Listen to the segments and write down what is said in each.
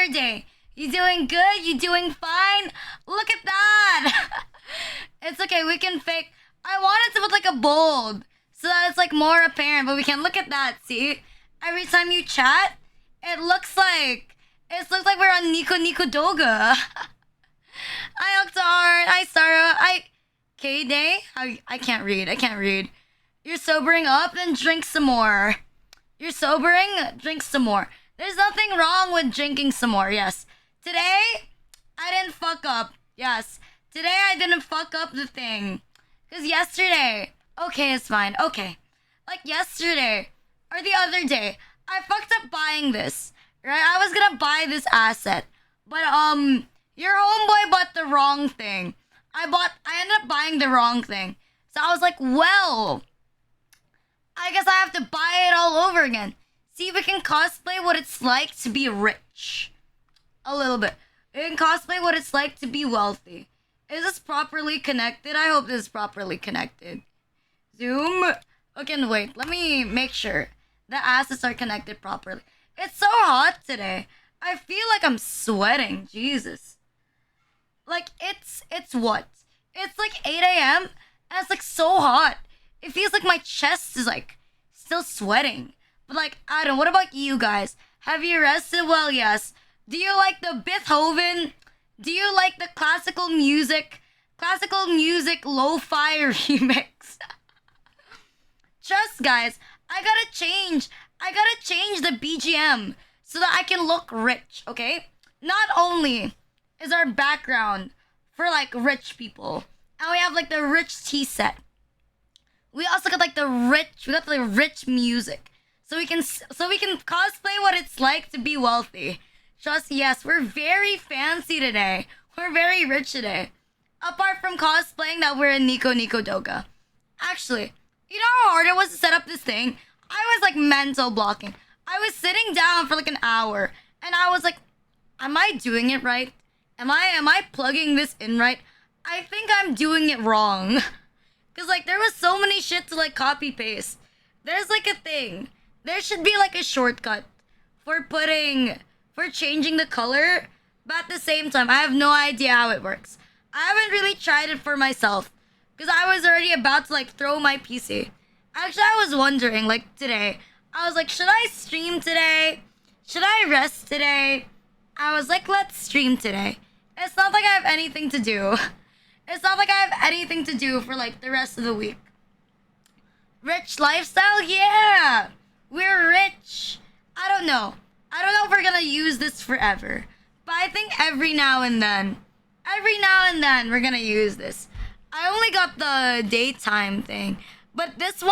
your day? You doing good? You doing fine? Look at that! It's okay, we can fake. I wanted to put like a bold so that it's like more apparent, but we can look at that, see? Every time you chat, it looks like we're on Nico Nico Doga. Hi Octar, hi Sarah, hi K Day. I can't read. I can't read. You're sobering up, then drink some more. You're sobering, drink some more. There's nothing wrong with drinking some more. Yes. Today, I didn't fuck up. Yes. Today I didn't fuck up the thing. Cause yesterday, okay, it's fine. Okay. Like yesterday or the other day, I fucked up buying this. Right? I was gonna buy this asset. But your homeboy bought the wrong thing. I ended up buying the wrong thing. So I was like, well, I guess I have to buy it all over again. See if we can cosplay what it's like to be rich. A little bit. We can cosplay what it's like to be wealthy. Is this properly connected? I hope this is properly connected. Zoom. Okay, wait. Let me make sure the assets are connected properly. It's so hot today. I feel like I'm sweating. Jesus. Like, it's what? It's like 8 a.m. and it's like so hot. It feels like my chest is like still sweating. But like, I don't know. What about you guys? Have you rested? Well, yes. Do you like the Beethoven? Do you like the classical music? Classical music lo-fi remix. Trust guys, I gotta change the BGM so that I can look rich, okay? Not only is our background for like rich people, and we have like the rich tea set. We also got like the rich music. So we can cosplay what it's like to be wealthy. Trust, yes, we're very fancy today. We're very rich today. Apart from cosplaying that we're in Nico Nico Doga. Actually, you know how hard it was to set up this thing? I was like mental blocking. I was sitting down for like an hour and I was like, am I doing it right? Am I plugging this in right? I think I'm doing it wrong. Cause like there was so many shit to like copy paste. There's like a thing. There should be like a shortcut for changing the color, but at the same time, I have no idea how it works. I haven't really tried it for myself because I was already about to like throw my PC. Actually, I was wondering like today. I was like, should I stream today? Should I rest today? I was like, let's stream today. It's not like I have anything to do. It's not like I have anything to do for like the rest of the week. Rich lifestyle? Yeah! We're rich. I don't know if we're gonna use this forever. But I think every now and then, we're gonna use this. I only got the daytime thing. But this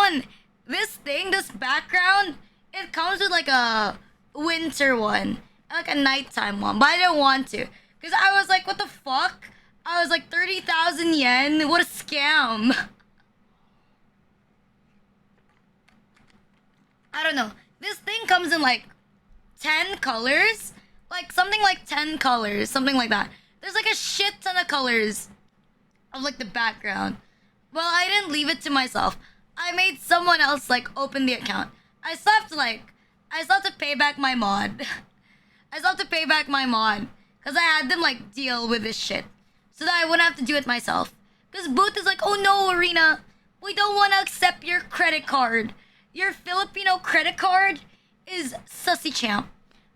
background, it comes with like a winter one. Like a nighttime one. But I didn't want to. Because I was like, what the fuck? I was like, 30,000 yen? What a scam. I don't know. This thing comes in like 10 colors. Like something like 10 colors. Something like that. There's like a shit ton of colors of like the background. Well, I didn't leave it to myself. I made someone else like open the account. I still have to pay back my mod. Because I had them like deal with this shit. So that I wouldn't have to do it myself. Because Booth is like, oh no, Arena. We don't want to accept your credit card. Your Filipino credit card is sussy champ.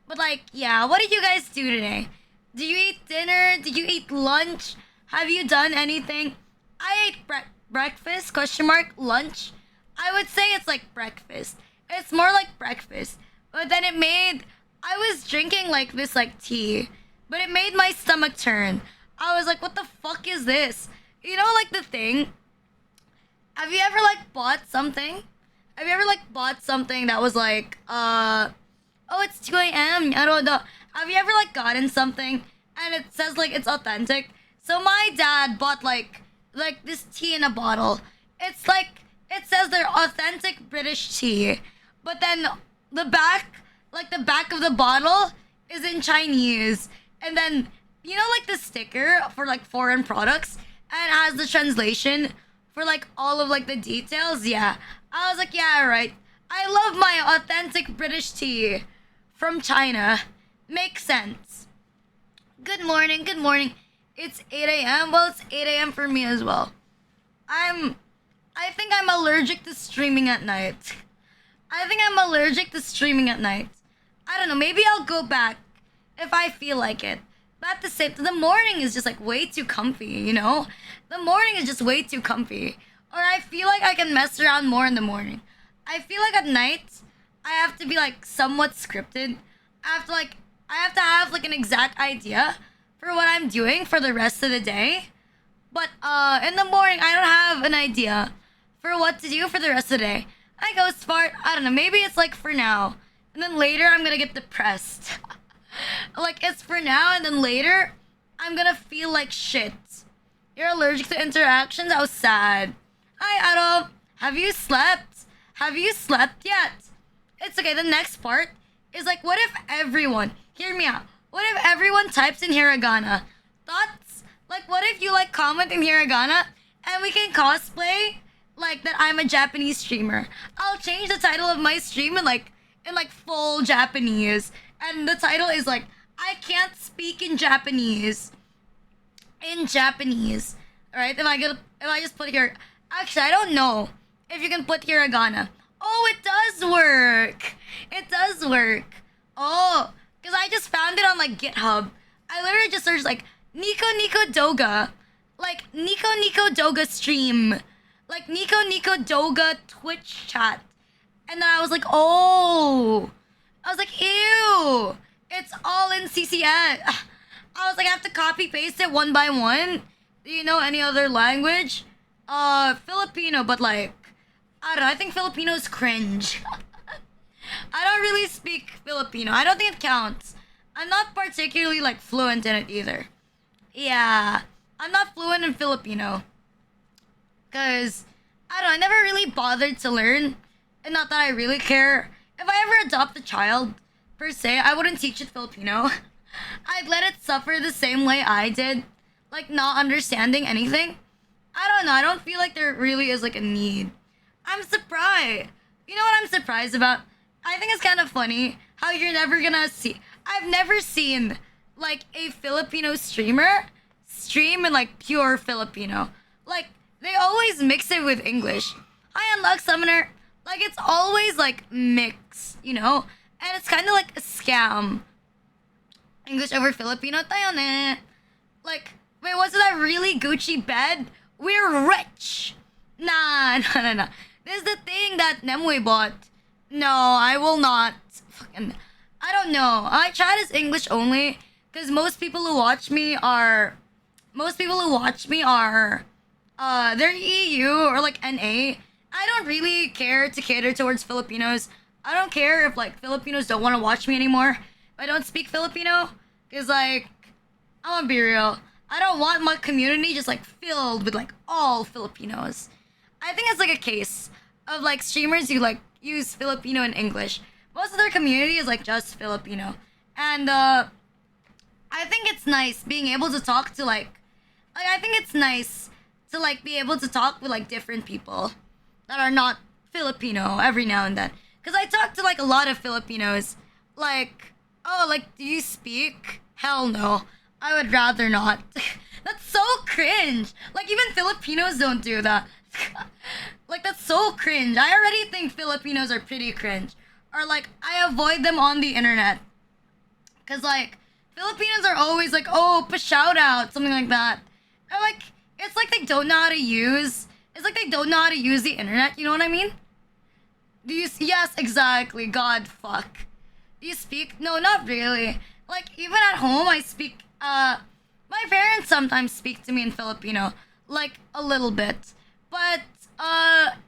But like, yeah, what did you guys do today? Did you eat dinner? Did you eat lunch? Have you done anything? I ate breakfast, question mark, lunch. I would say it's like breakfast. It's more like breakfast. But then I was drinking like this like tea. But it made my stomach turn. I was like, what the fuck is this? You know like the thing? Have you ever like bought something? Have you ever like bought something that was like, oh, it's 2 a.m. I don't know. Have you ever like gotten something and it says like it's authentic? So my dad bought like this tea in a bottle. It's like, it says they're authentic British tea. But then the back of the bottle is in Chinese. And then, you know like the sticker for like foreign products? And it has the translation for like all of like the details? Yeah. I was like, yeah, right. I love my authentic British tea from China. Makes sense. Good morning, good morning. It's 8 a.m. Well, it's 8 a.m. for me as well. I'm. I think I'm allergic to streaming at night. I think I'm allergic to streaming at night. I don't know, maybe I'll go back if I feel like it. But at the same time, the morning is just like way too comfy, you know? The morning is just way too comfy. Or I feel like I can mess around more in the morning. I feel like at night, I have to be like somewhat scripted. I have to have like an exact idea for what I'm doing for the rest of the day. But in the morning, I don't have an idea for what to do for the rest of the day. I go smart. I don't know. Maybe it's like for now, and then later I'm gonna get depressed. Like it's for now, and then later I'm gonna feel like shit. You're allergic to interactions. How sad. Hi, Adam. Have you slept? Have you slept yet? It's okay. The next part is like, what if everyone? Hear me out. What if everyone types in hiragana? Thoughts? Like, what if you like comment in hiragana, and we can cosplay like that I'm a Japanese streamer. I'll change the title of my stream in like full Japanese. And the title is like I can't speak in Japanese. In Japanese. Alright? If I just put here, actually I don't know if you can put hiragana. Oh, it does work. It does work. Oh, because I just found it on like GitHub. I literally just searched like Nico Nico Doga. Like Nico Nico Doga stream. Like Nico Nico Doga Twitch chat. And then I was like, oh. I was like, ew. It's all in CCN. I was like, I have to copy paste it one by one. Do you know any other language? Filipino, but like, I don't know, I think Filipino is cringe. I don't really speak Filipino. I don't think it counts. I'm not particularly like fluent in it either. Yeah. I'm not fluent in Filipino. Because, I don't know, I never really bothered to learn. And not that I really care. If I ever adopt a child, per se, I wouldn't teach it Filipino. I'd let it suffer the same way I did. Like, not understanding anything. I don't know, I don't feel like there really is, like, a need. I'm surprised. You know what I'm surprised about? I think it's kind of funny how you're never gonna see... I've never seen, like, a Filipino streamer stream in, like, pure Filipino. Like, they always mix it with English. Hi, Unlock Summoner. Like, it's always, like, mix, you know? And it's kind of like a scam. English over Filipino tayo ne. Like, wait, was it that really Gucci bed? We're rich. Nah, nah, nah, nah. This is the thing that Nemwe bought. No, I will not. Fucking, I don't know. I chat as English only because most people who watch me are they're EU or like NA. I don't really care to cater towards Filipinos. I don't care if like Filipinos don't want to watch me anymore. If I don't speak Filipino, cause like I'm gonna be real. I don't want my community just like filled with like all Filipinos. I think it's like a case of like streamers who like use Filipino and English. Most of their community is like just Filipino, and I think it's nice being able to talk to like I think it's nice to like be able to talk with like different people that are not Filipino every now and then. Cause I talk to like a lot of Filipinos. Like, oh, like do you speak? Hell no. I would rather not. That's so cringe. Like even Filipinos don't do that. Like that's so cringe. I already think Filipinos are pretty cringe. Or like I avoid them on the internet. Cause like Filipinos are always like, oh, a shout out, something like that. Or like it's like they don't know how to use. It's like they don't know how to use the internet. You know what I mean? Do you? Yes, exactly. God, fuck. Do you speak? No, not really. Like even at home, I speak. My parents sometimes speak to me in Filipino, like a little bit. But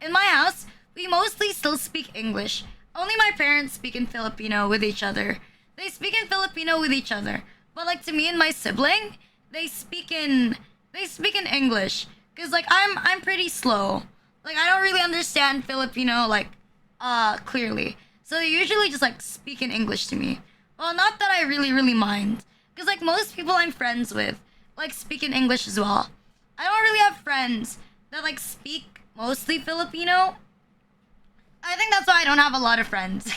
in my house, we mostly still speak English. Only my parents speak in Filipino with each other. They speak in Filipino with each other. But like to me and my sibling, they speak in English. Cause like I'm pretty slow. Like I don't really understand Filipino like clearly. So they usually just like speak in English to me. Well, not that I really mind. Cause like most people I'm friends with like speak in English as well. I don't really have friends that like speak mostly Filipino. I think that's why I don't have a lot of friends.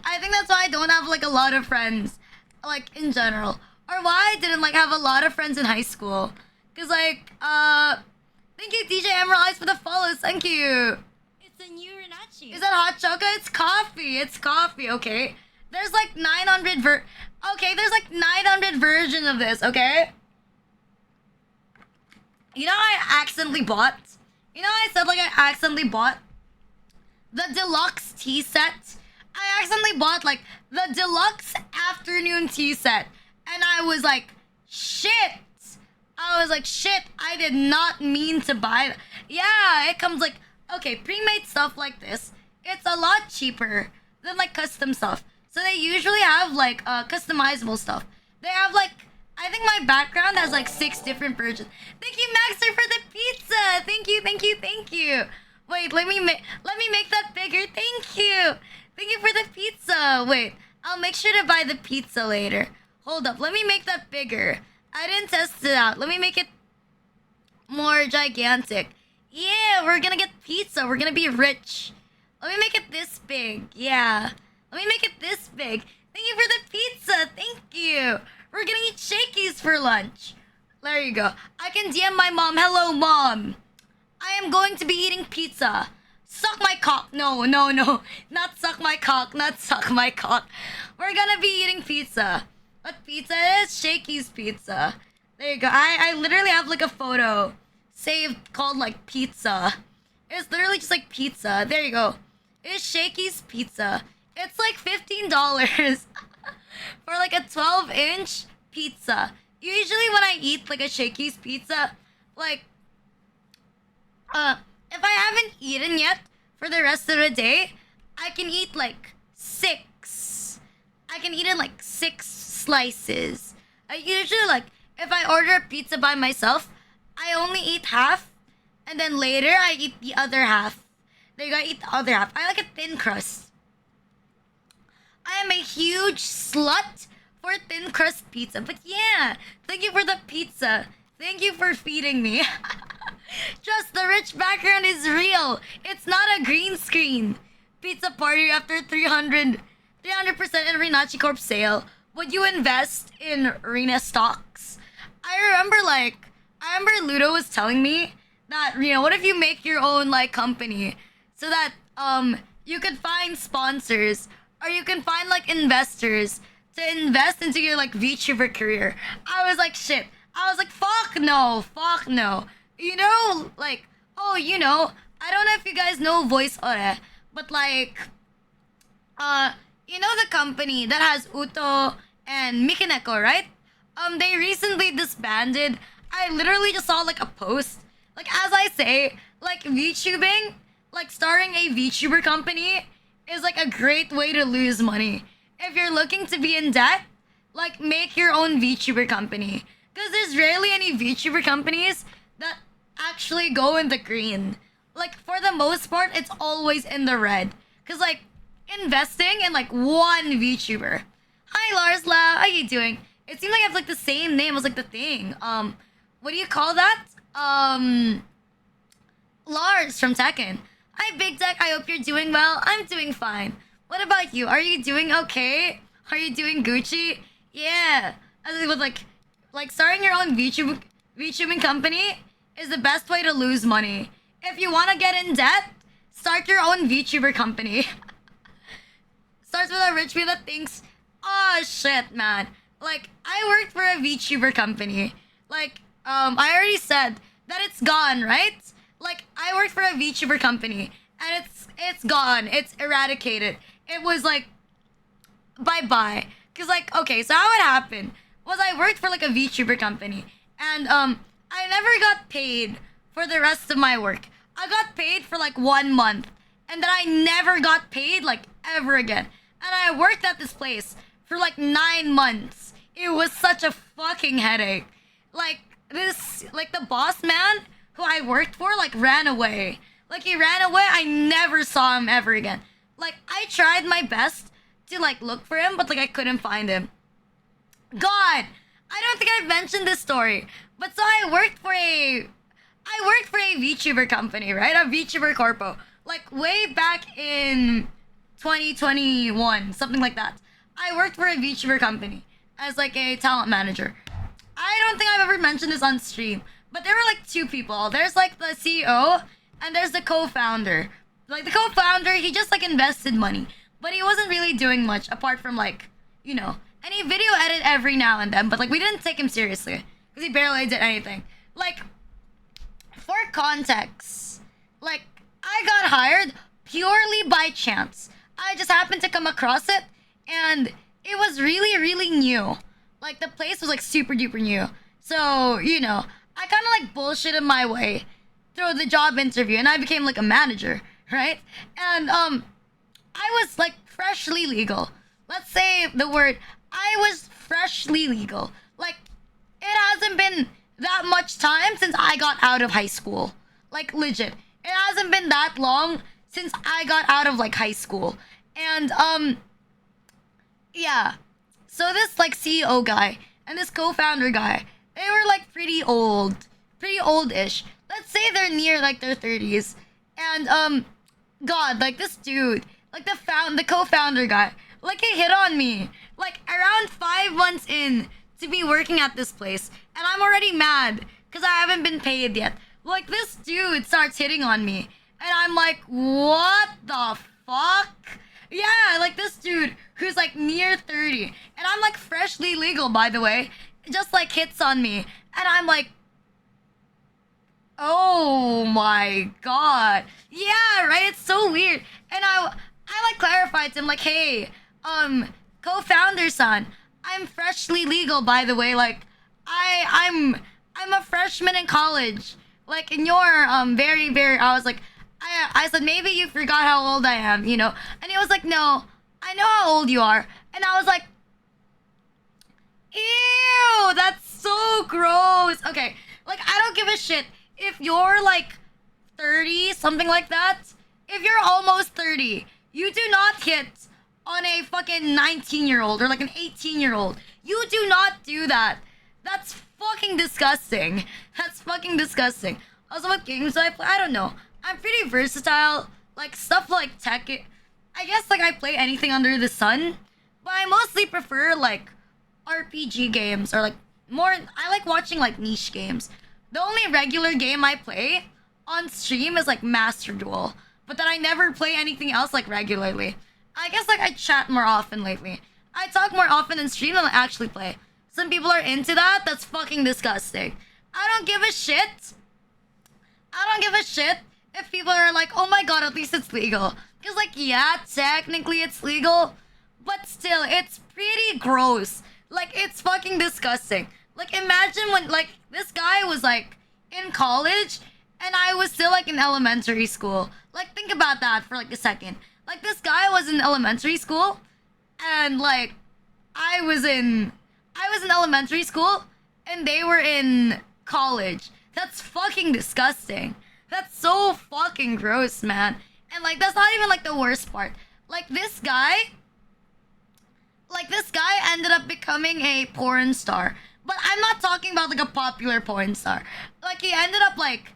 I think that's why I don't have like a lot of friends, like in general. or why I didn't like have a lot of friends in high school. Cause like thank you DJ Emerald Eyes for the follows. Thank you. It's a new Renachi. Is that hot chocolate? It's coffee. It's coffee. Okay. There's like 900 Okay, there's like 900 versions of this. Okay. You know I accidentally bought. You know I said like I accidentally bought the deluxe tea set. I accidentally bought like the deluxe afternoon tea set, and I was like, shit. I was like, shit. I did not mean to buy. Yeah, it comes like okay, pre-made stuff like this. It's a lot cheaper than like custom stuff. So they usually have like customizable stuff. They have like I think my background has like 6 different versions. Thank you, Maxer, for the pizza. Thank you, thank you, thank you. Wait, let me make that bigger. Thank you. Thank you for the pizza. Wait, I'll make sure to buy the pizza later. Hold up, let me make that bigger. I didn't test it out. Let me make it more gigantic. Yeah, we're gonna get pizza. We're gonna be rich. Let me make it this big. Yeah. Let me make it this big. Thank you for the pizza. Thank you. We're gonna eat shakies for lunch. There you go. I can DM my mom. Hello, mom. I am going to be eating pizza. Suck my cock. No, no, no. Not suck my cock. Not suck my cock. We're gonna be eating pizza. What pizza is? Shakey's pizza. There you go. I literally have like a photo saved called like pizza. It's literally just like pizza. There you go. It's Shakey's pizza. It's like $15 for like a 12-inch pizza. Usually when I eat like a Shakey's pizza, like if I haven't eaten yet for the rest of the day, I can eat like 6. I can eat it like 6 slices. I usually like if I order a pizza by myself, I only eat half, and then later I eat the other half. There you go, I eat the other half. I like a thin crust. I am a huge slut for thin crust pizza. But yeah, thank you for the pizza. Thank you for feeding me. Just the rich background is real. It's not a green screen. Pizza party after 300% in Renachi Corp sale. Would you invest in Rena stocks? I remember Ludo was telling me that, you know, what if you make your own like company so that you could find sponsors or you can find like investors to invest into your like VTuber career. I was like, shit. I was like, fuck no, fuck no. You know, like, oh, you know, I don't know if you guys know Voice Ore, but like, you know the company that has Uto and Mikineko, right? They recently disbanded. I literally just saw like a post. Like as I say, like VTubing, like starting a VTuber company is like a great way to lose money. If you're looking to be in debt, like make your own VTuber company. Because there's rarely any VTuber companies that actually go in the green. Like for the most part, it's always in the red. Because like investing in like one VTuber. Hi Lars La, how you doing? It seems like I have like the same name as like the thing. What do you call that? Lars from Tekken. Hi Big Tech, I hope you're doing well. I'm doing fine. What about you? Are you doing okay? Are you doing Gucci? Yeah. I was with like starting your own VTubing company is the best way to lose money. If you want to get in debt, start your own VTuber company. Starts with a rich man that thinks, oh shit, man. Like, I worked for a VTuber company. Like, I already said that it's gone, right? Like, I worked for a VTuber company, and it's gone. It's eradicated. It was like, bye-bye. Cause like, okay, so how it happened was I worked for like a VTuber company, and I never got paid for the rest of my work. I got paid for like 1 month, and then I never got paid like ever again. And I worked at this place for like 9 months. It was such a fucking headache. Like the boss man who I worked for like ran away. Like he ran away. I never saw him ever again. Like I tried my best to like look for him, but like I couldn't find him. God, I don't think I've mentioned this story, but so I worked for a VTuber company, right? A VTuber corpo, like way back in 2021, something like that. I worked for a VTuber company, as like a talent manager. I don't think I've ever mentioned this on stream, but there were like two people. There's like the CEO and there's the co-founder. Like the co-founder, he just like invested money, but he wasn't really doing much apart from like, and he video edit every now and then. But like we didn't take him seriously because he barely did anything. Like for context, like I got hired purely by chance. I just happened to come across it, and it was really, really new. Like the place was like super duper new. So, I kind of like bullshitted my way through the job interview and I became like a manager, right? And I was like freshly legal. Let's say the word I was freshly legal. Like it hasn't been that much time since I got out of high school. Like legit. It hasn't been that long since I got out of like high school. And yeah. So this like CEO guy and this co-founder guy, they were like pretty oldish. Let's say they're near like their 30s. And God, like this dude, like the co-founder guy, like he hit on me like around 5 months in to be working at this place, and I'm already mad because I haven't been paid yet. Like this dude starts hitting on me, and I'm like, what the fuck? Yeah, like this dude who's like near 30, and I'm like freshly legal, by the way, just like hits on me, and I'm like, oh my god. Yeah, right? It's so weird. And I like clarified to him like, hey, co-founder son, I'm freshly legal, by the way. Like I'm a freshman in college. Like in your very, very, I was like, I said maybe you forgot how old I am, And he was like, no, I know how old you are. And I was like, ew, that's so gross. Okay, like I don't give a shit if you're like 30, something like that. If you're almost 30, you do not hit on a fucking 19-year-old or like an 18-year-old. You do not do that. That's fucking disgusting. That's fucking disgusting. Also, what games do I play? I don't know. I'm pretty versatile. Like stuff like tech. I guess like I play anything under the sun, but I mostly prefer like RPG games or like more. I like watching like niche games. The only regular game I play on stream is like Master Duel, but then I never play anything else like regularly. I guess like I chat more often lately. I talk more often in stream than I actually play. Some people are into that. That's fucking disgusting. I don't give a shit. I don't give a shit if people are like, oh my god, at least it's legal. Because like, yeah, technically it's legal, but still, it's pretty gross. Like, it's fucking disgusting. Like, imagine when, like, this guy was, like, in college, and I was still, like, in elementary school. Like, think about that for, like, a second. Like, this guy was in elementary school, and, like, I was in elementary school, and they were in college. That's fucking disgusting. That's so fucking gross, man. And, like, that's not even, like, the worst part. Like, this guy ended up becoming a porn star. But I'm not talking about like a popular porn star. Like he ended up like,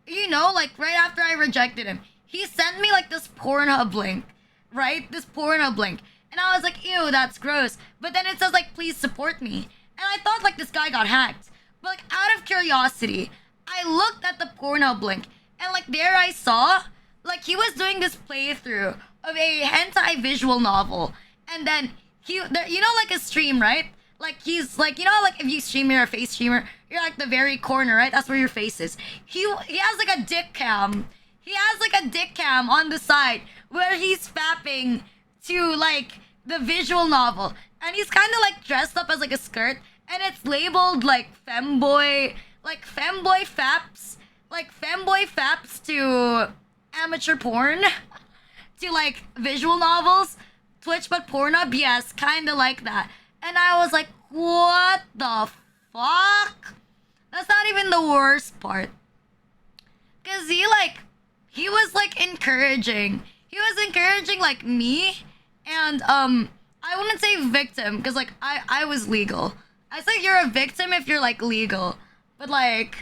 like right after I rejected him, he sent me like this Pornhub link, right? This Pornhub link. And I was like, ew, that's gross. But then it says like, please support me. And I thought like this guy got hacked. But like out of curiosity, I looked at the Pornhub link. And like there I saw, like he was doing this playthrough of a hentai visual novel. And then like a stream, right? Like he's like, like if you stream, you're a face streamer, you're like the very corner, right? That's where your face is. He has like a dick cam. He has like a dick cam on the side where he's fapping to like the visual novel. And he's kind of like dressed up as like a skirt, and it's labeled like femboy faps, like femboy faps to amateur porn, to like visual novels. Twitch but Pornhub, yes, kind of like that. And I was like, what the fuck? That's not even the worst part. Because he was like encouraging. He was encouraging like me. And I wouldn't say victim because like I was legal. I say you're a victim if you're like legal. But like,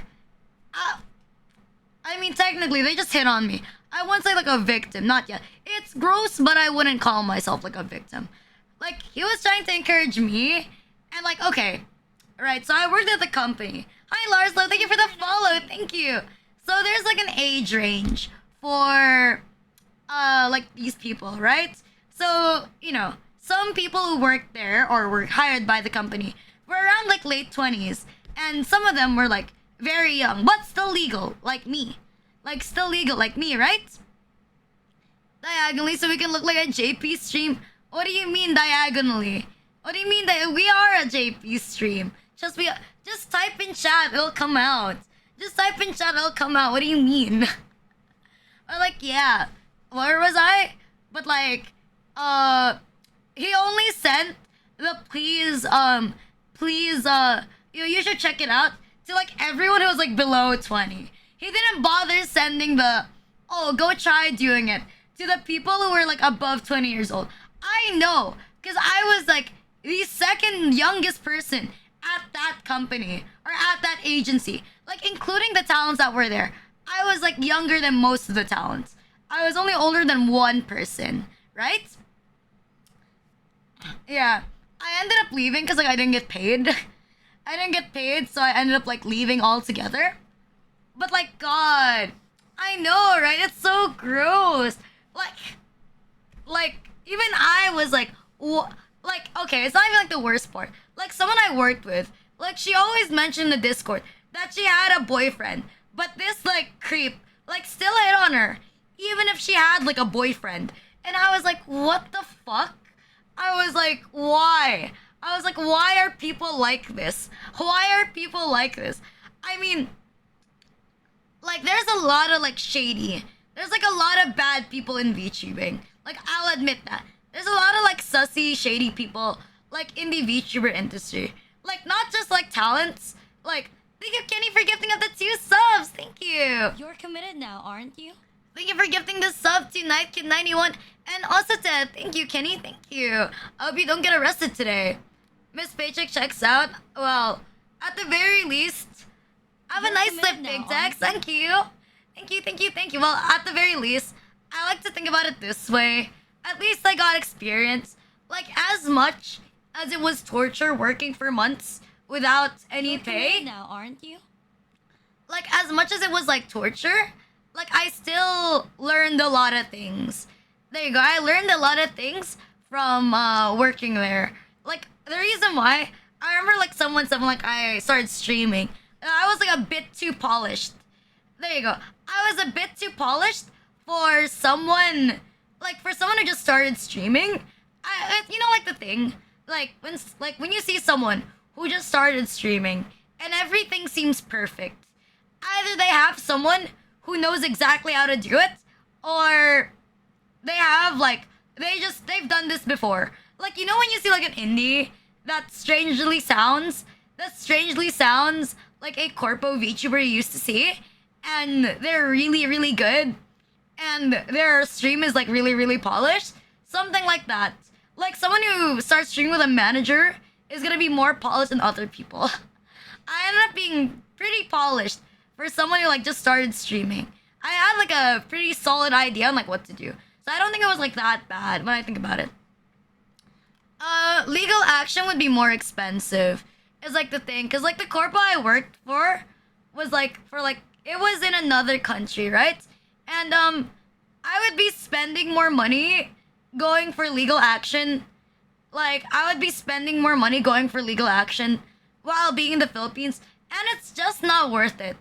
I mean technically they just hit on me. I wouldn't say like a victim, not yet. It's gross, but I wouldn't call myself like a victim. Like he was trying to encourage me, And like, okay, right. So I worked at the company. Hi, Lars. Thank you for the follow. Thank you. So there's like an age range for like these people, right? So some people who worked there or were hired by the company were around like late 20s, and some of them were like very young, but still legal, like me, like still legal, like me, right? Diagonally, so we can look like a JP stream. What do you mean diagonally? What do you mean that we are a JP stream? Just type in chat, it'll come out. Just type in chat, it'll come out. What do you mean? Or like, yeah, where was I? But like, he only sent the please, you should check it out to like everyone who was like below 20. He didn't bother sending the, oh, go try doing it to the people who were like above 20 years old. I know, because I was like the second youngest person at that company or at that agency, like including the talents that were there. I was like younger than most of the talents. I was only older than one person, right? Yeah. I ended up leaving because like I didn't get paid. I didn't get paid, so I ended up like leaving altogether. But like God, I know, right? It's so gross. Like even I was like, like okay, it's not even like the worst part. Like someone I worked with, like she always mentioned in the Discord that she had a boyfriend, but this like creep like still hit on her, even if she had like a boyfriend. And I was like, what the fuck? I was like, why? I was like, why are people like this? Why are people like this? I mean, like there's a lot of like shady. There's like a lot of bad people in VTubing. Like I'll admit that. There's a lot of like sussy, shady people like in the VTuber industry. Like not just like talents. Like thank you, Kenny, for gifting up the 2 subs. Thank you. You're committed now, aren't you? Thank you for gifting the sub to Nightkid91. And also to thank you, Kenny. Thank you. I hope you don't get arrested today. Miss Paycheck checks out. Well, at the very least, have a You're nice committed sleep, now, Big aren't Tex. you? Thank you. Thank you, thank you, thank you. Well, at the very least, I like to think about it this way. At least I got experience. Like, as much as it was torture working for months without any You're committed pay, now, aren't you? like, as much as it was like torture, like, I still learned a lot of things. There you go. I learned a lot of things from working there. Like, the reason why, I remember, like, someone said, like, I started streaming. And I was, like, a bit too polished. There you go. I was a bit too polished for someone, like, for someone who just started streaming. Like, the thing, like, when you see someone who just started streaming and everything seems perfect, either they have someone who knows exactly how to do it, or they have like they've done this before. Like when you see like an indie that strangely sounds like a corpo VTuber you used to see, and they're really really good, and their stream is like really really polished. Something like that. Like someone who starts streaming with a manager is gonna be more polished than other people. I ended up being pretty polished for someone who like just started streaming. I had like a pretty solid idea on like what to do. So I don't think it was like that bad when I think about it. Legal action would be more expensive. Is like the thing, cause like the corpo I worked for was like it was in another country, right? And I would be spending more money going for legal action. Like I would be spending more money going for legal action while being in the Philippines, and it's just not worth it.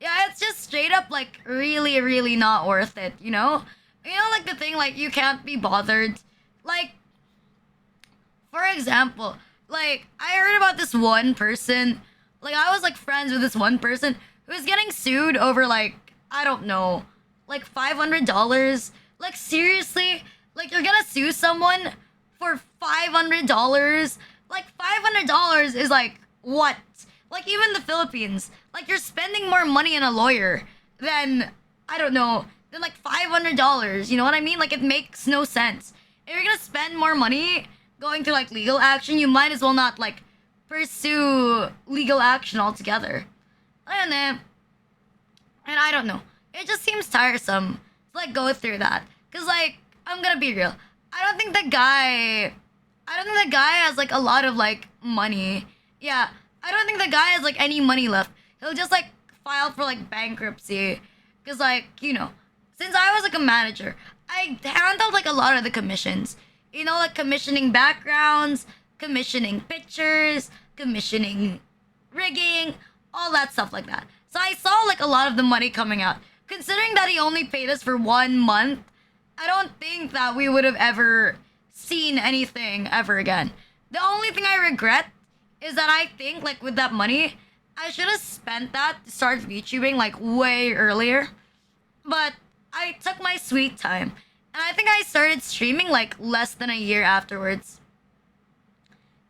Yeah, it's just straight up like really, really not worth it, you know? Like the thing, like you can't be bothered. Like, for example, like I heard about this one person, like I was like friends with this one person who was getting sued over like, I don't know, like $500. Like seriously? Like you're gonna sue someone for $500? Like $500 is like what? Like even the Philippines, like you're spending more money on a lawyer than I don't know, than like $500. You know what I mean? Like it makes no sense. If you're gonna spend more money going to like legal action, you might as well not like pursue legal action altogether. I don't know. And I don't know. It just seems tiresome to like go through that. Cause like I'm gonna be real. I don't think the guy I don't think the guy has like a lot of like money. Yeah, I don't think the guy has like any money left. He'll just like file for like bankruptcy, cause like since I was like a manager, I handled like a lot of the commissions. Like commissioning backgrounds, commissioning pictures, commissioning rigging, all that stuff like that. So I saw like a lot of the money coming out. Considering that he only paid us for 1 month, I don't think that we would have ever seen anything ever again. The only thing I regret is that I think like with that money, I should have spent that to start VTubing like way earlier. But I took my sweet time. And I think I started streaming like less than a year afterwards.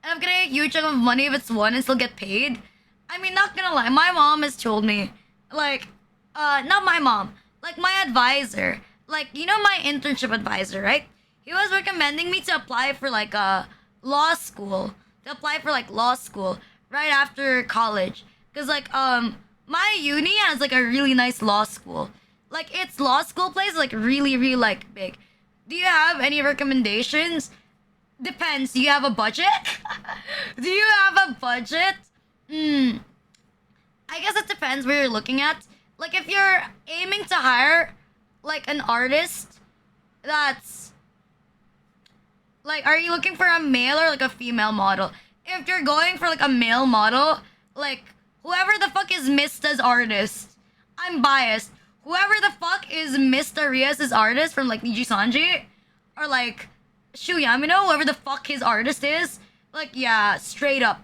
And I'm getting a huge chunk of money if it's one and still get paid. I mean, not gonna lie, my mom has told me, like, not my mom, like my advisor, like, my internship advisor, right? He was recommending me to apply for like law school, law school right after college. Cause like, my uni has like a really nice law school. Like, its law school place is like really, really like big. Do you have any recommendations? Depends. Do you have a budget? Do you have a budget? I guess it depends where you're looking at. Like, if you're aiming to hire, like, an artist that's... Like, are you looking for a male or, like, a female model? If you're going for, like, a male model, like, whoever the fuck is Mista's artist, I'm biased. Whoever the fuck is Mr. Rias' artist from, like, Niji Sanji, or, like, Shu Yamino, whoever the fuck his artist is, like, yeah, straight up.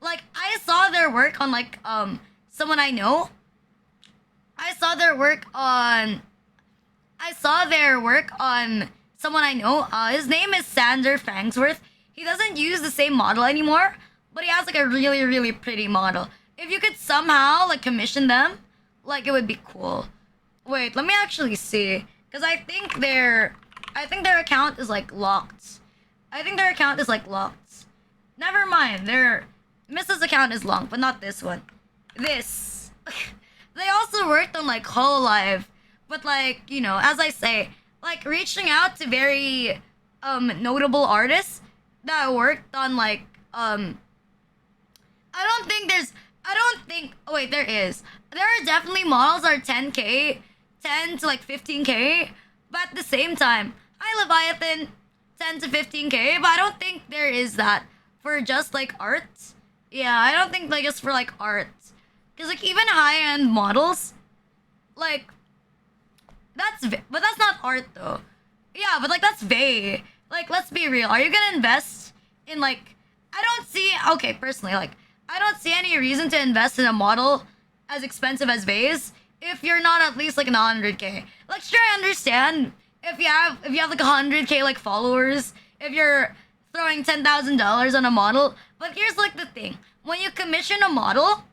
Like, I saw their work on, like, someone I know. I saw their work on someone I know. His name is Sander Fangsworth. He doesn't use the same model anymore, but he has, like, a really, really pretty model. If you could somehow, like, commission them, like, it would be cool. Wait, let me actually see. Because I think their account is, like, locked. Never mind, their Mrs. account is long, but not this one. This. They also worked on, like, Hololive. But, like, as I say, like, reaching out to very, notable artists that worked on, like, oh, wait, there is. There are definitely models that are 10K, 10 to, like, 15K. But at the same time, hi, Leviathan, 10 to 15K. But I don't think there is that for just, like, art. Yeah, I don't think, like, it's for, like, art. Because, like, even high-end models, like, but that's not art, though. Yeah, but, like, that's Vey. Like, let's be real. Are you gonna invest in, like... personally, like, I don't see any reason to invest in a model as expensive as Vey's if you're not at least, like, 100K. Like, sure, I understand if you have like, 100K, like, followers, if you're throwing $10,000 on a model. But here's, like, the thing. When you commission a model,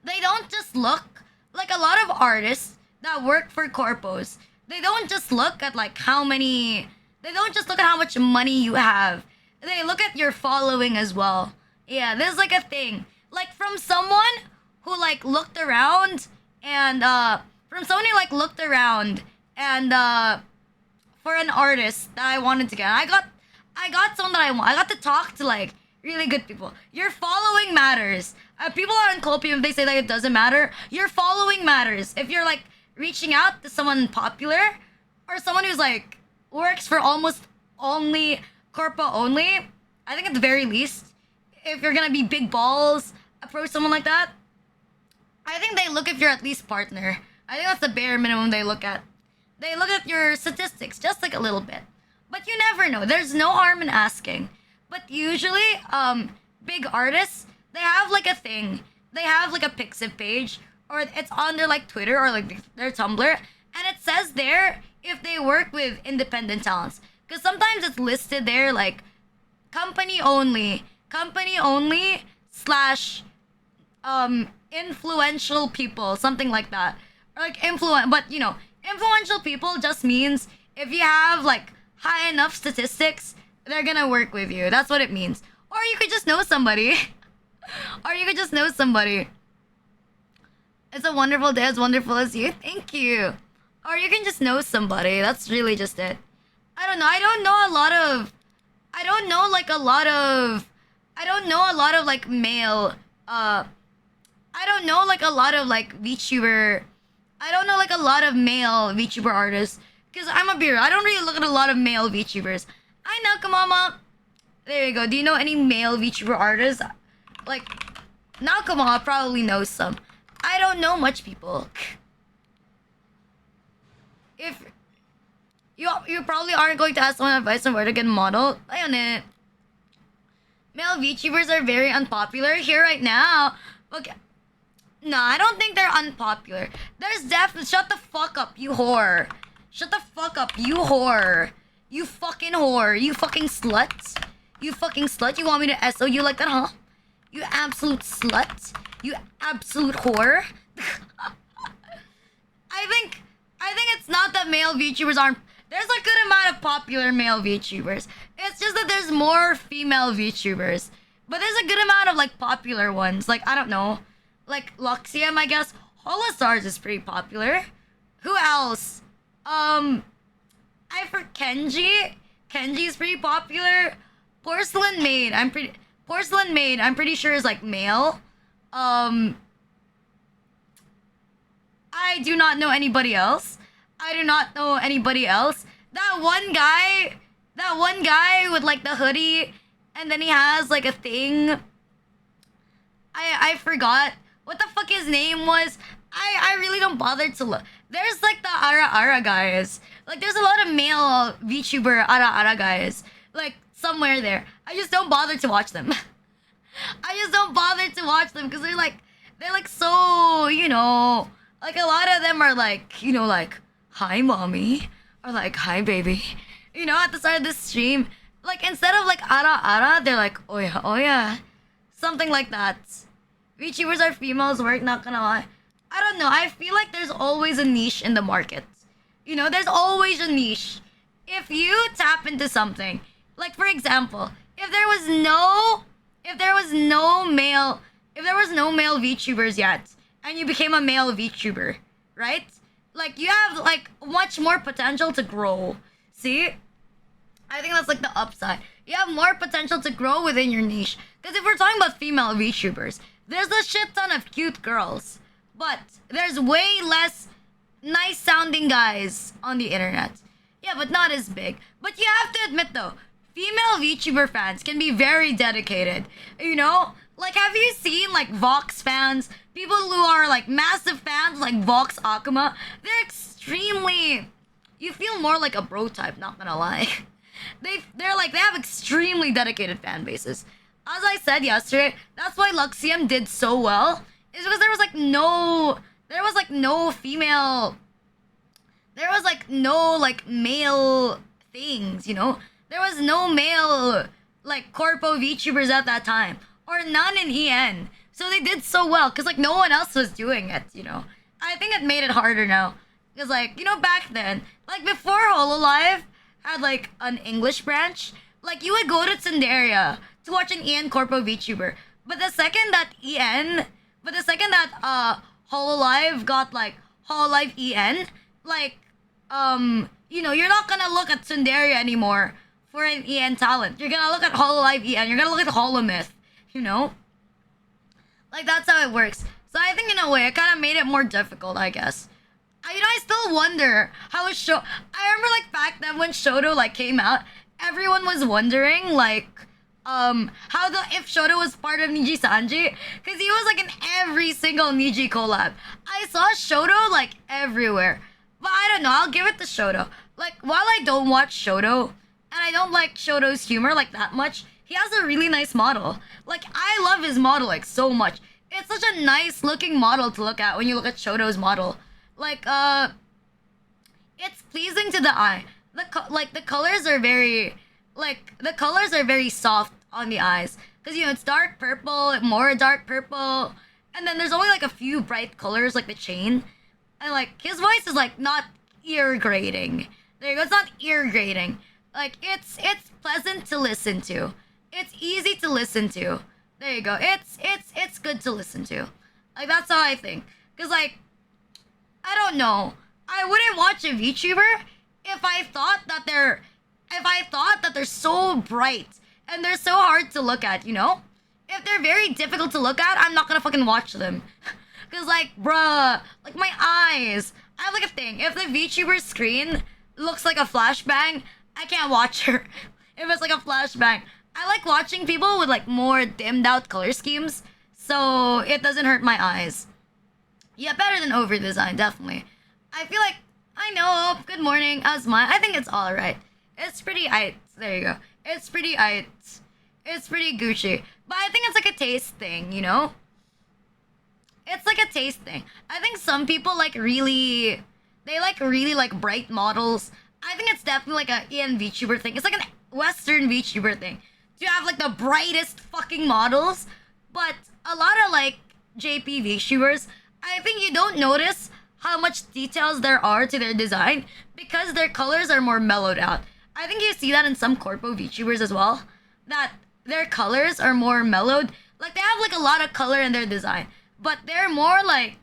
they don't just look... Like, a lot of artists that work for corpos, they don't just look at, like, they don't just look at how much money you have. They look at your following as well. Yeah, there's, like, a thing. Like, from someone who, like, looked around and, for an artist that I wanted to get. I got someone that I want. I got to talk to, like, really good people. Your following matters. People on Copium, they say that it doesn't matter. Your following matters. If you're, like, reaching out to someone popular or someone who's, like, works for almost only corpo only, I think at the very least, if you're gonna be big balls, approach someone like that, I think they look if you're at least partner. I think that's the bare minimum they look at. They look at your statistics, just like a little bit. But you never know. There's no harm in asking. But usually, big artists, they have like a thing. They have like a Pixiv page, or it's on their like Twitter or like their Tumblr, and it says there if they work with independent talents. Because sometimes it's listed there like company only slash influential people, something like that. Or like but influential people just means if you have like high enough statistics, they're gonna work with you. That's what it means. Or you could just know somebody. It's a wonderful day, as wonderful as you. Thank you. Or you can just know somebody. That's really just it. I don't know. I don't know like a lot of I don't know a lot of like male I don't know like a lot of like VTuber. I don't know like a lot of male VTuber artists because I'm a beer. I don't really look at a lot of male VTubers. I know, Kamama. There you go. Do you know any male VTuber artists? Like, Nakama probably knows some. I don't know much people. If you probably aren't going to ask someone advice on where to get a model. Ayun eh. Male VTubers are very unpopular here right now. Okay. No, I don't think they're unpopular. There's definitely... Shut the fuck up, you whore. Shut the fuck up, you whore. You fucking whore. You fucking slut. You fucking slut. You want me to SO you like that, huh? You absolute slut. You absolute whore. I think it's not that male VTubers aren't... There's a good amount of popular male VTubers. It's just that there's more female VTubers. But there's a good amount of, like, popular ones. Like, I don't know. Like, Luxium, I guess. Holostars is pretty popular. Who else? I for Kenji. Kenji's pretty popular. Porcelain Maid, I'm pretty sure is, like, male. I do not know anybody else. That one guy with like the hoodie and then he has like a thing. I forgot what the fuck his name was. I really don't bother to look. There's like the Ara Ara guys. Like there's a lot of male VTuber Ara Ara guys. Like somewhere there. I just don't bother to watch them. Because they're like so, you know, like a lot of them are like, you know, like, hi mommy, or like, hi baby. You know, at the start of this stream, like instead of like ara ara, they're like, oh yeah, oh yeah. Something like that. VTubers are females, work, not gonna lie. I don't know, I feel like there's always a niche in the market. You know, there's always a niche. If you tap into something, like for example, if there was no male VTubers yet, and you became a male VTuber, right? Like you have like much more potential to grow. See? I think that's like the upside. You have more potential to grow within your niche. Because if we're talking about female VTubers, there's a shit ton of cute girls. But there's way less nice sounding guys on the internet. Yeah, but not as big. But you have to admit though, female VTuber fans can be very dedicated. You know? Like, have you seen, like, Vox fans? People who are, like, massive fans, like Vox Akuma. They're extremely... You feel more like a bro type, not gonna lie. They have extremely dedicated fan bases. As I said yesterday, that's why Luxium did so well. Is because there was, like, no female... There was, like, no, like, male things, you know? There was no male, like, corpo VTubers at that time. Or none in EN. So they did so well, because, like, no one else was doing it, you know? I think it made it harder now. Because, like, you know, back then, like, before HoloLive had, like, an English branch, like, you would go to Tsunderia to watch an EN Corpo VTuber. But the second that HoloLive got, like, HoloLive EN, like, you know, you're not gonna look at Tsunderia anymore for an EN talent. You're gonna look at HoloLive EN. You're gonna look at HoloMyth. You know? Like, that's how it works. So I think in a way, it kind of made it more difficult, I guess. I still wonder how a show... I remember, like, back then when Shoto, like, came out, everyone was wondering, like, if Shoto was part of Niji Sanji. Because he was, like, in every single Niji collab. I saw Shoto, like, everywhere. But I don't know, I'll give it to Shoto. Like, while I don't watch Shoto, and I don't like Shoto's humor, like, that much... He has a really nice model. Like, I love his model, like, so much. It's such a nice looking model to look at when you look at Shoto's model. Like, it's pleasing to the eye. The colors are very soft on the eyes. Because, you know, it's dark purple, more dark purple. And then there's only, like, a few bright colors, like the chain. And, like, his voice is, like, not ear grating. There you go, it's not ear grating. Like, it's pleasant to listen to. It's easy to listen to. There you go. It's good to listen to. Like, that's how I think. Because, like, I don't know. I wouldn't watch a VTuber if I thought that their if I thought that they're so bright and they're so hard to look at, you know? If they're very difficult to look at, I'm not gonna fucking watch them. Cause like, bruh, like my eyes. I have like a thing. If the VTuber screen looks like a flashbang, I can't watch her. If it's like a flashbang. I like watching people with like more dimmed out color schemes, so it doesn't hurt my eyes. Yeah, better than over design, definitely. I feel like I know. Good morning, Asma. I think it's all right. It's pretty aight. There you go. It's pretty aight. It's pretty Gucci. But I think it's like a taste thing, you know? It's like a taste thing. I think some people like really, they like really like bright models. I think it's definitely like a EN VTuber thing. It's like an Western VTuber thing. To have like the brightest fucking models. But a lot of like JP VTubers, I think you don't notice how much details there are to their design because their colors are more mellowed out. I think you see that in some corpo VTubers as well. That their colors are more mellowed. Like they have like a lot of color in their design, but they're more like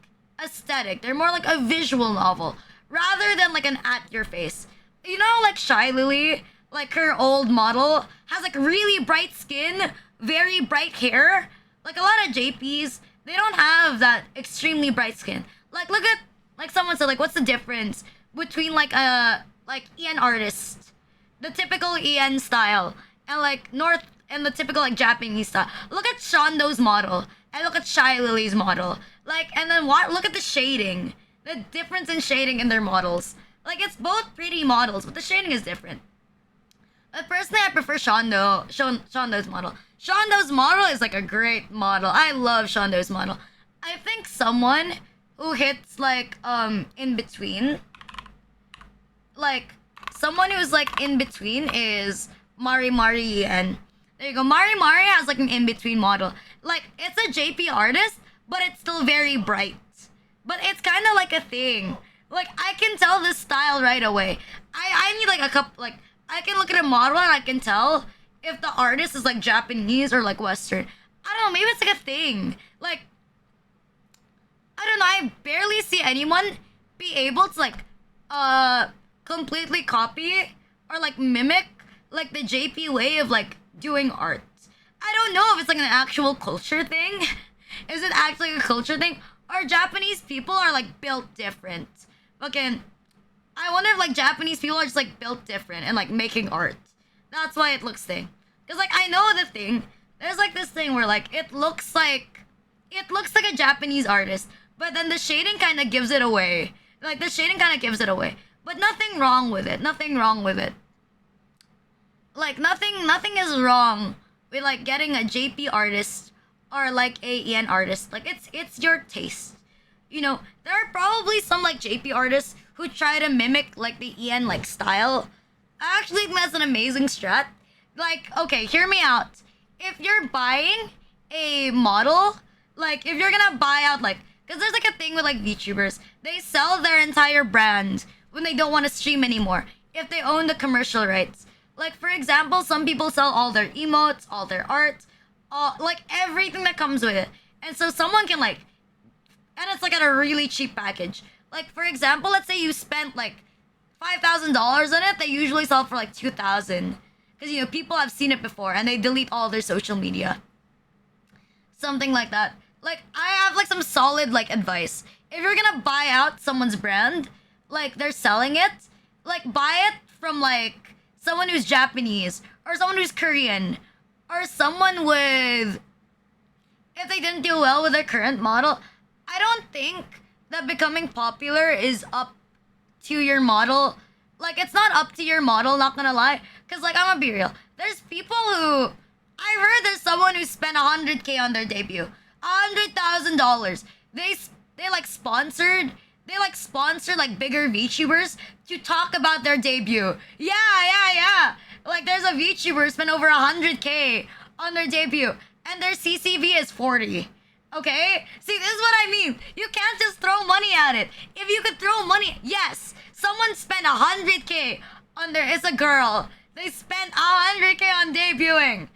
aesthetic. They're more like a visual novel rather than like an at your face. You know, like Shy Lily, like her old model has like really bright skin, very bright hair. Like a lot of JPs, they don't have that extremely bright skin. Like look at like someone said like what's the difference between like a like EN artist, the typical EN style, and like North and the typical like Japanese style. Look at Shondo's model and look at Shy Lily's model. Like and then what? Look at the shading. The difference in shading in their models. Like it's both pretty models, but the shading is different. But personally, I prefer Shondo's model. Shondo's model is like a great model. I love Shondo's model. I think someone who hits like in between, like someone who's like in between is Mari Mari and there you go. Mari Mari has like an in between model. Like it's a JP artist, but it's still very bright. But it's kind of like a thing. Like I can tell this style right away. I need like a couple like I can look at a model and I can tell if the artist is like Japanese or like Western. I don't know, maybe it's like a thing. Like I don't know, I barely see anyone be able to like completely copy or like mimic like the JP way of like doing art. I don't know if it's like an actual culture thing. Is it actually a culture thing? Or Japanese people are like built different. Fucking I wonder if like Japanese people are just like built different and like making art. That's why it looks thing. Cause like I know the thing. There's like this thing where like it looks like a Japanese artist, but then the shading kind of gives it away. Like the shading kind of gives it away, but nothing wrong with it. Nothing wrong with it. Like nothing is wrong with like getting a JP artist or like a EN artist. Like it's your taste. You know, there are probably some like JP artists who try to mimic like the EN like style. I actually think that's an amazing strat. Like, okay, hear me out. If you're buying a model, like if you're gonna buy out like, cause there's like a thing with like VTubers, they sell their entire brand when they don't want to stream anymore. If they own the commercial rights. Like for example, some people sell all their emotes, all their art, all like everything that comes with it. And so someone can like and it's like at a really cheap package. Like for example, let's say you spent like $5,000 on it, they usually sell for like 2,000 because you know people have seen it before and they delete all their social media. Something like that. Like I have like some solid like advice. If you're gonna buy out someone's brand, like they're selling it, like buy it from like someone who's Japanese or someone who's Korean or someone with if they didn't do well with their current model. I don't think that becoming popular is up to your model. Like, it's not up to your model, not gonna lie. Because, like, I'm gonna be real. There's people who... I've heard there's someone who spent 100K on their debut. $100,000. They like, sponsor, like, bigger VTubers to talk about their debut. Yeah. Like, there's a VTuber who spent over 100K on their debut. And their CCV is 40. Okay? See, this is what I mean. You can't just throw money at it. If you could throw money... Yes, someone spent 100K on their... It's a girl. They spent 100K on debuting.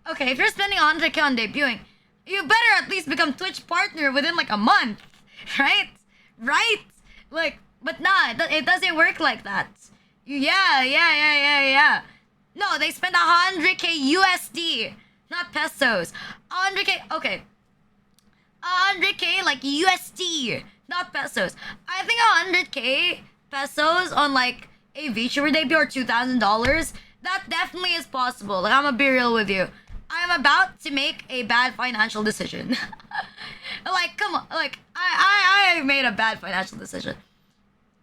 Okay, if you're spending 100K on debuting, you better at least become Twitch partner within like a month. Right? Right? Like, but nah, it doesn't work like that. Yeah. No, they spent 100K USD, not pesos. 100K, okay. 100K like USD, not pesos. I think 100K pesos on like a VTuber debut or $2,000. That definitely is possible. Like I'm gonna be real with you. I'm about to make a bad financial decision. Like come on, like I made a bad financial decision.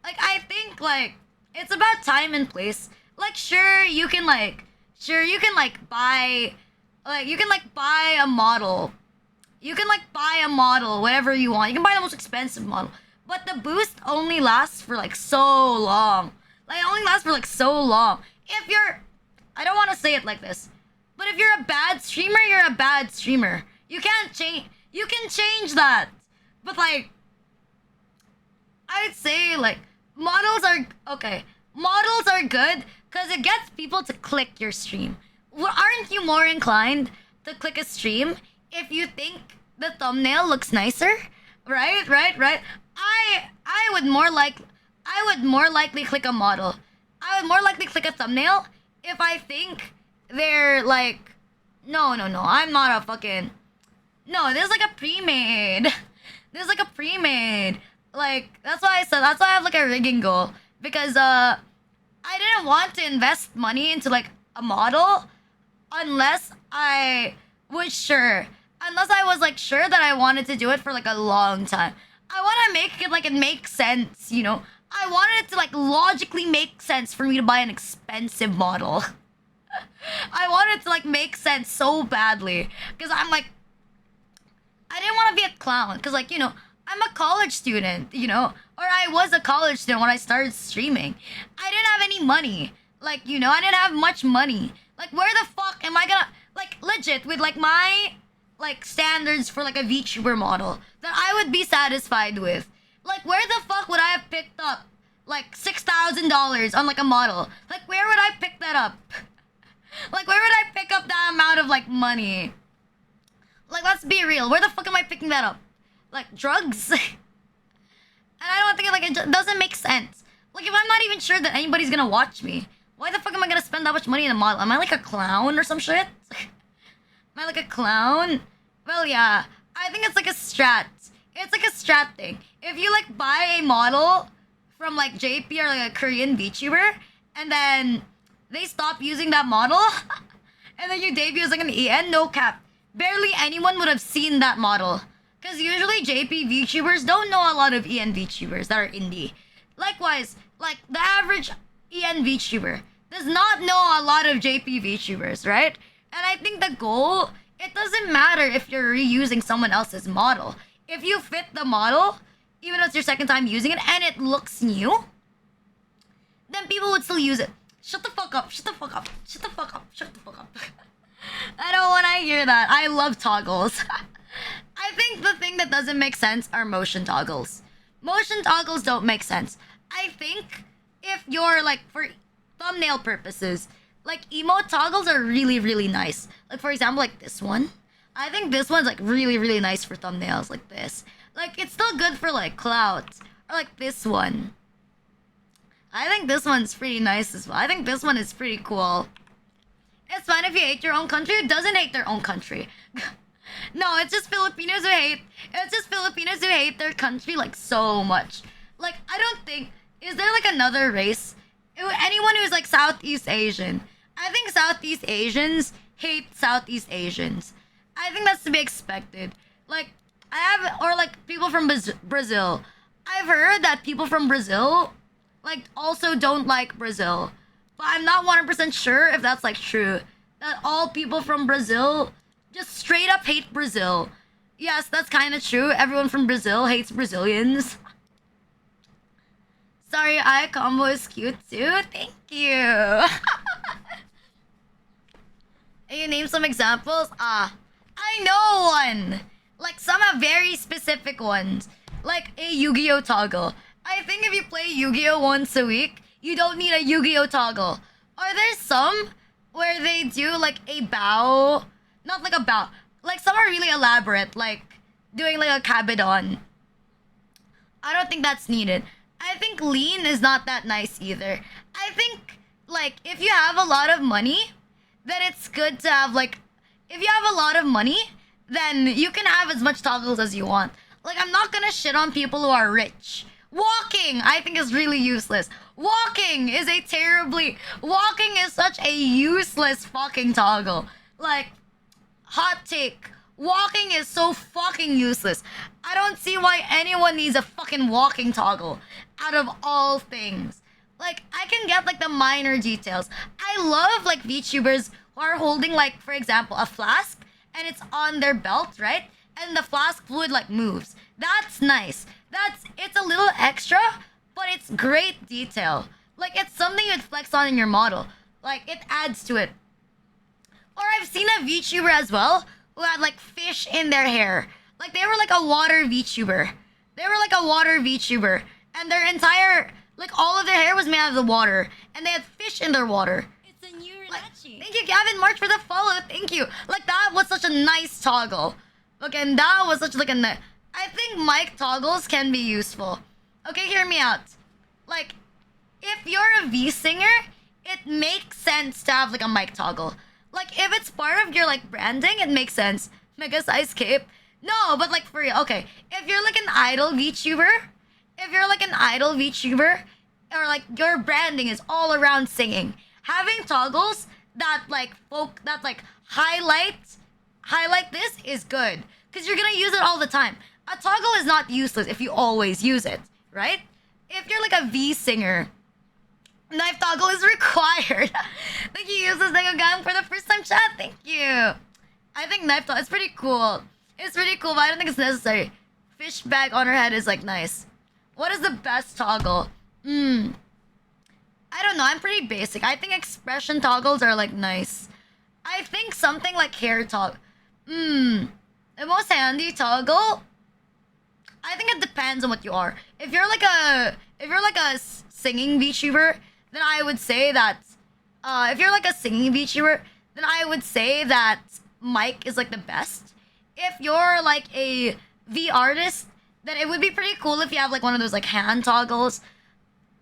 Like I think like it's about time and place. Like sure you can like buy like you can like buy a model. You can like buy a model, whatever you want. You can buy the most expensive model. But the boost only lasts for like so long. Like it only lasts for like so long. If you're I don't want to say it like this. But if you're a bad streamer, you're a bad streamer. You can change that. But like I'd say like models are okay. Models are good because it gets people to click your stream. Aren't you more inclined to click a stream if you think the thumbnail looks nicer? Right. I would more likely click a model. I would more likely click a thumbnail if I think they're like no. I'm not a fucking no, there's like a pre-made. There's like a pre-made. Like that's why I said that's why I have like a rigging goal. Because I didn't want to invest money into like a model unless I was sure. Unless I was like sure that I wanted to do it for like a long time. I want to make it like it makes sense, you know. I wanted it to like logically make sense for me to buy an expensive model. I wanted to like make sense so badly because I'm like I didn't want to be a clown because like, you know, I'm a college student, you know, or I was a college student when I started streaming. I didn't have any money. Like, you know, I didn't have much money. Like, where the fuck am I gonna, like, legit, with, like, my, like, standards for, like, a VTuber model that I would be satisfied with. Like, where the fuck would I have picked up, like, $6,000 on, like, a model? Like, where would I pick that up? Like, where would I pick up that amount of, like, money? Like, let's be real. Where the fuck am I picking that up? Like drugs? And I don't think it doesn't make sense. Like if I'm not even sure that anybody's gonna watch me, why the fuck am I gonna spend that much money in a model? Am I like a clown or some shit? Am I like a clown? Well yeah, I think it's like a strat. It's like a strat thing. If you like buy a model from like JP or like a Korean VTuber and then they stop using that model and then you debut as like an EN, no cap. Barely anyone would have seen that model. Because usually JP VTubers don't know a lot of EN VTubers that are indie. Likewise, like the average EN VTuber does not know a lot of JP VTubers, right? And I think the goal, it doesn't matter if you're reusing someone else's model. If you fit the model, even though it's your second time using it and it looks new, then people would still use it. Shut the fuck up. I don't want to hear that. I love toggles. I think the thing that doesn't make sense are motion toggles. Motion toggles don't make sense. I think if you're like for thumbnail purposes, like emote toggles are really, really nice. Like for example, like this one. I think this one's like really, really nice for thumbnails like this. Like it's still good for like clouds. Or like this one. I think this one's pretty nice as well. I think this one is pretty cool. It's fine if you hate your own country. Who doesn't hate their own country? No, it's just Filipinos who hate. It's just Filipinos who hate their country like so much. Like I don't think is there like another race? Anyone who's like Southeast Asian. I think Southeast Asians hate Southeast Asians. I think that's to be expected. Like I have or like people from Brazil. I've heard that people from Brazil like also don't like Brazil. But I'm not 100% sure if that's like true. That all people from Brazil just straight up hate Brazil. Yes, that's kind of true. Everyone from Brazil hates Brazilians. Sorry, eye combo is cute too. Thank you. You name some examples? I know one. Like some have very specific ones. Like a Yu-Gi-Oh toggle. I think if you play Yu-Gi-Oh once a week, you don't need a Yu-Gi-Oh toggle. Are there some where they do like a bow? Not like a bow. Like some are really elaborate, like doing like a kabedon. I don't think that's needed. I think lean is not that nice either. I think like if you have a lot of money, then it's good to have like if you have a lot of money, then you can have as much toggles as you want. Like I'm not gonna shit on people who are rich. Walking, I think is really useless. Walking is such a useless fucking toggle. Like hot take. Walking is so fucking useless. I don't see why anyone needs a fucking walking toggle out of all things. Like I can get like the minor details. I love like VTubers who are holding like for example a flask and it's on their belt, right? And the flask fluid like moves. That's nice. It's a little extra, but it's great detail. Like it's something you'd flex on in your model. Like it adds to it. Or I've seen a VTuber as well who had like fish in their hair. Like they were like a water VTuber. And their entire like all of their hair was made out of the water. And they had fish in their water. It's a new Like, Renachi. thank you, Gavin March, for the follow. Thank you. Like that was such a nice toggle. Okay, and that was such like a I think mic toggles can be useful. Okay, hear me out. Like, if you're a V singer, it makes sense to have like a mic toggle. Like, if it's part of your like branding, it makes sense. Mega size cape. No, but like for real. Okay, if you're like an idol VTuber, or like your branding is all around singing, having toggles that like highlight this is good because you're gonna use it all the time. A toggle is not useless if you always use it, right? If you're like a V singer, knife toggle is required. Thank you, Useless Lego Gang, for the first time chat. Thank you. I think knife toggle is pretty cool. It's pretty cool, but I don't think it's necessary. Fish bag on her head is like nice. What is the best toggle? I don't know. I'm pretty basic. I think expression toggles are like nice. I think something like hair toggle. The most handy toggle. I think it depends on what you are. If you're like a singing VTuber, then I would say that mic is like the best. If you're like a V artist, then it would be pretty cool if you have like one of those like hand toggles.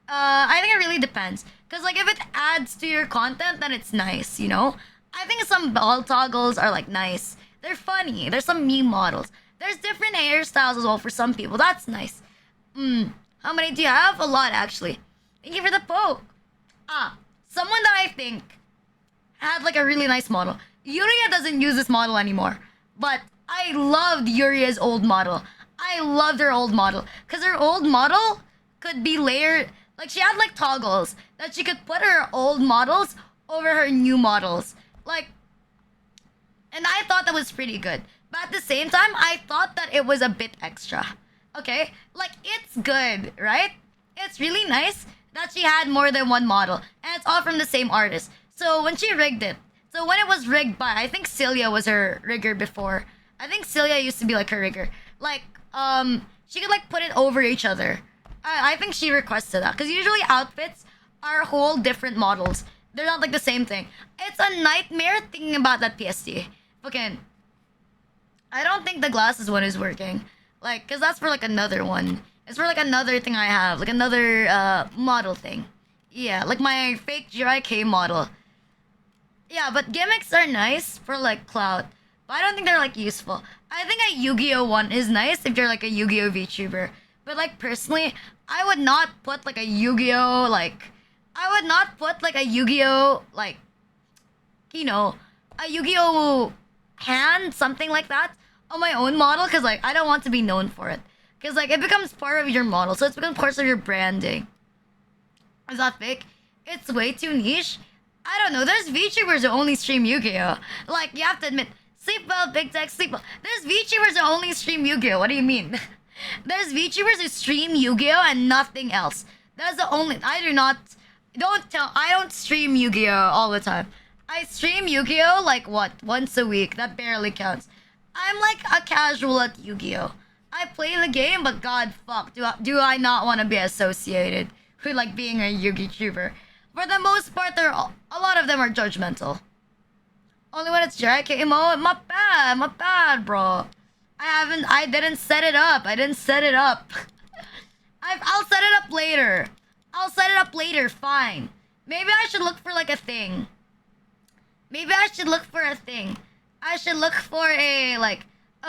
I think it really depends. Cause like if it adds to your content, then it's nice, you know? I think some ball toggles are like nice. They're funny. There's some meme models. There's different hairstyles as well for some people. That's nice. How many do you have? A lot actually. Thank you for the poke. Someone that I think had like a really nice model. Yuria doesn't use this model anymore. But I loved Yuria's old model. I loved her old model. Cause her old model could be layered. Like she had like toggles that she could put her old models over her new models. Like, and I thought that was pretty good. But at the same time, I thought that it was a bit extra. Okay? Like, it's good, right? It's really nice that she had more than one model. And it's all from the same artist. So when she rigged it, so when it was rigged by, I think Celia was her rigger before. I think Celia used to be like her rigger. Like, she could like put it over each other. I think she requested that. Because usually outfits are whole different models. They're not like the same thing. It's a nightmare thinking about that PSD. Fucking, I don't think the glasses one is working. Like, cause that's for like another one. It's for like another thing I have. Like another model thing. Yeah, like my fake GIK model. Yeah, but gimmicks are nice for like clout. But I don't think they're like useful. I think a Yu-Gi-Oh one is nice if you're like a Yu-Gi-Oh VTuber. But like personally, I would not put like a Yu-Gi-Oh like, you know, a Yu-Gi-Oh hand, something like that, on my own model, because like I don't want to be known for it. Because like it becomes part of your model, so it's become part of your branding. Is that fake? It's way too niche. I don't know. There's VTubers who only stream Yu-Gi-Oh. Like you have to admit, sleep well, Big Tech, sleep well. There's VTubers who only stream Yu-Gi-Oh. What do you mean? There's VTubers who stream Yu-Gi-Oh and nothing else. That's the only. I don't stream Yu-Gi-Oh all the time. I stream Yu-Gi-Oh like what? Once a week. That barely counts. I'm like a casual at Yu-Gi-Oh. I play the game, but god fuck, do I not want to be associated with like being a Yu-Gi tuber? For the most part, a lot of them are judgmental. Only when it's JK mode, my bad, bro. I didn't set it up. I'll set it up later. Fine. Maybe I should look for like a thing. Maybe I should look for a thing. I should look for a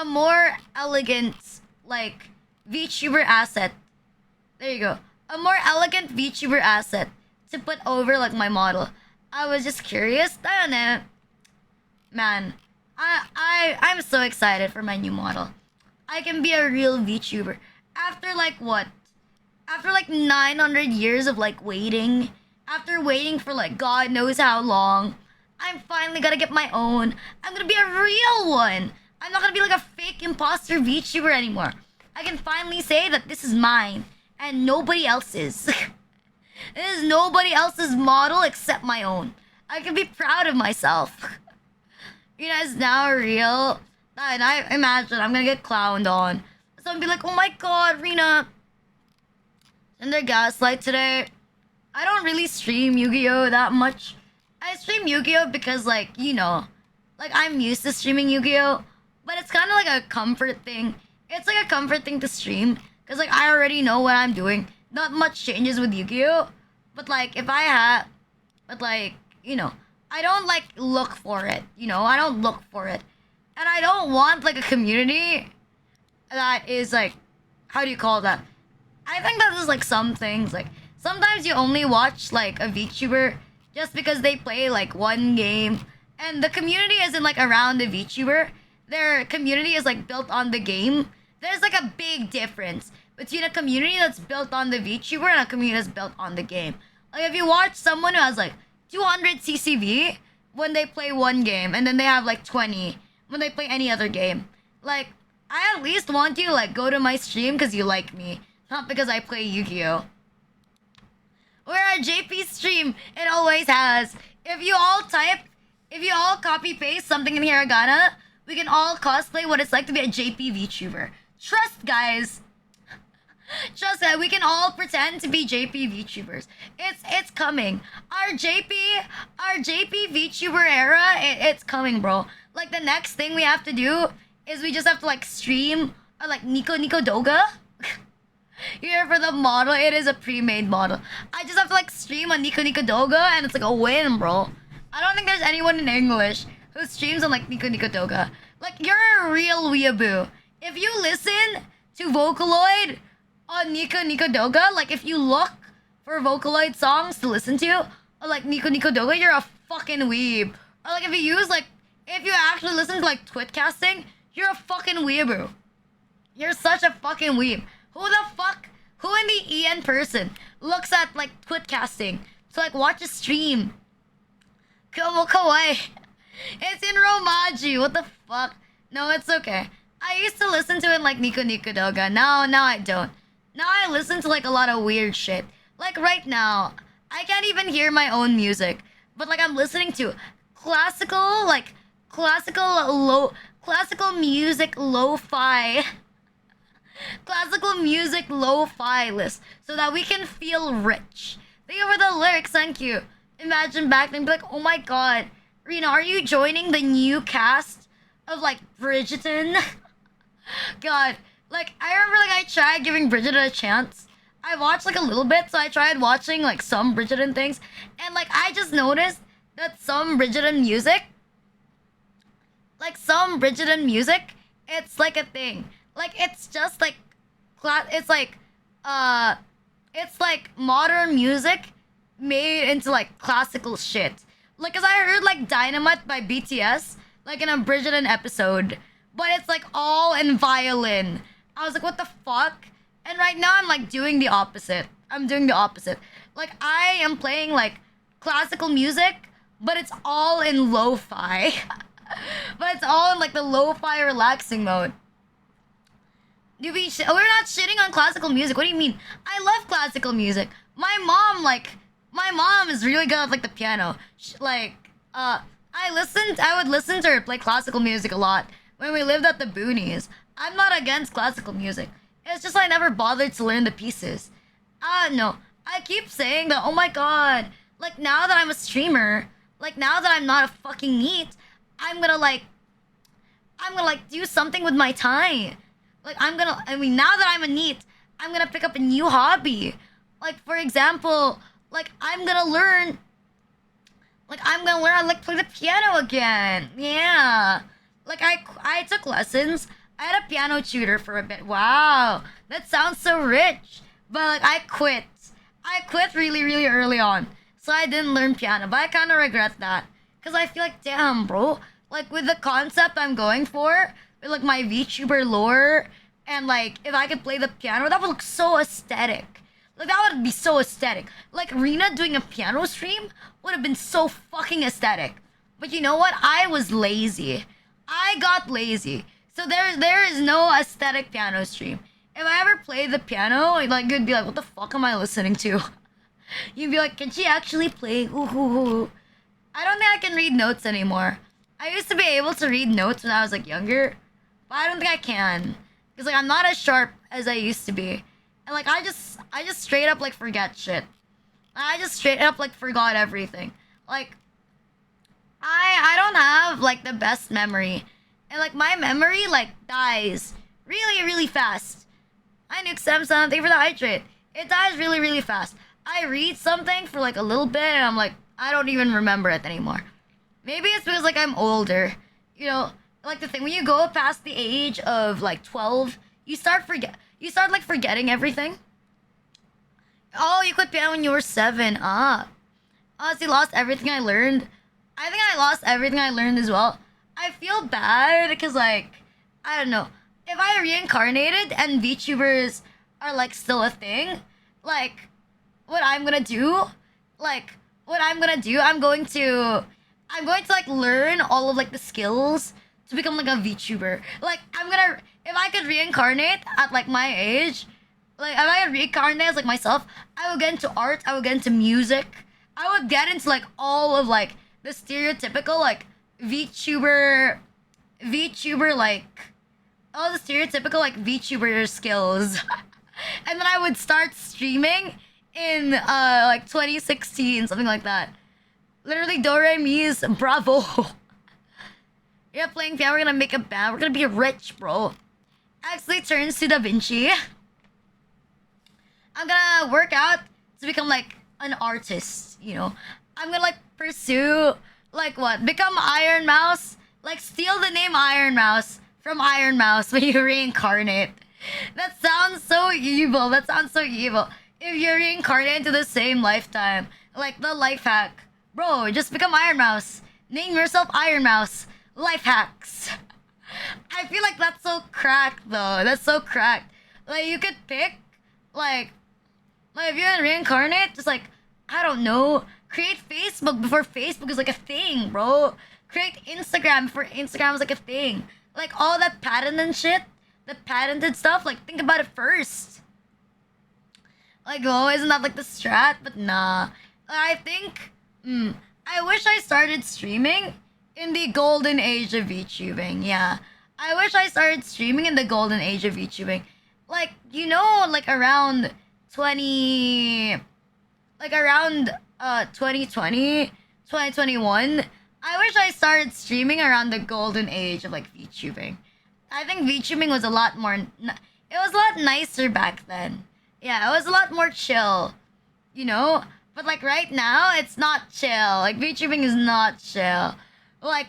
more elegant like VTuber asset. There you go. A more elegant VTuber asset to put over like my model. I was just curious. I don't know. Man, I'm so excited for my new model. I can be a real VTuber. After like what? After like 900 years of like waiting, after waiting for like God knows how long, I'm finally gonna get my own. I'm gonna be a real one. I'm not gonna be like a fake imposter VTuber anymore. I can finally say that this is mine and nobody else's. This is nobody else's model except my own. I can be proud of myself. You know, it's now real. And I imagine I'm gonna get clowned on. So I'm be like, oh my god, Rena. And their gaslight today. I don't really stream Yu-Gi-Oh! That much. I stream Yu-Gi-Oh! Because, like, you know, like, I'm used to streaming Yu-Gi-Oh! But it's kind of like a comfort thing. It's like a comfort thing to stream. Because, like, I already know what I'm doing. Not much changes with Yu-Gi-Oh! But, like, if I have... But, like, you know, I don't, like, look for it. You know, I don't look for it. And I don't want, like, a community that is, like... How do you call that? I think that is, like, some things, like... Sometimes you only watch, like, a VTuber just because they play, like, one game. And the community isn't, like, around the VTuber. Their community is, like, built on the game. There's, like, a big difference between a community that's built on the VTuber and a community that's built on the game. Like, if you watch someone who has, like, 200 CCV when they play one game, and then they have, like, 20 when they play any other game. Like, I at least want you to, like, go to my stream because you like me. Not because I play Yu-Gi-Oh! We're at JP stream. It always has. If you all copy paste something in hiragana, we can all cosplay what it's like to be a JP VTuber. Trust, guys. Trust, guys. We can all pretend to be JP VTubers. It's coming. Our JP VTuber era. It's coming, bro. Like the next thing we have to do is we just have to like stream or like Nico Doga. Here for the model, it is a pre-made model. I just have to like stream on Nico Doga and it's like a win, bro. I don't think there's anyone in English who streams on like Nico Doga. Like you're a real weeaboo. If you listen to Vocaloid on Nico Doga, like if you look for Vocaloid songs to listen to or like Nico Doga, you're a fucking weeb. Or like if you actually listen to like Twitcasting, you're a fucking weeaboo. You're such a fucking weeb. Who in the EN person looks at like Twitcasting to like watch a stream? Kawaii. It's in Romaji. What the fuck? No, it's okay. I used to listen to it like Nico Doga. Now I don't. Now I listen to like a lot of weird shit. Like right now, I can't even hear my own music. But like I'm listening to classical music lo-fi. Classical music lo-fi list so that we can feel rich. Think over the lyrics, thank you. Imagine back then, be like, oh my god, Rena, are you joining the new cast of like Bridgerton? God, like I remember like I tried giving Bridgerton a chance. I watched like a little bit, so I tried watching like some Bridgerton things, and like I just noticed that some Bridgerton music, it's like a thing. Like it's just like it's like modern music made into like classical shit. Like cause I heard like Dynamite by BTS like in a Bridgerton episode, but it's like all in violin. I was like, what the fuck? And right now I'm like doing the opposite. I'm doing the opposite. Like I am playing like classical music, but it's all in lo-fi. But it's all in like the lo-fi relaxing mode. We're not shitting on classical music. What do you mean? I love classical music. My mom is really good at like the piano. I would listen to her play classical music a lot when we lived at the boonies. I'm not against classical music. It's just I never bothered to learn the pieces. No. I keep saying that, oh my god, like now that I'm a streamer, like now that I'm not a fucking NEET, I'm gonna do something with my time. Like, now that I'm a NEET, I'm gonna pick up a new hobby. Like, for example, like, I'm gonna learn Like I'm gonna learn how to like play the piano again. Yeah. Like I took lessons. I had a piano tutor for a bit. Wow. That sounds so rich. But like I quit. I quit really, really early on. So I didn't learn piano. But I kinda regret that. Cause I feel like damn bro. Like with the concept I'm going for, with like my VTuber lore, and like if I could play the piano, that would look so aesthetic. Like that would be so aesthetic. Like Rena doing a piano stream would have been so fucking aesthetic. But you know what? I was lazy. I got lazy. So there is no aesthetic piano stream. If I ever play the piano, like you'd be like, what the fuck am I listening to? You'd be like, can she actually play? Ooh, ooh, ooh. I don't think I can read notes anymore. I used to be able to read notes when I was like younger, but I don't think I can. Cause like I'm not as sharp as I used to be. And like I just straight up like forget shit. I just straight up like forgot everything. Like I don't have like the best memory. And like my memory like dies really, really fast. I nuke Samsung, thank you for the hydrate. It dies really, really fast. I read something for like a little bit and I'm like, I don't even remember it anymore. Maybe it's because like I'm older. You know, like the thing when you go past the age of like 12, you start like forgetting everything. Oh, you quit piano when you were 7. Ah. Honestly, lost everything I learned. I think I lost everything I learned as well. I feel bad because like I don't know. If I reincarnated and VTubers are like still a thing, like what I'm gonna do, like what I'm gonna do, I'm going to like learn all of like the skills to become like a VTuber. Like I'm gonna if I could reincarnate at like my age, like if I could reincarnate as like myself, I would get into art, I would get into music, I would get into like all of like the stereotypical like VTuber VTuber like all the stereotypical like VTuber skills. And then I would start streaming in like 2016, something like that. Literally Do Re Mi's bravo. Yeah, playing piano, we're gonna make a band, we're gonna be rich, bro. Actually turns to Da Vinci. I'm gonna work out to become like an artist, you know. I'm gonna like pursue like what? Become Iron Mouse? Like steal the name Iron Mouse from Iron Mouse when you reincarnate. That sounds so evil. That sounds so evil. If you reincarnate into the same lifetime, like the life hack. Bro, just become Iron Mouse. Name yourself Iron Mouse. Life hacks. I feel like that's so cracked though. That's so cracked. Like you could pick like if you're reincarnate, just like I don't know, create Facebook before Facebook is like a thing, bro. Create Instagram before Instagram is like a thing. Like all that patent shit, the patented stuff, like think about it first. Like, oh, isn't that like the strat? But nah. I think, I wish I started streaming in the golden age of VTubing. Yeah. I wish I started streaming in the golden age of VTubing. Like, you know, like around 20, like around 2020, 2021. I wish I started streaming around the golden age of like VTubing. I think VTubing was a lot more, it was a lot nicer back then. Yeah, it was a lot more chill, you know? But like right now, it's not chill. Like VTubing is not chill. Like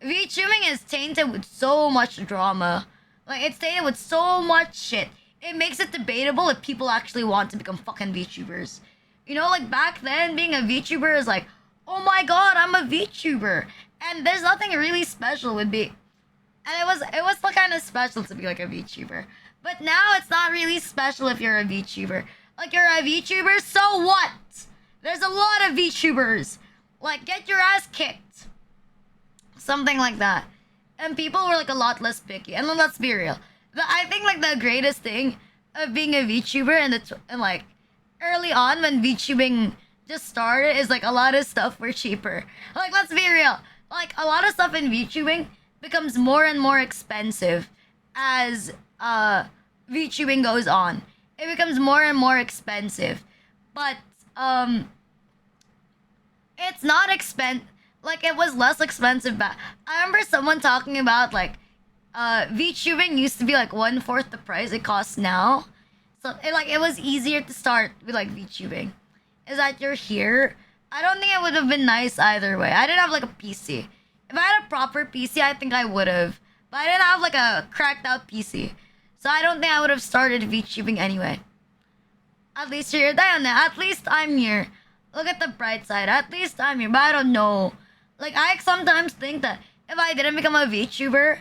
VTubing is tainted with so much drama. Like it's tainted with so much shit. It makes it debatable if people actually want to become fucking VTubers. You know, like back then, being a VTuber is like, oh my god, I'm a VTuber. And there's nothing really special with be. And it was still kind of special to be like a VTuber. But now it's not really special if you're a VTuber. Like you're a VTuber, so what? There's a lot of VTubers. Like get your ass kicked. Something like that. And people were like a lot less picky. And then let's be real. I think like the greatest thing of being a VTuber and like early on when VTubing just started is like a lot of stuff were cheaper. Like let's be real. Like a lot of stuff in VTubing becomes more and more expensive as VTubing goes on. It becomes more and more expensive. But it's not like it was less expensive back. I remember someone talking about like VTubing used to be like 1/4 the price it costs now. So it was easier to start with like VTubing. Is that you're here? I don't think it would have been nice either way. I didn't have like a PC. If I had a proper PC, I think I would have. But I didn't have like a cracked out PC. So I don't think I would have started VTubing anyway. At least you're there now. At least I'm here. Look at the bright side. At least I'm here. But I don't know. Like, I sometimes think that if I didn't become a VTuber,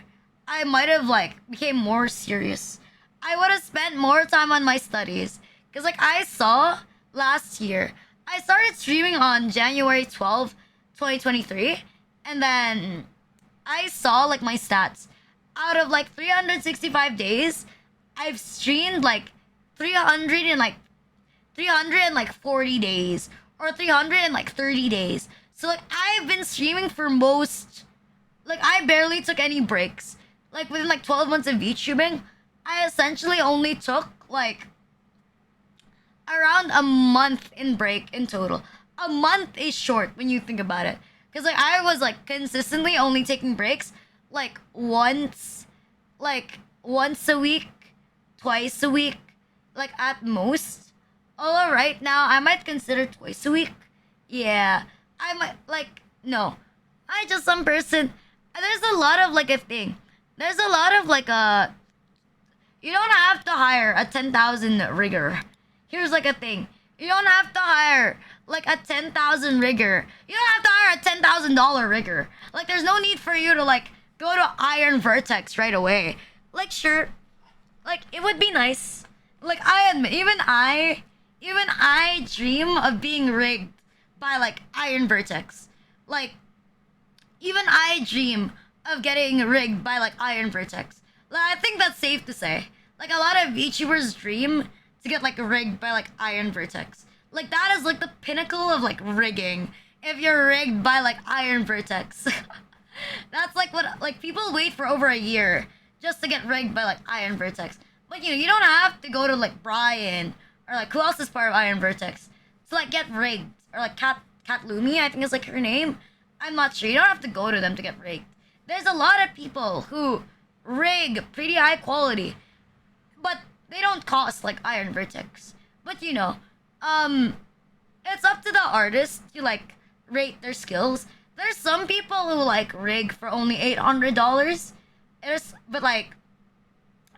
I might have like became more serious. I would have spent more time on my studies. Cause like I saw last year, I started streaming on January 12th, 2023, and then I saw like my stats. Out of like 365 days, I've streamed like 300 and like 340 days or 330 days. So like I've been streaming for most, like I barely took any breaks. Like within like 12 months of VTubing, I essentially only took like around a month in break in total. A month is short when you think about it. Cause like I was like consistently only taking breaks like once a week, twice a week, like at most. Although right now I might consider twice a week. Yeah, I might like no. I just some person. There's a lot of like a thing. There's a lot of like a. You don't have to hire a 10,000 rigger. Here's like a thing. You don't have to hire like a 10,000 rigger. You don't have to hire a $10,000 rigger. Like there's no need for you to like go to Iron Vertex right away. Like sure, like it would be nice. Like I admit, even I dream of being rigged by like Iron Vertex. Like even I dream of getting rigged by like Iron Vertex. Like, I think that's safe to say. Like a lot of VTubers dream to get like rigged by like Iron Vertex. Like that is like the pinnacle of like rigging. If you're rigged by like Iron Vertex. That's like what like people wait for over a year just to get rigged by like Iron Vertex. But you know, you don't have to go to like Brian or like who else is part of Iron Vertex to like get rigged. Or like Cat Lumi, I think is like her name. I'm not sure. You don't have to go to them to get rigged. There's a lot of people who rig pretty high quality, but they don't cost like Iron Vertex. But you know, it's up to the artist to like rate their skills. There's some people who like rig for only $800. But like,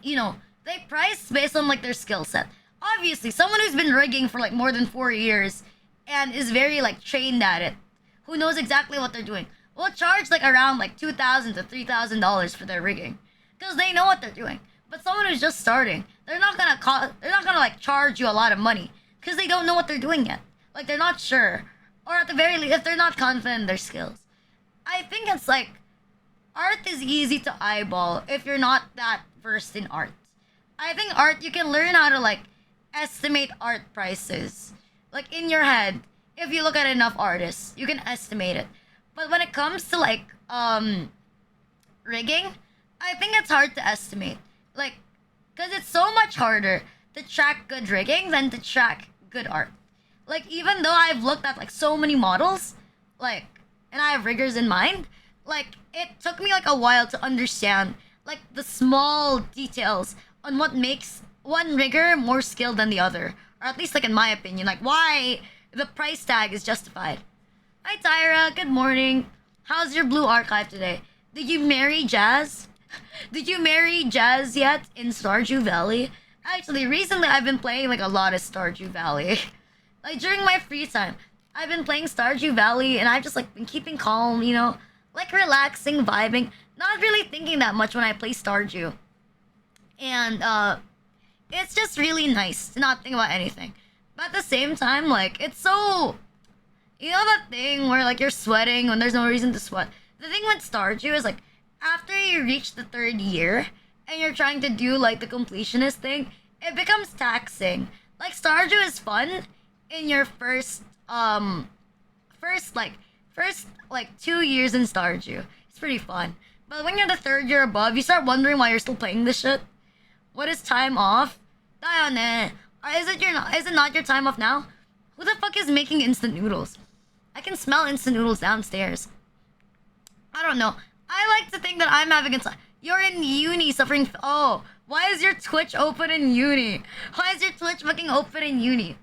you know, they price based on like their skill set. Obviously, someone who's been rigging for like more than 4 years and is very like trained at it, who knows exactly what they're doing, will charge like around like $2,000 to $3,000 for their rigging, because they know what they're doing. But someone who's just starting, they're not gonna like charge you a lot of money because they don't know what they're doing yet. Like they're not sure, or at the very least, if they're not confident in their skills. I think it's like art is easy to eyeball if you're not that versed in art. I think art you can learn how to like estimate art prices. Like in your head, if you look at enough artists, you can estimate it. But when it comes to like rigging, I think it's hard to estimate. Like, because it's so much harder to track good rigging than to track good art. Like, even though I've looked at like so many models, like, and I have riggers in mind, like, it took me like a while to understand like the small details on what makes one rigger more skilled than the other, or at least like in my opinion, like why the price tag is justified. Hi Tyra, good morning. How's your blue archive today? Did you marry Jazz? Did you marry Jazz yet in Stardew Valley? Actually, recently I've been playing like a lot of Stardew Valley. Like during my free time, I've been playing Stardew Valley and I've just like been keeping calm, you know, like relaxing, vibing, not really thinking that much when I play Stardew. And it's just really nice to not think about anything. But at the same time, like it's so, you know that thing where like you're sweating when there's no reason to sweat. The thing with Stardew is like after you reach the third year and you're trying to do like the completionist thing, it becomes taxing. Like Stardew is fun in your first 2 years in Stardew. It's pretty fun. But when you're the third year above, you start wondering why you're still playing this shit. What is time off? Diane, is it not your time off now? Who the fuck is making instant noodles? I can smell instant noodles downstairs. I don't know. I like to think that I'm having a time. You're in uni suffering. Oh, why is your Twitch open in uni? Why is your Twitch fucking open in uni?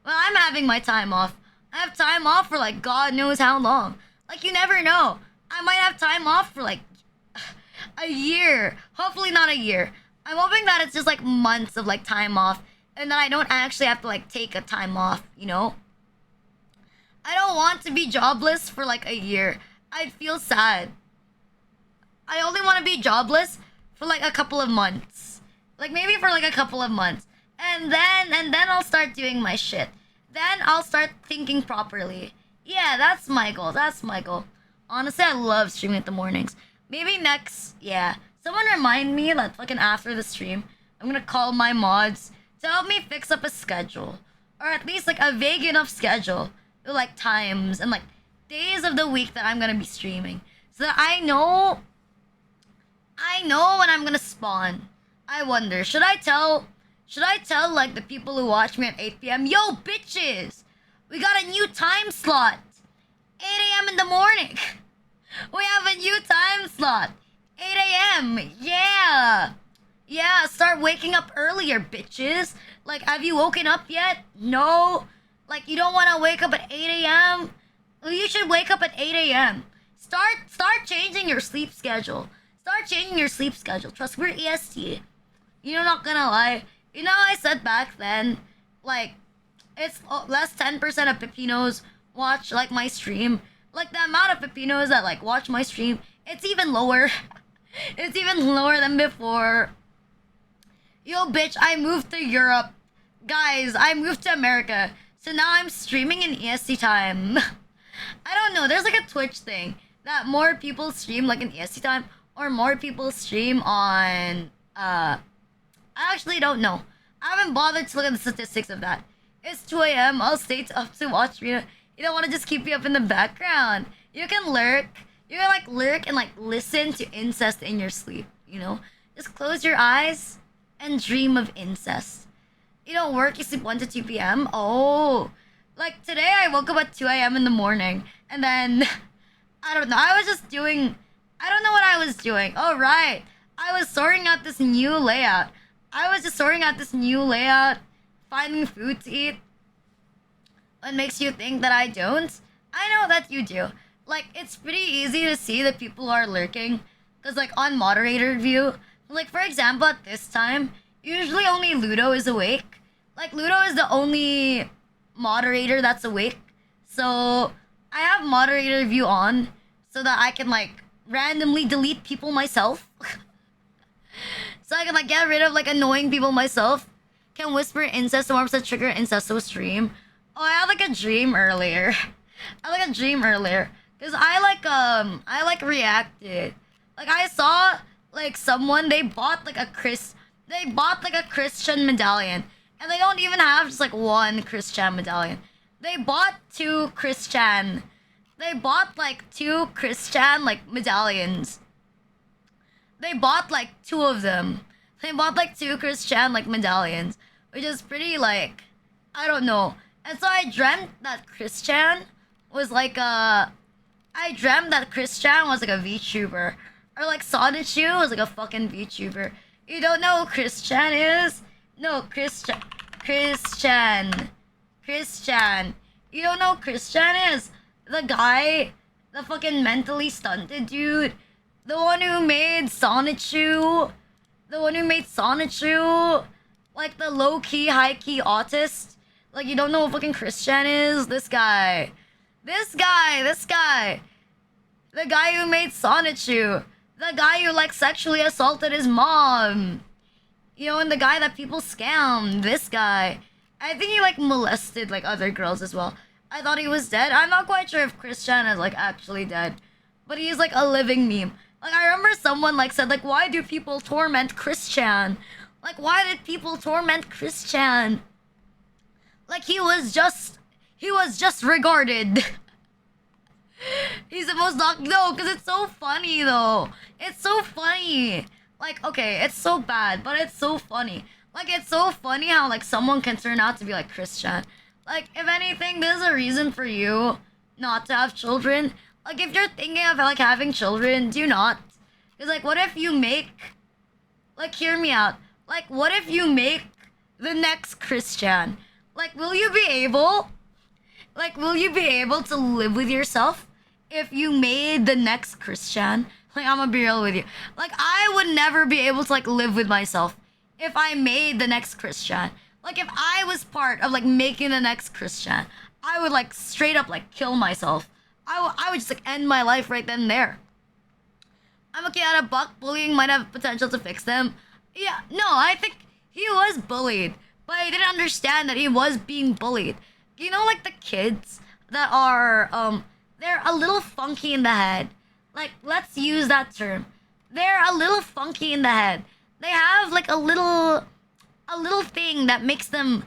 Well, I'm having my time off. I have time off for like God knows how long. Like you never know. I might have time off for like a year. Hopefully not a year. I'm hoping that it's just like months of like time off and that I don't actually have to like take a time off, you know? I don't want to be jobless for like a year. I'd feel sad. I only want to be jobless for like a couple of months. Like maybe for like a couple of months. And then I'll start doing my shit. Then I'll start thinking properly. Yeah, that's my goal. That's my goal. Honestly, I love streaming at the mornings. Maybe next, yeah. Someone remind me that fucking after the stream, I'm gonna call my mods to help me fix up a schedule. Or at least like a vague enough schedule. With like times and like days of the week that I'm gonna be streaming. So that I know when I'm gonna spawn. I wonder, should I tell like the people who watch me at 8 p.m. Yo bitches! We got a new time slot. 8 a.m. in the morning. We have a new time slot. 8 a.m. Yeah. Yeah, start waking up earlier, bitches. Like, have you woken up yet? No. Like, you don't want to wake up at 8 a.m.? Well, you should wake up at 8 a.m. Start changing your sleep schedule. Start changing your sleep schedule. Trust, we're EST. You know, not gonna lie. You know, I said back then, like, it's less 10% of Pepinos watch, like, my stream. Like, the amount of Pepinos that, like, watch my stream, it's even lower. It's even lower than before. Yo, bitch, I moved to Europe. Guys, I moved to America. So now I'm streaming in EST time. I don't know. There's like a Twitch thing that more people stream like in EST time or more people stream on I actually don't know. I haven't bothered to look at the statistics of that. It's 2 a.m. I'll stay up to watch Rita. You don't want to just keep me up in the background. You can lurk. You can like lurk and like listen to incest in your sleep, you know? Just close your eyes and dream of incest. You don't work, you sleep 1 to 2 p.m. Oh. Like today I woke up at 2 a.m. in the morning and then I don't know. I don't know what I was doing. Oh right. I was sorting out this new layout. I was just sorting out this new layout, finding food to eat. What makes you think that I don't? I know that you do. Like, it's pretty easy to see that people are lurking. Because, like, on moderator view, like, for example, at this time, usually only Ludo is awake. Like, Ludo is the only moderator that's awake. So, I have moderator view on so that I can, like, randomly delete people myself. So I can, like, get rid of, like, annoying people myself. Can whisper incest alarms that trigger incesto stream. Oh, I had, like, a dream earlier. I had, like, a dream earlier. Because I like reacted. Like, I saw, like, someone, they bought, like, a Christian medallion. And they don't even have just, like, one Christian medallion. They bought two Christian. They bought, like, two Christian, like, medallions. They bought, like, two of them. They bought, like, two Christian, like, medallions. Which is pretty, like, I don't know. And so I dreamt that Christian was, like, I dreamt that Christian was, like, a VTuber. Or, like, Sonichu was, like, a fucking VTuber. You don't know who Christian is? No, Christian. You don't know who Christian is? The guy, the fucking mentally stunted dude. The one who made Sonichu. Like, the low-key, high-key autist. Like, you don't know who fucking Christian is? This guy. The guy who made Sonichu. The guy who, like, sexually assaulted his mom. You know, and the guy that people scammed. This guy. I think he, like, molested, like, other girls as well. I thought he was dead. I'm not quite sure if Christian is, like, actually dead. But he's, like, a living meme. Like, I remember someone, like, said, like, why do people torment Christian? Like, why did people torment Christian? Like, he was just regarded. He's the most no, because it's so funny, though. It's so funny. Like, okay, it's so bad, but it's so funny. Like, it's so funny how, like, someone can turn out to be, like, Christian. Like, if anything, there's a reason for you not to have children. Like, if you're thinking of, like, having children, do not. Because, like, what if you make... Like, hear me out. Like, what if you make the next Christian? Like, will you be able Like, will you be able to live with yourself if you made the next Christian? Like, I'm gonna be real with you. Like, I would never be able to like live with myself if I made the next Christian. Like, if I was part of like making the next Christian, I would like straight up like kill myself. I would just like end my life right then and there. I'm okay at a buck. Bullying might have potential to fix them. Yeah, no, I think he was bullied, but I didn't understand that he was being bullied. You know, like the kids that are they're a little funky in the head. Like, let's use that term. They're a little funky in the head. They have like a little thing that makes them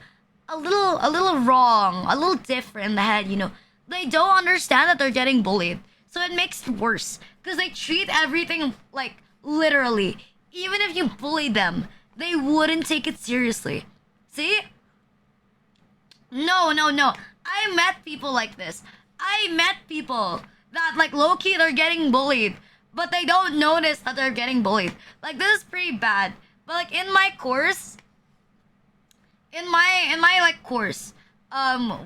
a little wrong, a little different in the head, you know. They don't understand that they're getting bullied. So it makes it worse because they treat everything like literally. Even if you bully them, they wouldn't take it seriously. See? No, no, no. I met people like this. I met people that like low key they're getting bullied, but they don't notice that they're getting bullied. Like this is pretty bad. But like in my course, in my like course,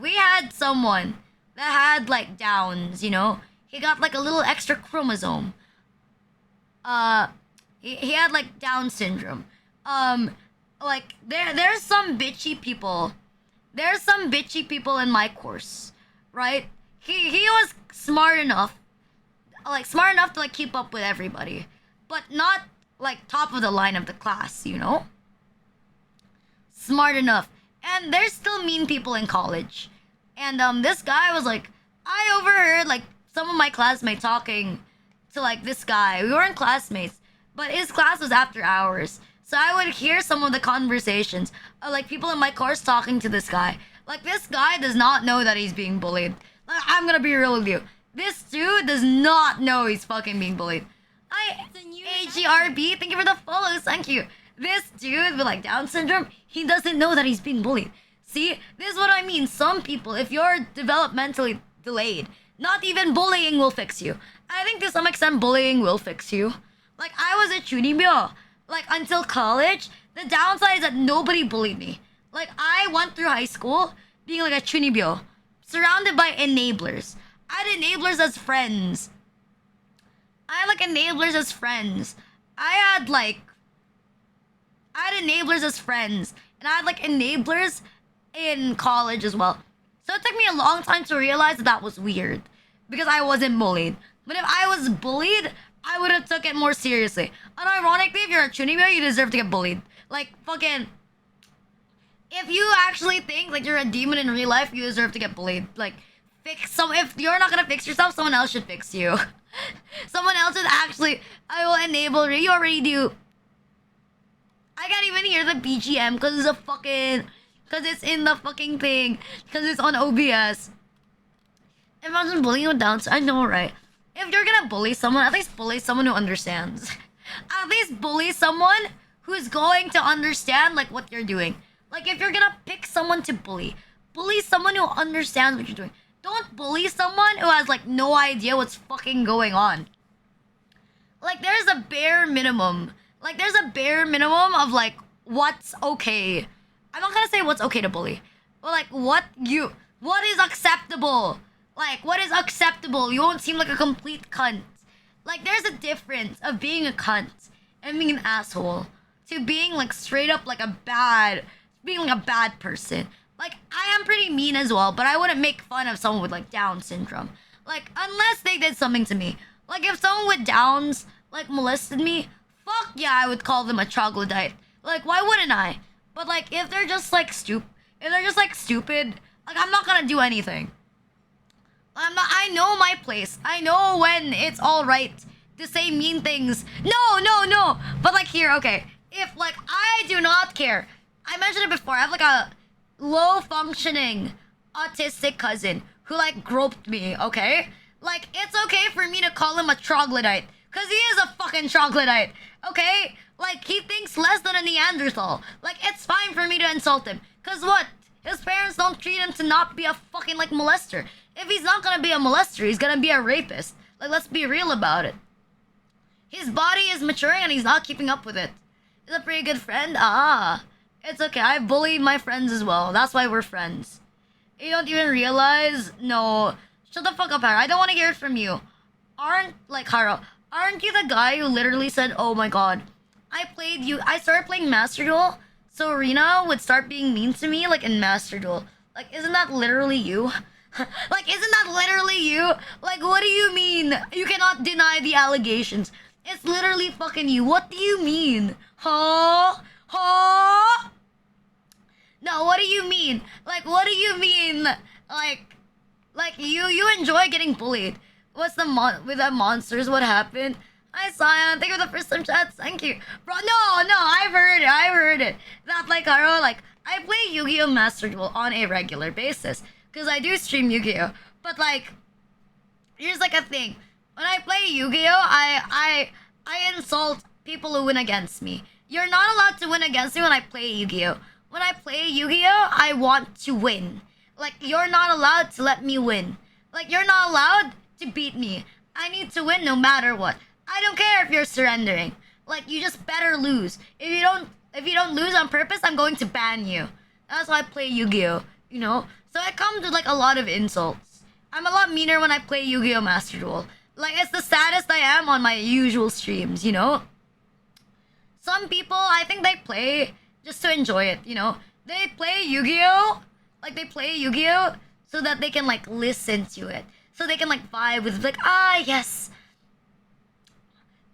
we had someone that had like Downs, you know. He got like a little extra chromosome. Uh he had like Down syndrome. Like there's some bitchy people. There's some bitchy people in my course, right? He was smart enough to like keep up with everybody, but not like top of the line of the class, you know? Smart enough. And there's still mean people in college. And this guy was like, I overheard like some of my classmates talking to like this guy. We weren't classmates, but his class was after hours. So I would hear some of the conversations of like people in my course talking to this guy. Like this guy does not know that he's being bullied. Like I'm gonna be real with you. This dude does not know he's fucking being bullied. It's a new AGRB, thank you for the follows, thank you. This dude with like Down syndrome, he doesn't know that he's being bullied. See, this is what I mean. Some people, if you're developmentally delayed, not even bullying will fix you. I think to some extent bullying will fix you. Like I was a chunibyo. Like until college, the downside is that nobody bullied me. Like I went through high school being like a chunibyo, surrounded by enablers. I had enablers as friends. I had like enablers as friends. I had enablers as friends. And I had like enablers in college as well. So it took me a long time to realize that that was weird. Because I wasn't bullied. But if I was bullied, I would have took it more seriously. And ironically, if you're a chunibyo, you deserve to get bullied. Like, fucking... If you actually think like you're a demon in real life, you deserve to get bullied. Like, if you're not gonna fix yourself, someone else should fix you. Someone else should actually... I will enable you. You already do. I can't even hear the BGM because it's a fucking... Because it's in the fucking thing. Because it's on OBS. Imagine bullying with Downs. I know, right? If you're gonna bully someone, at least bully someone who understands. At least bully someone who's going to understand, like, what you're doing. Like, if you're gonna pick someone to bully, bully someone who understands what you're doing. Don't bully someone who has, like, no idea what's fucking going on. Like, there's a bare minimum. Like, there's a bare minimum of, like, what's okay. I'm not gonna say what's okay to bully. But, like, what is acceptable? Like, what is acceptable? You won't seem like a complete cunt. Like, there's a difference of being a cunt and being an asshole to being, like, straight up, like, being, like, a bad person. Like, I am pretty mean as well, but I wouldn't make fun of someone with, like, Down syndrome. Like, unless they did something to me. Like, if someone with Downs, like, molested me, fuck yeah, I would call them a troglodyte. Like, why wouldn't I? But, like, if they're just, like, stupid, like, I'm not gonna do anything. I know my place. I know when it's alright to say mean things. No, no, no. But like here, okay. If like I do not care. I mentioned it before. I have like a low functioning autistic cousin who like groped me, okay? Like it's okay for me to call him a troglodyte. Cause he is a fucking troglodyte. Okay? Like he thinks less than a Neanderthal. Like it's fine for me to insult him. Cause what? His parents don't treat him to not be a fucking like molester. If he's not gonna be a molester, he's gonna be a rapist. Like, let's be real about it. His body is maturing and he's not keeping up with it. He's a pretty good friend. Ah, it's okay. I bullied my friends as well. That's why we're friends. You don't even realize? No. Shut the fuck up, Haro. I don't want to hear it from you. Haro, aren't you the guy who literally said, oh my god, I started playing Master Duel, so Rina would start being mean to me, like, in Master Duel. Like, isn't that literally you? Like, isn't that literally you? Like, what do you mean? You cannot deny the allegations. It's literally fucking you. What do you mean? Huh? Huh? No, what do you mean? Like, what do you mean? Like, you enjoy getting bullied. What's with the monsters? What happened? Hi, Sion. Thank you for the first time chat. Thank you, bro. No, I've heard it. That like, Haro, like, I play Yu-Gi-Oh! Master Duel on a regular basis because I do stream Yu-Gi-Oh! But like, here's like a thing. When I play Yu-Gi-Oh, I insult people who win against me. You're not allowed to win against me when I play Yu-Gi-Oh. When I play Yu-Gi-Oh, I want to win. Like, you're not allowed to let me win. Like, you're not allowed to beat me. I need to win no matter what. I don't care if you're surrendering. Like, you just better lose. If you don't lose on purpose, I'm going to ban you. That's why I play Yu-Gi-Oh, you know? So it comes with like a lot of insults. I'm a lot meaner when I play Yu-Gi-Oh! Master Duel. Like, it's the saddest I am on my usual streams, you know? Some people, I think they play just to enjoy it, you know? They play Yu-Gi-Oh! Like, they play Yu-Gi-Oh! So that they can, like, listen to it. So they can, like, vibe with, like, ah, yes.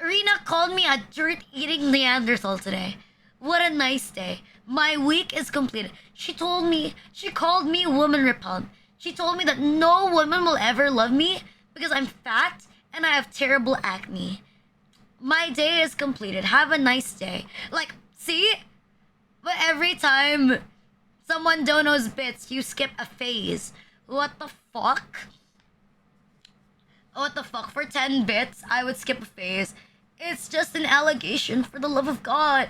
Rina called me a dirt-eating Neanderthal today. What a nice day. My week is completed. She called me woman repellent. She told me that no woman will ever love me because I'm fat and I have terrible acne. My day is completed. Have a nice day. Like, see? But every time someone donos bits, you skip a phase. What the fuck? What the fuck? For 10 bits, I would skip a phase. It's just an allegation, for the love of God.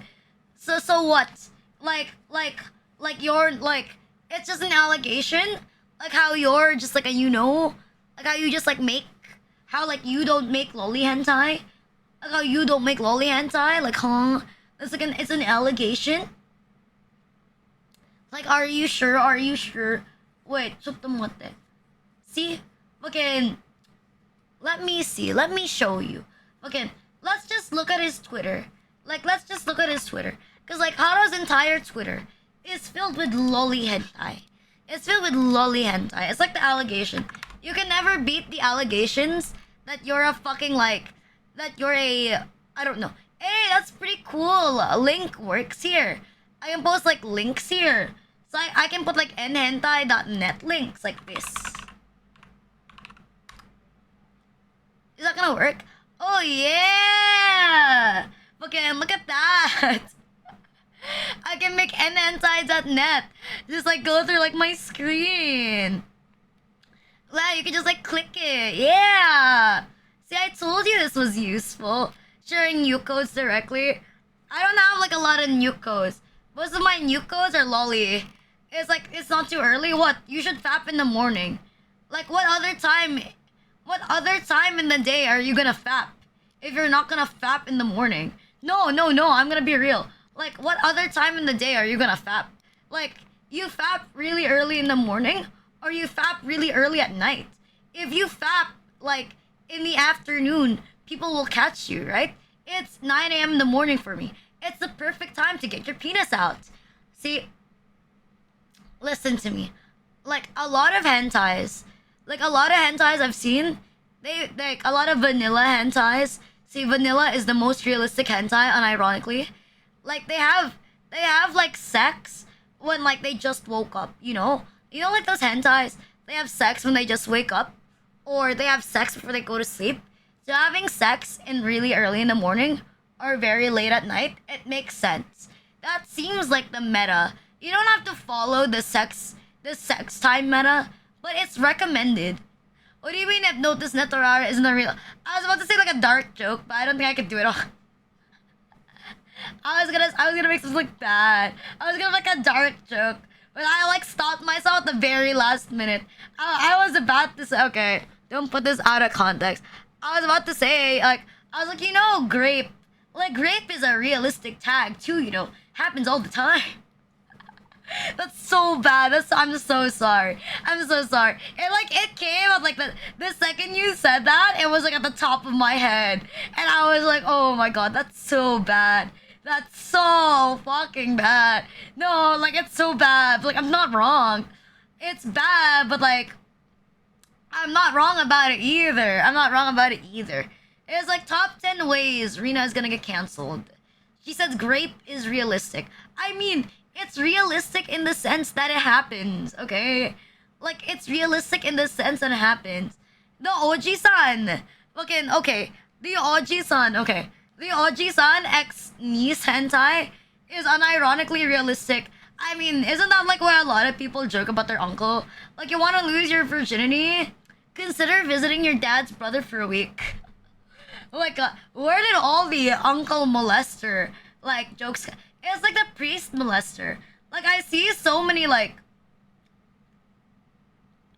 So what? Like you're like, it's just an allegation? Like how you're just like a, you know? Like how you just like make, how like you don't make lolly hentai? Like how you don't make lolly hentai? Like, huh? It's like it's an allegation? Like, are you sure? Are you sure? Wait, 쫓던 See? Okay, let me see. Let me show you. Okay, let's just look at his Twitter. Like, let's just look at his Twitter. Because, like, Haro's entire Twitter is filled with lolly hentai. It's filled with lolly hentai. It's like the allegation. You can never beat the allegations that you're a fucking, like, that you're a, I don't know. Hey, that's pretty cool. A link works here. I can post, like, links here. So I can put, like, nhentai.net links like this. Is that gonna work? Oh, yeah! Okay, look at that! I can make nhentai.net. Just, like, go through, like, my screen. Wow, you can just, like, click it. Yeah! See, I told you this was useful. Sharing nuke codes directly. I don't have, like, a lot of nuke codes. Most of my nuke codes are lolly. It's like, it's not too early. What? You should fap in the morning. Like, what other time in the day are you gonna fap? If you're not gonna fap in the morning. No, I'm gonna be real. Like, what other time in the day are you gonna fap? Like, you fap really early in the morning, or you fap really early at night. If you fap, like, in the afternoon, people will catch you, right? It's 9 a.m. in the morning for me. It's the perfect time to get your penis out. See, listen to me. Like, a lot of hentais I've seen, they, like, a lot of vanilla hentais. See, vanilla is the most realistic hentai, unironically. Like, they have, like, sex when, like, they just woke up, you know? You know, like, those hentais, they have sex when they just wake up, or they have sex before they go to sleep. So having sex in really early in the morning, or very late at night, it makes sense. That seems like the meta. You don't have to follow the sex time meta, but it's recommended. What do you mean Hypnotis Netorara isn't a real... I was about to say like a dark joke, but I don't think I could do it all. I was gonna make something like that. I was gonna make a dark joke, but I like stopped myself at the very last minute. I was about to say, okay, don't put this out of context. I was about to say, like, I was like, you know, grape is a realistic tag too, you know, happens all the time. That's so bad. I'm so sorry. I'm so sorry. It came at like the second you said that, it was like at the top of my head. And I was like, oh my god, that's so bad. That's so fucking bad. No, like it's so bad. Like I'm not wrong. It's bad, but like I'm not wrong about it either. I'm not wrong about it either. It's like top 10 ways Rena is gonna get canceled. She says grape is realistic. I mean, it's realistic in the sense that it happens, okay? Like, it's realistic in the sense that it happens. The OG-san. Fucking, okay. The OG-san, okay. The OG-san ex niece hentai is unironically realistic. I mean, isn't that like what a lot of people joke about their uncle? Like, you want to lose your virginity? Consider visiting your dad's brother for a week. Like, where did all the uncle molester like jokes? It's like the priest molester. Like, I see so many like.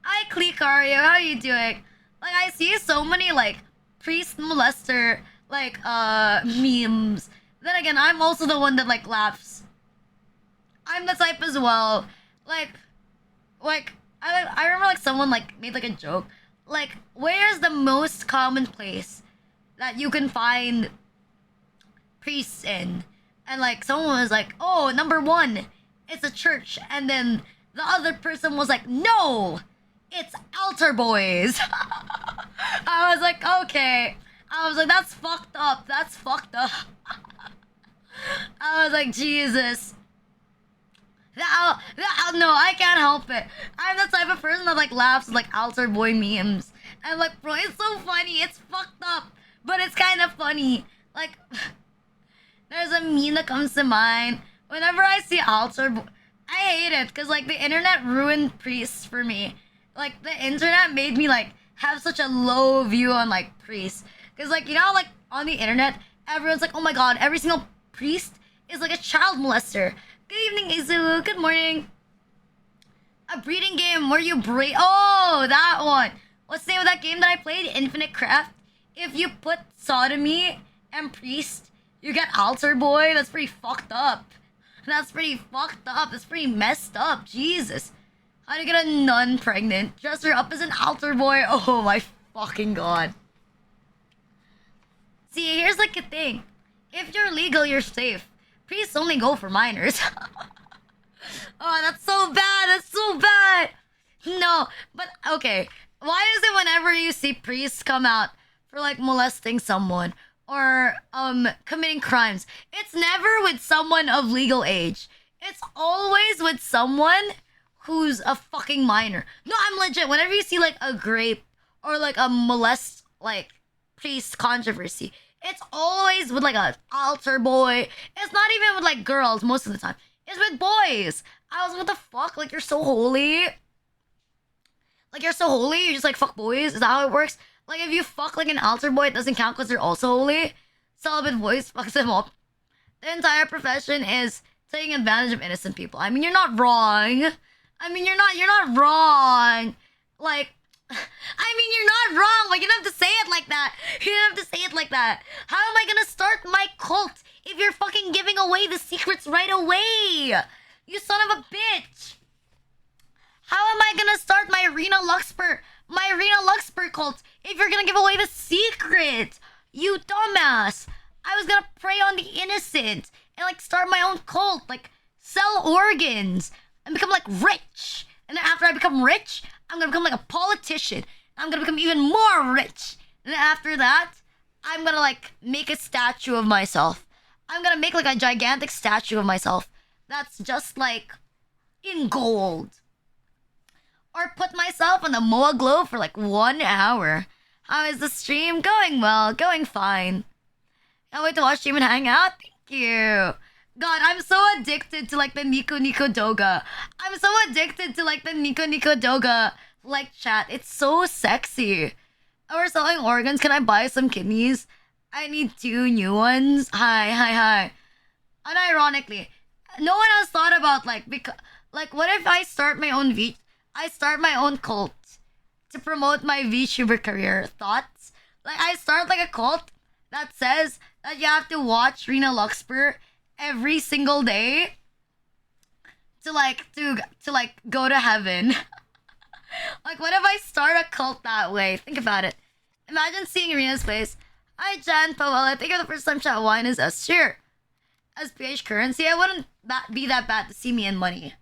Hi, Clicario, how you doing? Like, I see so many like priest molester like memes. Then again, I'm also the one that like laughs. I'm the type as well. Like I remember like someone like made like a joke. Like, where's the most common place that you can find priests in? And like someone was like, oh, number one, it's a church. And then the other person was like, no, it's altar boys. I was like, okay. I was like, that's fucked up. That's fucked up. I was like, Jesus. No, I can't help it. I'm the type of person that like laughs at like altar boy memes. And like, bro, it's so funny. It's fucked up, but it's kind of funny. Like, there's a meme that comes to mind whenever I see altar boy. I hate it because like the internet ruined priests for me. Like the internet made me like have such a low view on like priests. Because like, you know, like on the internet, everyone's like, oh my god, every single priest is like a child molester. Good evening, Izu. Good morning. A breeding game where you breed. Oh, that one. What's the name of that game that I played? Infinite Craft. If you put sodomy and priest, you get altar boy. That's pretty fucked up. That's pretty fucked up. That's pretty messed up. Jesus. How do you get a nun pregnant? Dress her up as an altar boy. Oh my fucking god. See, here's like a thing. If you're legal, you're safe. Priests only go for minors. Oh, that's so bad. That's so bad. No, but okay. Why is it whenever you see priests come out for like molesting someone or committing crimes, it's never with someone of legal age. It's always with someone who's a fucking minor. No, I'm legit. Whenever you see like a grape or like a molest like priest controversy, it's always with like a altar boy. It's not even with like girls most of the time. It's with boys. I was, what the fuck? Like, you're so holy. Like, you're so holy, you just like fuck boys? Is that how it works? Like, if you fuck like an altar boy, it doesn't count because they're also holy. Celibate boys fucks them up. The entire profession is taking advantage of innocent people. I mean, you're not wrong. I mean, you're not wrong. Like, I mean, you're not wrong. Like, you don't have to say it like that. You don't have to say it like that. How am I gonna start my cult if you're fucking giving away the secrets right away? You son of a bitch. How am I gonna start my Rena Luxper cult if you're gonna give away the secret? You dumbass. I was gonna prey on the innocent and like start my own cult, like sell organs and become like rich. And then after I become rich, I'm gonna become like a politician. I'm gonna become even more rich. And then after that, I'm gonna like make a statue of myself. I'm gonna make like a gigantic statue of myself that's just like in gold. Or put myself on the MOA globe for like 1 hour. How is the stream going? Well, going fine. Can't wait to watch stream and hang out. Thank you. God, I'm so addicted to like the Nico Nico Doga. I'm so addicted to like the Nico Nico Doga like chat. It's so sexy. Oh, we're selling organs. Can I buy some kidneys? I need 2 new ones. Hi. Unironically, no one has thought about like what if I start my own I start my own cult to promote my VTuber career. Thoughts? Like, I start like a cult that says that you have to watch Rena Luxper every single day to like go to heaven. Like, what if I start a cult that way? Think about it. Imagine seeing Rena's face. Hi, Jan, Powell. I think you're the first time chat wine is us. Sure. As PH currency, I wouldn't be that bad to see me in money.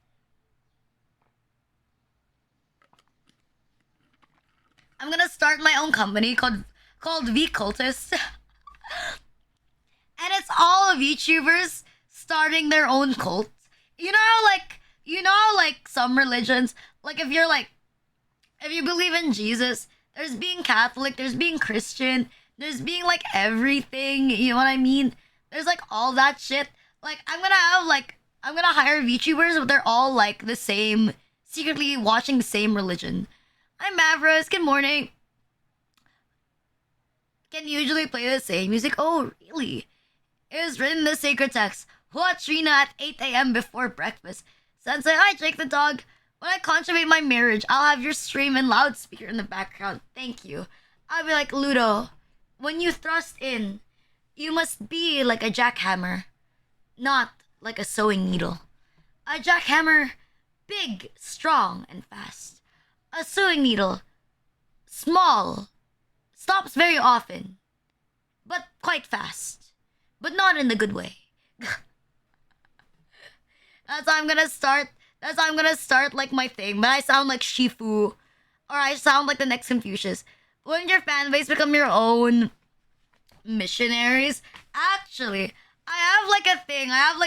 I'm gonna start my own company called V Cultist. And it's all of YouTubers starting their own cult. You know how, like some religions, like if you believe in Jesus, there's being Catholic, there's being Christian, there's being like everything, you know what I mean? There's like all that shit. Like I'm gonna hire VTubers, but they're all like the same, secretly watching the same religion. I'm Mavros, good morning. Can usually play the same music. Oh really? It was written in the sacred text. Watch Rina at 8 a.m. before breakfast. Sensei, hi Jake the dog. When I consummate my marriage, I'll have your stream and loudspeaker in the background. Thank you. I'll be like, Ludo, when you thrust in, you must be like a jackhammer, not like a sewing needle. A jackhammer, big, strong, and fast. A sewing needle, small, stops very often, but quite fast. But not in the good way. That's how I'm gonna start. That's how I'm gonna start like my thing. But I sound like Shifu, or I sound like the next Confucius. Wouldn't your fan base become your own missionaries? Actually, I have like a thing. I have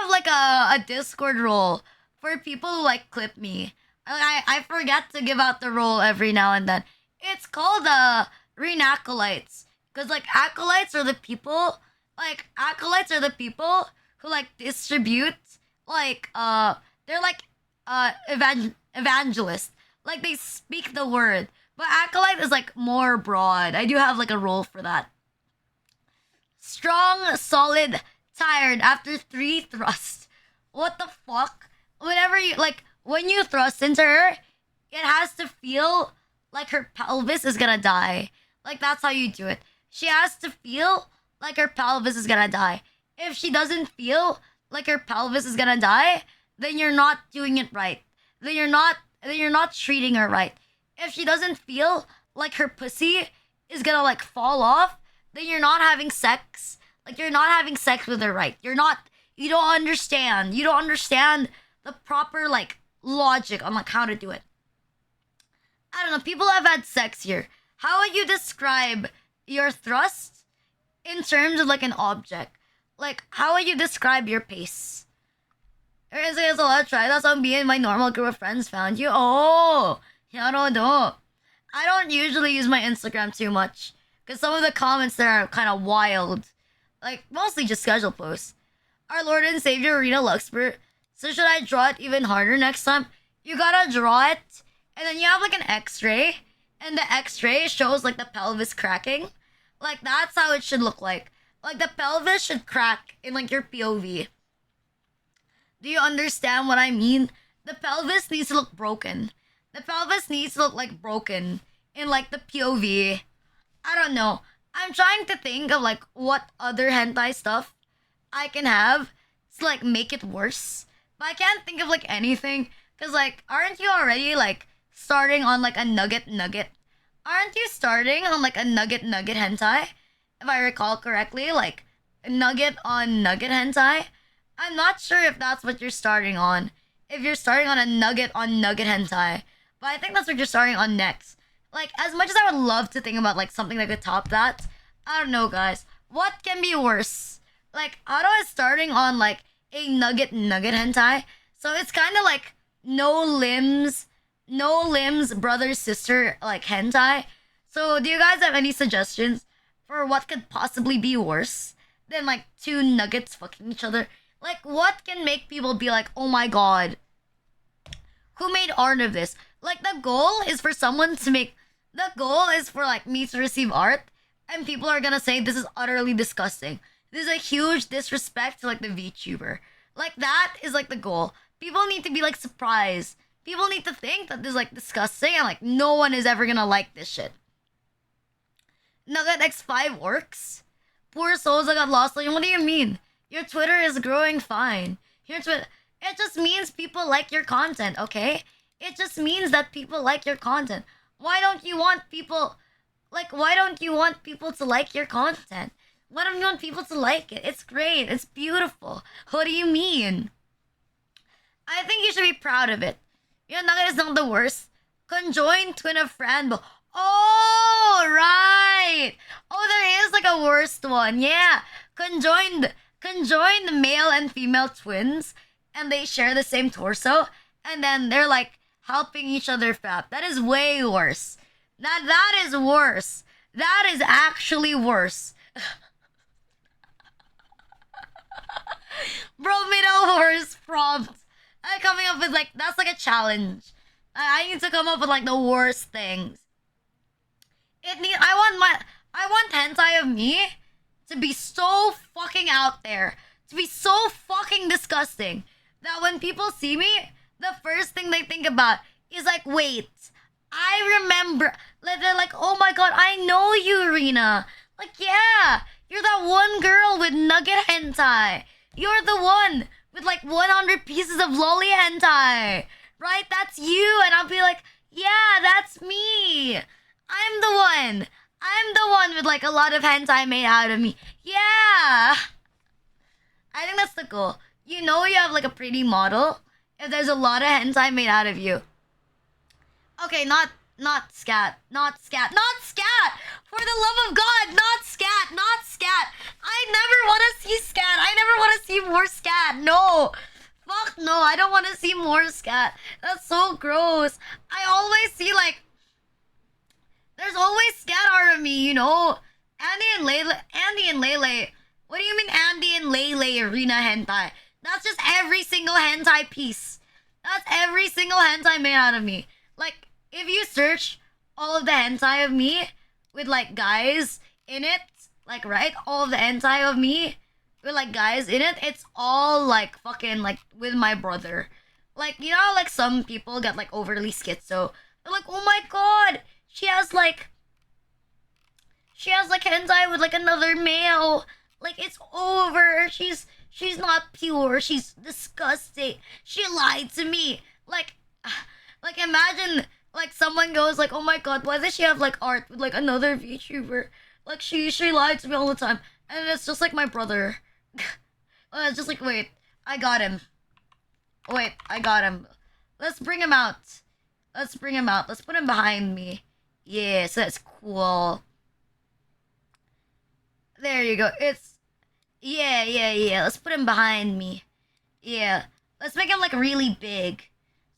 like a Discord role for people who like clip me. I forget to give out the role every now and then. It's called Renacolytes. Cause like acolytes are the people who like distribute like they're like evangelists. Like they speak the word. But acolyte is like more broad. I do have like a role for that. Strong, solid, tired after 3 thrusts. What the fuck? Whenever you like when you thrust into her, it has to feel like her pelvis is gonna die. Like that's how you do it. She has to feel like her pelvis is gonna die. If she doesn't feel like her pelvis is gonna die, then you're not doing it right. Then you're not treating her right. If she doesn't feel like her pussy is gonna like fall off, then you're not having sex. Like you're not having sex with her right. You don't understand. You don't understand the proper like logic on like how to do it. I don't know. People have had sex here. How would you describe your thrust in terms of like an object? Like, how would you describe your pace? There's a lot of try. That's how me and my normal group of friends found you. Oh, I don't usually use my Instagram too much because some of the comments there are kind of wild. Like, mostly just schedule posts. Our Lord and Savior, Rita Luxpert. So should I draw it even harder next time? You gotta draw it, and then you have like an X-ray, and the X-ray shows like the pelvis cracking. Like, that's how it should look like. Like, the pelvis should crack in like your POV. Do you understand what I mean? The pelvis needs to look broken. The pelvis needs to look like broken in like the POV. I don't know. I'm trying to think of like what other hentai stuff I can have to like make it worse. But I can't think of like anything. Cause like, aren't you already like starting on like a nugget? Aren't you starting on like a nugget hentai? If I recall correctly, like nugget on nugget hentai. I'm not sure if that's what you're starting on. If you're starting on a nugget on nugget hentai. But I think that's what you're starting on next. Like, as much as I would love to think about like something that could top that, I don't know, guys. What can be worse? Like, Otto is starting on like a nugget hentai. So it's kind of like no limbs, brother, sister, like hentai. So do you guys have any suggestions for what could possibly be worse than like 2 nuggets fucking each other? Like, what can make people be like, oh my god, who made art of this? Like, the goal is for someone to make, the goal is for like me to receive art, and people are gonna say this is utterly disgusting. This is a huge disrespect to like the VTuber. Like, that is like the goal. People need to be like surprised. People need to think that this is like disgusting and like no one is ever gonna like this shit. Nugget X5 works? Poor souls that got lost. Like, what do you mean? Your Twitter is growing fine. Your Twitter, It just means people like your content, okay? It just means that people like your content. Why don't you want people why don't you want people to like your content? Why don't you want people to like it? It's great. It's beautiful. What do you mean? I think you should be proud of it. Your nugget is not the worst. Conjoined twin of friend. Oh, right. Oh, there is like a worst one. Yeah. Conjoined male and female twins, and they share the same torso, and then they're like helping each other fap. That is way worse. That is worse. That is actually worse. Bro made a worse prompt. I'm coming up with like that's like a challenge. I need to come up with like the worst things. I want hentai of me to be so fucking out there, to be so fucking disgusting that when people see me, the first thing they think about is like, wait, I remember. Like they're like, oh my god, I know you, Rina. Like, yeah, you're that one girl with nugget hentai. You're the one with like 100 pieces of lolly hentai, right? That's you, and I'll be like, yeah, that's me. I'm the one. I'm the one with like a lot of hentai made out of me. Yeah. I think that's the goal. You know you have like a pretty model if there's a lot of hentai made out of you. Okay, not scat. Not scat. Not scat! For the love of God, not scat. Not scat. I never want to see scat. I never want to see more scat. No. Fuck no, I don't want to see more scat. That's so gross. I always see like there's always scat art of me, you know? Andy and Lele. What do you mean Andy and Lele arena hentai? That's just every single hentai piece. That's every single hentai made out of me. Like, if you search all of the hentai of me with like guys in it, like right, all of the hentai of me with like guys in it, it's all like fucking like with my brother. Like, you know, like some people get like overly schizo. They're like, oh my god, she has like hentai with like another male. Like it's over. She's not pure. She's disgusting. She lied to me. Like imagine like someone goes like, oh my god, why does she have like art with like another VTuber? Like she lied to me all the time, and it's just like my brother. It's just like, wait, I got him. Wait, I got him. Let's bring him out. Let's bring him out. Let's put him behind me. Yeah, so that's cool. There you go. It's yeah. Let's put him behind me. Yeah. Let's make him like really big.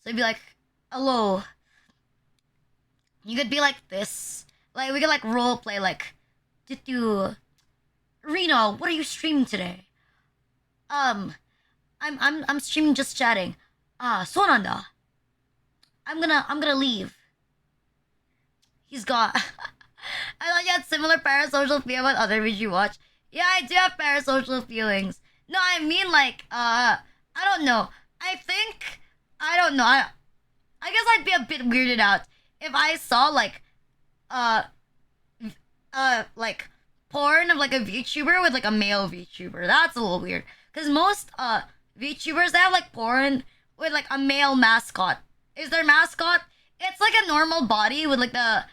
So he'd be like, hello. You could be like this. Like we could like role play like Reno, what are you streaming today? I'm streaming just chatting. Ah, そうなんだ. I'm gonna leave. He's gone. I thought you had similar parasocial feelings about other videos you watch. Yeah, I do have parasocial feelings. No, I mean like, I don't know. I don't know. I guess I'd be a bit weirded out if I saw like, like porn of like a VTuber with like a male VTuber. That's a little weird. Cause most VTubers they have like porn with like a male mascot. Is their mascot? It's like a normal body with like the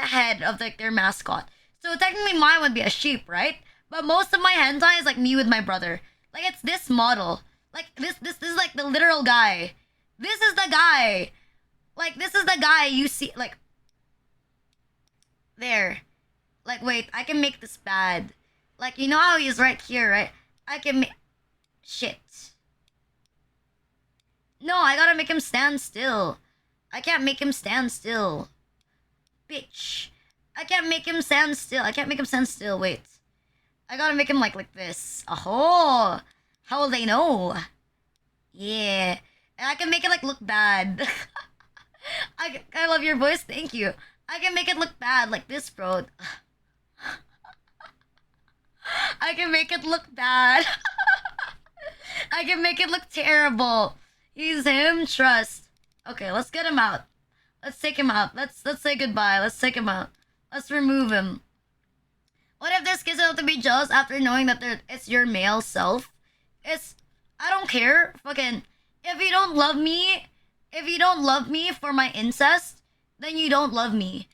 head of like their mascot. So technically mine would be a sheep, right? But most of my hentai is like me with my brother. Like it's this model. Like this is like the literal guy. This is the guy. Like this is the guy you see like there. Like wait, I can make this bad. Like you know how he's right here, right? I can make shit. No, I gotta make him stand still. I can't make him stand still. Bitch. I can't make him stand still. I can't make him stand still. Wait. I gotta make him like this. Oh, how will they know? Yeah. And I can make it like look bad. I love your voice. Thank you. I can make it look bad like this, bro. I can make it look bad. I can make it look terrible. He's him. Trust. Okay, let's get him out. Let's take him out. Let's say goodbye. Let's take him out. Let's remove him. What if this kid's able to be jealous after knowing that it's your male self? I don't care. Fucking, If you don't love me, if you don't love me for my incest, then you don't love me.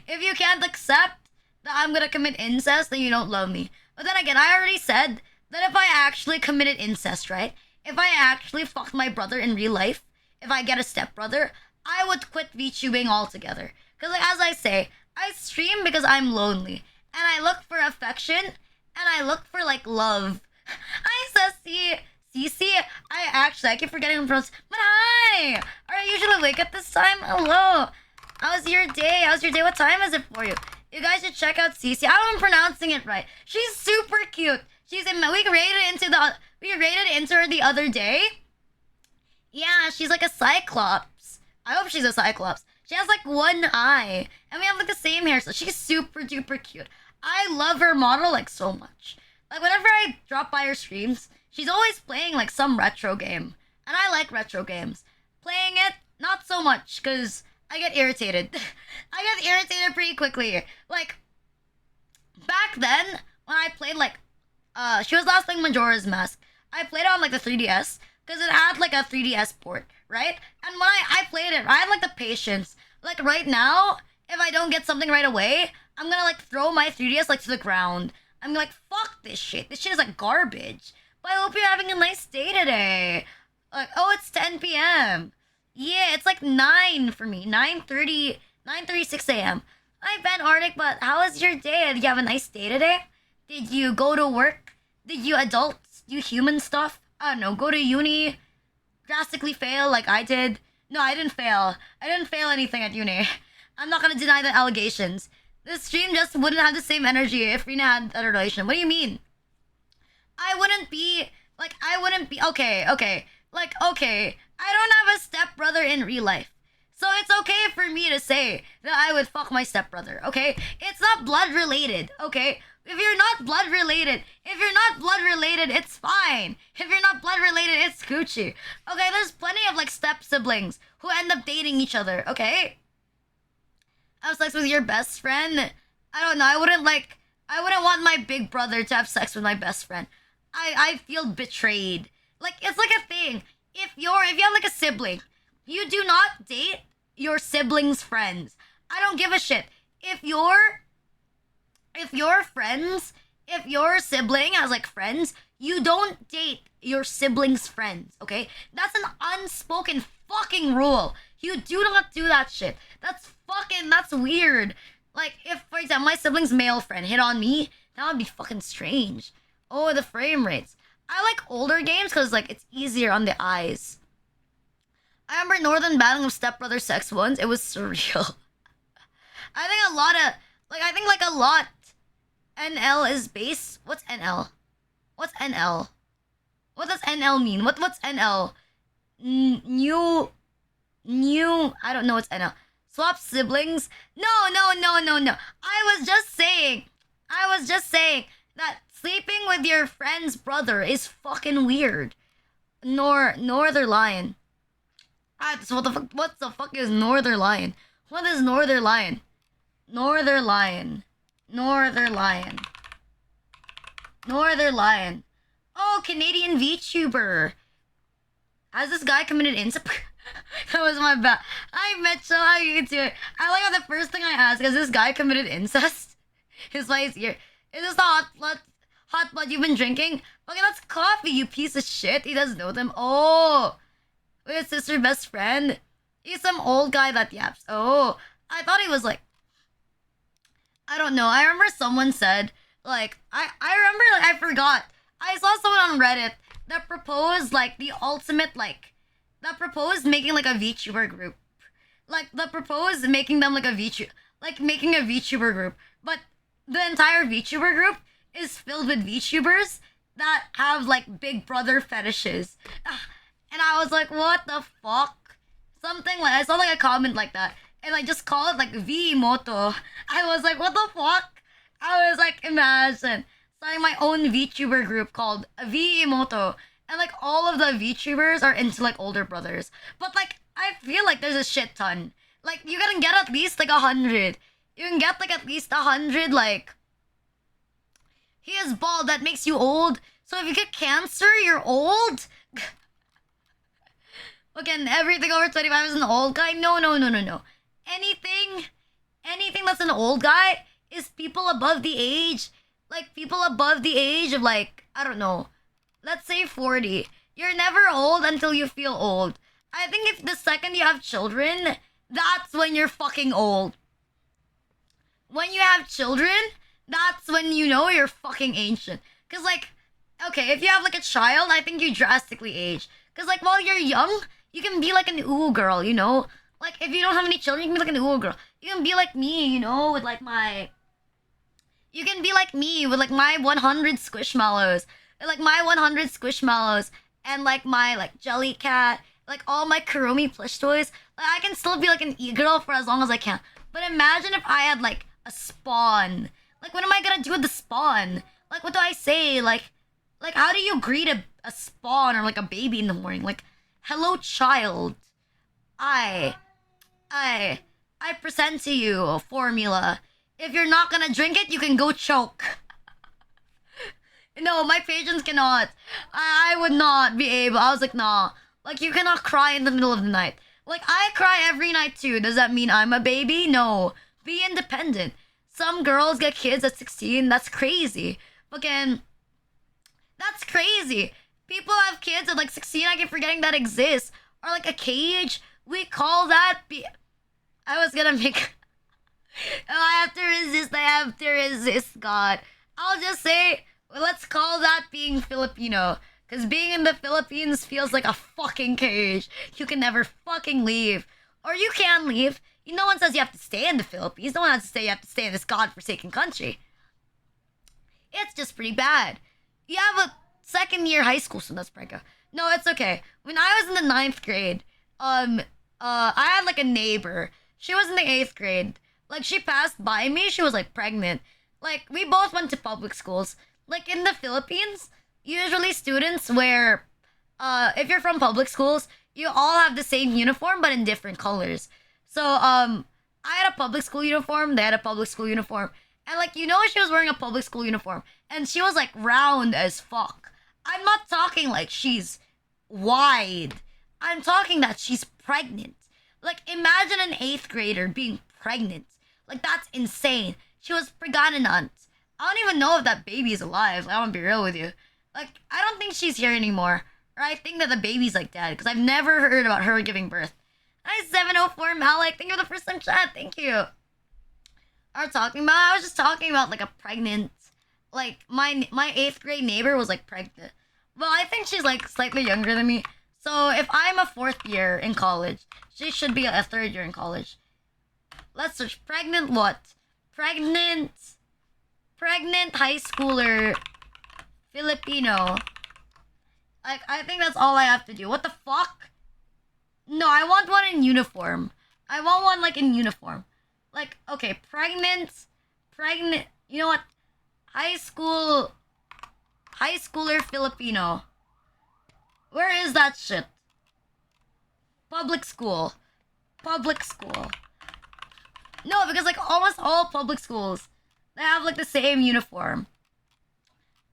If you can't accept that I'm gonna commit incest, then you don't love me. But then again, I already said that if I actually committed incest, right? If I actually fucked my brother in real life, if I get a stepbrother, I would quit VTubing altogether. Because, like, as I say, I stream because I'm lonely. And I look for affection, and I look for, like, love. Hi, Ceci! Cece, I keep forgetting to pronounce. But hi! Are you usually awake at this time? Hello! How's your day? How's your day? What time is it for you? You guys should check out Cece. I'm pronouncing it right. She's super cute. She's in. We rated into her the other day. Yeah, she's like a cyclops. I hope she's a cyclops. She has like one eye, and we have like the same hair, so she's super duper cute. I love her model like so much. Like whenever I drop by her streams, she's always playing like some retro game, and I like retro games. Playing it, not so much, cause I get irritated. I get irritated pretty quickly. Like back then when I played like she was last playing Majora's Mask. I played it on like the 3DS because it had like a 3DS port, right? And when I played it, I had like the patience. Like right now, if I don't get something right away, I'm gonna like throw my 3DS like to the ground. I'm like, fuck this shit. This shit is like garbage. But I hope you're having a nice day today. Like, oh, it's 10 p.m. Yeah, it's like 9 for me. 9:30, 9:36 a.m. Hi, Ben Arctic, but how was your day? Did you have a nice day today? Did you go to work? Did you adults do human stuff? I don't know, go to uni, drastically fail like I did? No, I didn't fail. I didn't fail anything at uni. I'm not gonna deny the allegations. This stream just wouldn't have the same energy if Rena had a relation. What do you mean? I wouldn't be okay. I don't have a stepbrother in real life. So it's okay for me to say that I would fuck my stepbrother, okay? It's not blood related, okay? If you're not blood related, it's fine. If you're not blood related, it's Gucci. Okay, there's plenty of like step siblings who end up dating each other, okay? Have sex with your best friend? I don't know. I wouldn't want my big brother to have sex with my best friend. I feel betrayed. Like it's like a thing. If you have like a sibling, you do not date your sibling's friends. I don't give a shit. If your sibling has like friends, you don't date your sibling's friends, okay? That's an unspoken fucking rule. You do not do that shit. That's weird. Like if for example my sibling's male friend hit on me, that would be fucking strange. Oh, the frame rates. I like older games because like it's easier on the eyes. I remember Northern Battling of Stepbrother Sex once. It was surreal. I think a lot. NL is base. What's NL? What's NL? What does NL mean? What's NL? New. I don't know what's NL. Swap siblings? No. I was just saying that sleeping with your friend's brother is fucking weird. Northern Lion. So what the fuck is Northern Lion? What is Northern Lion? Northern Lion. Oh, Canadian VTuber. Has this guy committed incest? That was my bad. Hi, Mitchell. How you doing? I like how the first thing I ask is this guy committed incest? His wife's here. Is this the hot blood you've been drinking? Okay, that's coffee, you piece of shit. He doesn't know them. Oh, with his sister best friend. He's some old guy that yaps. Oh, I thought he was like, I don't know. I remember someone said, like, I remember, like, I forgot. I saw someone on Reddit that proposed, like, the ultimate, like, that proposed making, like, a VTuber group. Like, that proposed making them, like, making a VTuber group. But the entire VTuber group is filled with VTubers that have, like, Big Brother fetishes. And I was like, what the fuck? Something like, I saw, like, a comment like that. And I just call it like V-Moto. I was like, what the fuck? I was like, imagine starting my own VTuber group called V-Moto. And like all of the VTubers are into like older brothers. But like, I feel like there's a shit ton. Like, you can get at least like 100. You can get like at least 100 like... He is bald, that makes you old. So if you get cancer, you're old? Again, everything over 25 is an old guy. No, no, no, no, no. Anything, anything that's an old guy is people above the age, like people above the age of like, I don't know, let's say 40. You're never old until you feel old. I think if the second you have children, that's when you're fucking old. When you have children, that's when you know you're fucking ancient. Cause like, okay, if you have like a child, I think you drastically age. Cause like while you're young, you can be like an ooh girl, you know? Like if you don't have any children, you can be like an ooh girl. You can be like me, you know, with like my you can be like me with like my 100 squishmallows. Like my 100 squishmallows and like my like jelly cat, like all my Kuromi plush toys. Like I can still be like an e-girl for as long as I can. But imagine if I had like a spawn. Like what am I gonna do with the spawn? Like what do I say? Like how do you greet a spawn or like a baby in the morning? Like, hello child. I I I present to you a formula. If you're not gonna drink it, you can go choke. No, my patients cannot. I would not be able. I was like, nah. Like, you cannot cry in the middle of the night. Like, I cry every night too. Does that mean I'm a baby? No. Be independent. Some girls get kids at 16. That's crazy. Again, that's crazy. People have kids at like 16. I keep forgetting that exists. Or like a cage. We call that. I was gonna make. Oh, I have to resist. I have to resist, God. I'll just say, let's call that being Filipino. Because being in the Philippines feels like a fucking cage. You can never fucking leave. Or you can leave. No one says you have to stay in the Philippines. No one has to say you have to stay in this godforsaken country. It's just pretty bad. You have a second year high school, so that's pretty good. No, it's okay. When I was in the ninth grade, I had like a neighbor. She was in the eighth grade. Like she passed by me. She was like pregnant. Like we both went to public schools. Like in the Philippines, usually students wear, if you're from public schools, you all have the same uniform but in different colors. So I had a public school uniform. They had a public school uniform. And like she was wearing a public school uniform, and she was like round as fuck. I'm not talking like she's wide. I'm talking that she's pregnant. Like imagine an eighth grader being pregnant. Like that's insane. She was pregnant. I don't even know if that baby is alive. I want to be real with you. Like I don't think she's here anymore. Or I think that the baby's like dead because I've never heard about her giving birth. Hi 704 Malik. Thank you for the first time chat. Thank you. I was just talking about like a pregnant, like my eighth grade neighbor was like pregnant. Well, I think she's like slightly younger than me. So if I'm a fourth year in college, she should be a third year in college. Let's search pregnant what? Pregnant high schooler Filipino. Like I think that's all I have to do. What the fuck? No, I want one in uniform. I want one like in uniform. Like, okay, pregnant, you know what? High schooler Filipino. Where is that shit? Public school. No, because like almost all public schools, they have like the same uniform.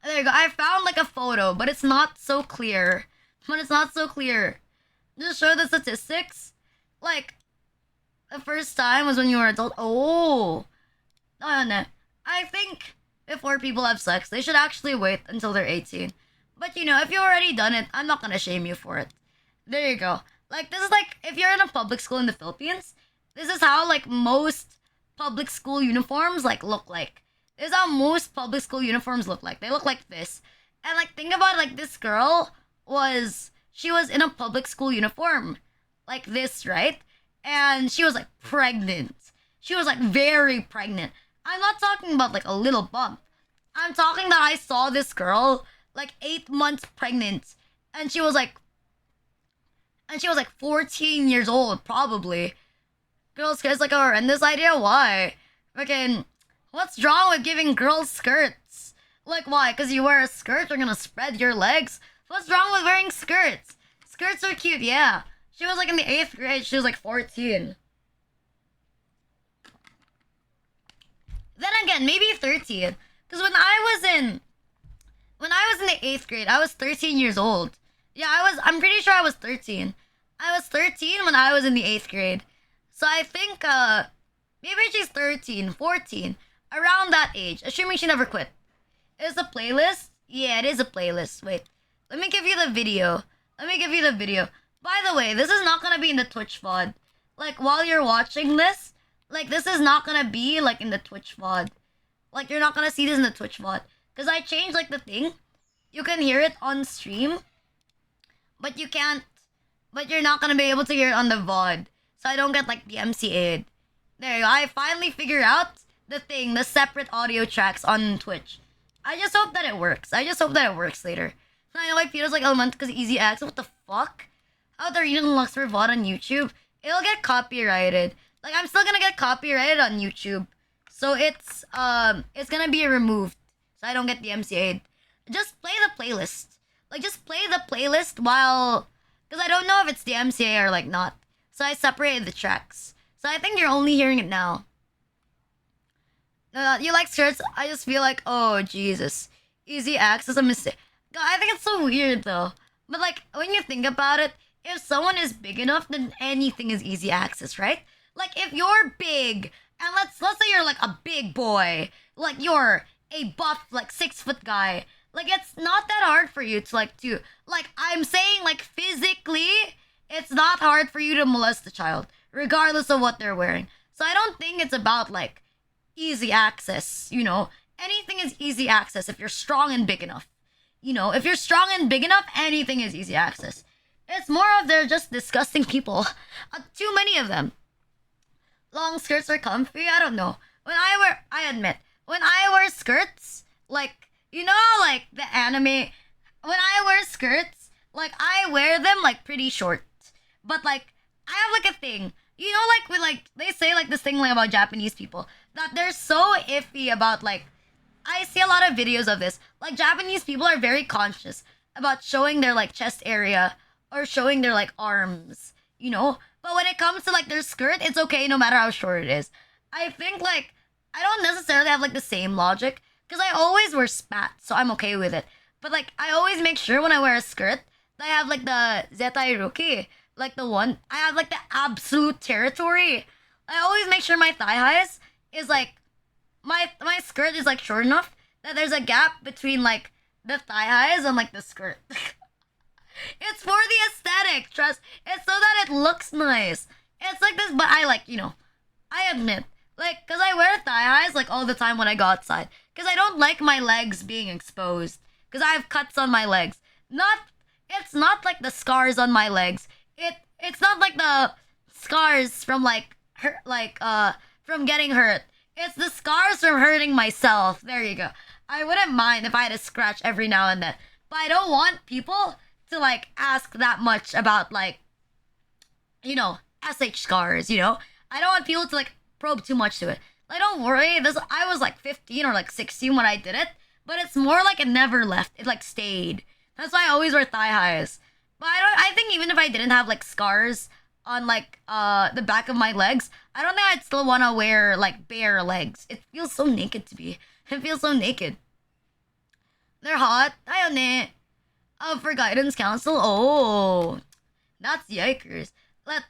There you go. I found like a photo, but it's not so clear. Just show the statistics. Like, the first time was when you were an adult. Oh. No. I think before people have sex, they should actually wait until they're 18. But if you already done it, I'm not gonna shame you for it. There you go. Like, this is like, if you're in a public school in the Philippines, this is how, like, most public school uniforms, like, look like. This is how most public school uniforms look like. They look like this. And, like, think about it, like, this girl she was in a public school uniform. Like this, right? And she was, like, pregnant. She was, like, very pregnant. I'm not talking about, like, a little bump. I'm talking that I saw this girl, like, 8 months pregnant. And she was, like, 14 years old, probably. Girls, guys, like a horrendous idea? Why? Fucking, what's wrong with giving girls skirts? Like, why? Because you wear a skirt, you're gonna spread your legs? What's wrong with wearing skirts? Skirts are cute, yeah. She was, like, in the 8th grade. She was, like, 14. Then again, maybe 13. Because when I was in the 8th grade, I was 13 years old. Yeah, I'm pretty sure I was 13. I was 13 when I was in the 8th grade. So I think maybe she's 13, 14, around that age, assuming she never quit. Is a playlist? Yeah, it is a playlist. Wait, let me give you the video. Let me give you the video. By the way, this is not gonna be in the Twitch VOD. Like, while you're watching this, like, this is not gonna be, like, in the Twitch VOD. Like, you're not gonna see this in the Twitch VOD. Because I changed, like, the thing. You can hear it on stream, but you can't, but you're not gonna be able to hear it on the VOD. So I don't get, like, the MCA'd. There you go. I finally figured out the thing, the separate audio tracks on Twitch. I just hope that it works. I just hope that it works later. I know my feels like element because easy access. What the fuck? How the reading unlocks for VOD on YouTube? It'll get copyrighted. Like, I'm still gonna get copyrighted on YouTube. So it's gonna be removed. So I don't get the MCA. Just play the playlist. Like, just play the playlist while, because I don't know if it's the MCA or like not. So I separated the tracks. So I think you're only hearing it now. You like skirts? I just feel like, oh Jesus, easy access a mistake. God, I think it's so weird though. But like, when you think about it, if someone is big enough, then anything is easy access, right? Like, if you're big, and let's say you're like a big boy, like you're a buff, like 6 foot guy, like it's not that hard for you to like I'm saying, like, physically, it's not hard for you to molest a child, regardless of what they're wearing. So I don't think it's about like easy access, you know? Anything is easy access if you're strong and big enough. You know, if you're strong and big enough, anything is easy access. It's more of they're just disgusting people. Too many of them. Long skirts are comfy? I don't know. I admit, when I wear skirts, like, you know, like the anime, when I wear skirts, like, I wear them, like, pretty short. But, like, I have, like, a thing. You know, like, with, like, they say, like, this thing, like, about Japanese people, that they're so iffy about, like, I see a lot of videos of this. Like, Japanese people are very conscious about showing their, like, chest area or showing their, like, arms, you know? But when it comes to, like, their skirt, it's okay no matter how short it is. I think, like, I don't necessarily have, like, the same logic, because I always wear spats, so I'm okay with it. But, like, I always make sure when I wear a skirt that I have, like, the Zetai Ruki, like, the one, I have, like, the absolute territory. I always make sure my thigh highs is, like, my skirt is, like, short enough that there's a gap between, like, the thigh highs and, like, the skirt. It's for the aesthetic, trust. It's so that it looks nice. It's like this, but I, like, you know, I admit, like, because I wear thigh highs, like, all the time when I go outside. Because I don't like my legs being exposed. Because I have cuts on my legs. It's not like the scars on my legs. It's not like the scars from, like, from getting hurt. It's the scars from hurting myself. There you go. I wouldn't mind if I had a scratch every now and then. But I don't want people to, like, ask that much about, like, you know, SH scars, you know? I don't want people to, like, probe too much to it. Like, don't worry. I was, like, 15 or, like, 16 when I did it. But it's more like it never left. It, like, stayed. That's why I always wear thigh highs. But I think even if I didn't have, like, scars on, like, the back of my legs, I don't think I'd still want to wear, like, bare legs. It feels so naked to me. It feels so naked. They're hot. Ayone. For guidance counsel. Oh, that's yikers. But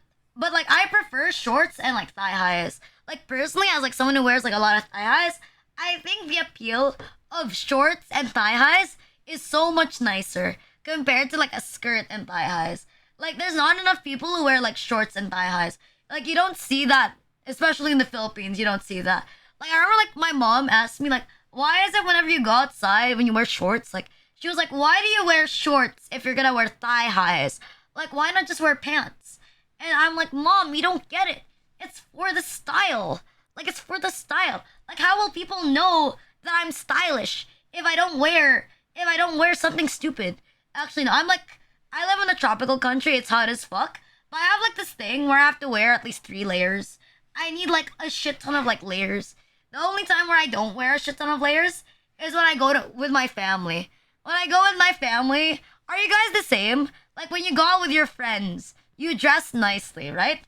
like, I prefer shorts and like thigh highs. Like, personally, as like someone who wears like a lot of thigh highs, I think the appeal of shorts and thigh highs is so much nicer compared to like a skirt and thigh highs. Like, there's not enough people who wear like shorts and thigh highs. Like, you don't see that, especially in the Philippines. You don't see that. Like, I remember like my mom asked me like, why is it whenever you go outside when you wear shorts, like, she was like, why do you wear shorts if you're gonna wear thigh highs? Like, why not just wear pants? And I'm like, Mom, you don't get it. It's for the style. Like, it's for the style. Like, how will people know that I'm stylish if I don't wear something stupid? Actually, no, I live in a tropical country. It's hot as fuck. But I have like this thing where I have to wear at least 3 layers. I need like a shit ton of like layers. The only time where I don't wear a shit ton of layers is when I go with my family. When I go with my family, are you guys the same? Like, when you go out with your friends, you dress nicely, right?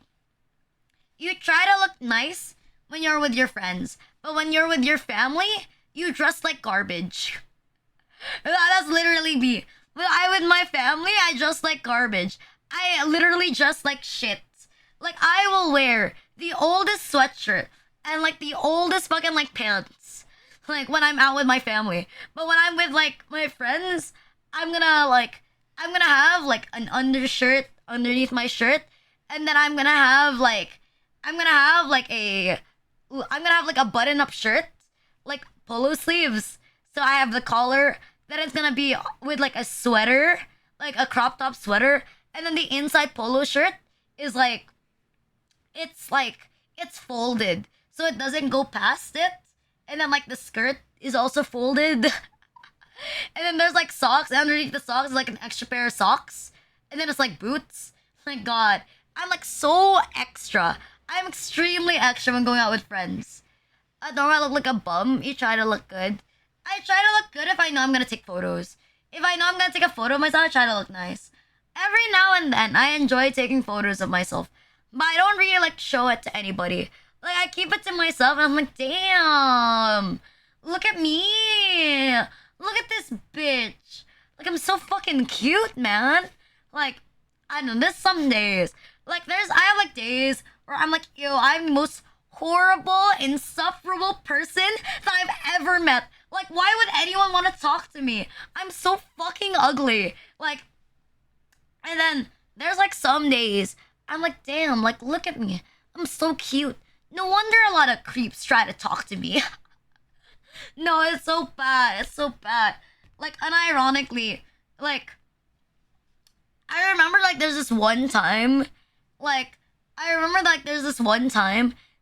You try to look nice when you're with your friends. But when you're with your family, you dress like garbage. That's literally me. With my family, I dress like garbage. I literally dress like shit. Like I will wear the oldest sweatshirt and like the oldest fucking like pants. Like when I'm out with my family. But when I'm with like my friends, I'm gonna have like an undershirt underneath my shirt, and then I'm gonna have like a I'm gonna have like a button up shirt, like polo sleeves. So I have the collar. Then it's gonna be with like a sweater, like a crop top sweater, and then the inside polo shirt is it's folded, so it doesn't go past it. And then like the skirt is also folded. And then there's like socks underneath the socks, like an extra pair of socks. And then it's like boots. My god. I'm like so extra. I'm extremely extra when going out with friends. I don't want to look like a bum. You try to look good. I try to look good if I know I'm gonna take photos. If I know I'm gonna take a photo of myself, I try to look nice. Every now and then, I enjoy taking photos of myself. But I don't really like show it to anybody. Like, I keep it to myself and I'm like, damn. Look at me. Look at this bitch. Like, I'm so fucking cute, man. Like, I don't know, there's some days. Like, I have like days where I'm like, ew, I'm the most horrible, insufferable person that I've ever met. Like, why would anyone want to talk to me? I'm so fucking ugly. Like, and then there's like some days I'm like, damn, like, look at me. I'm so cute. No wonder a lot of creeps try to talk to me. No, it's so bad. It's so bad. Like, unironically, like, I remember, like, there's this one time, like,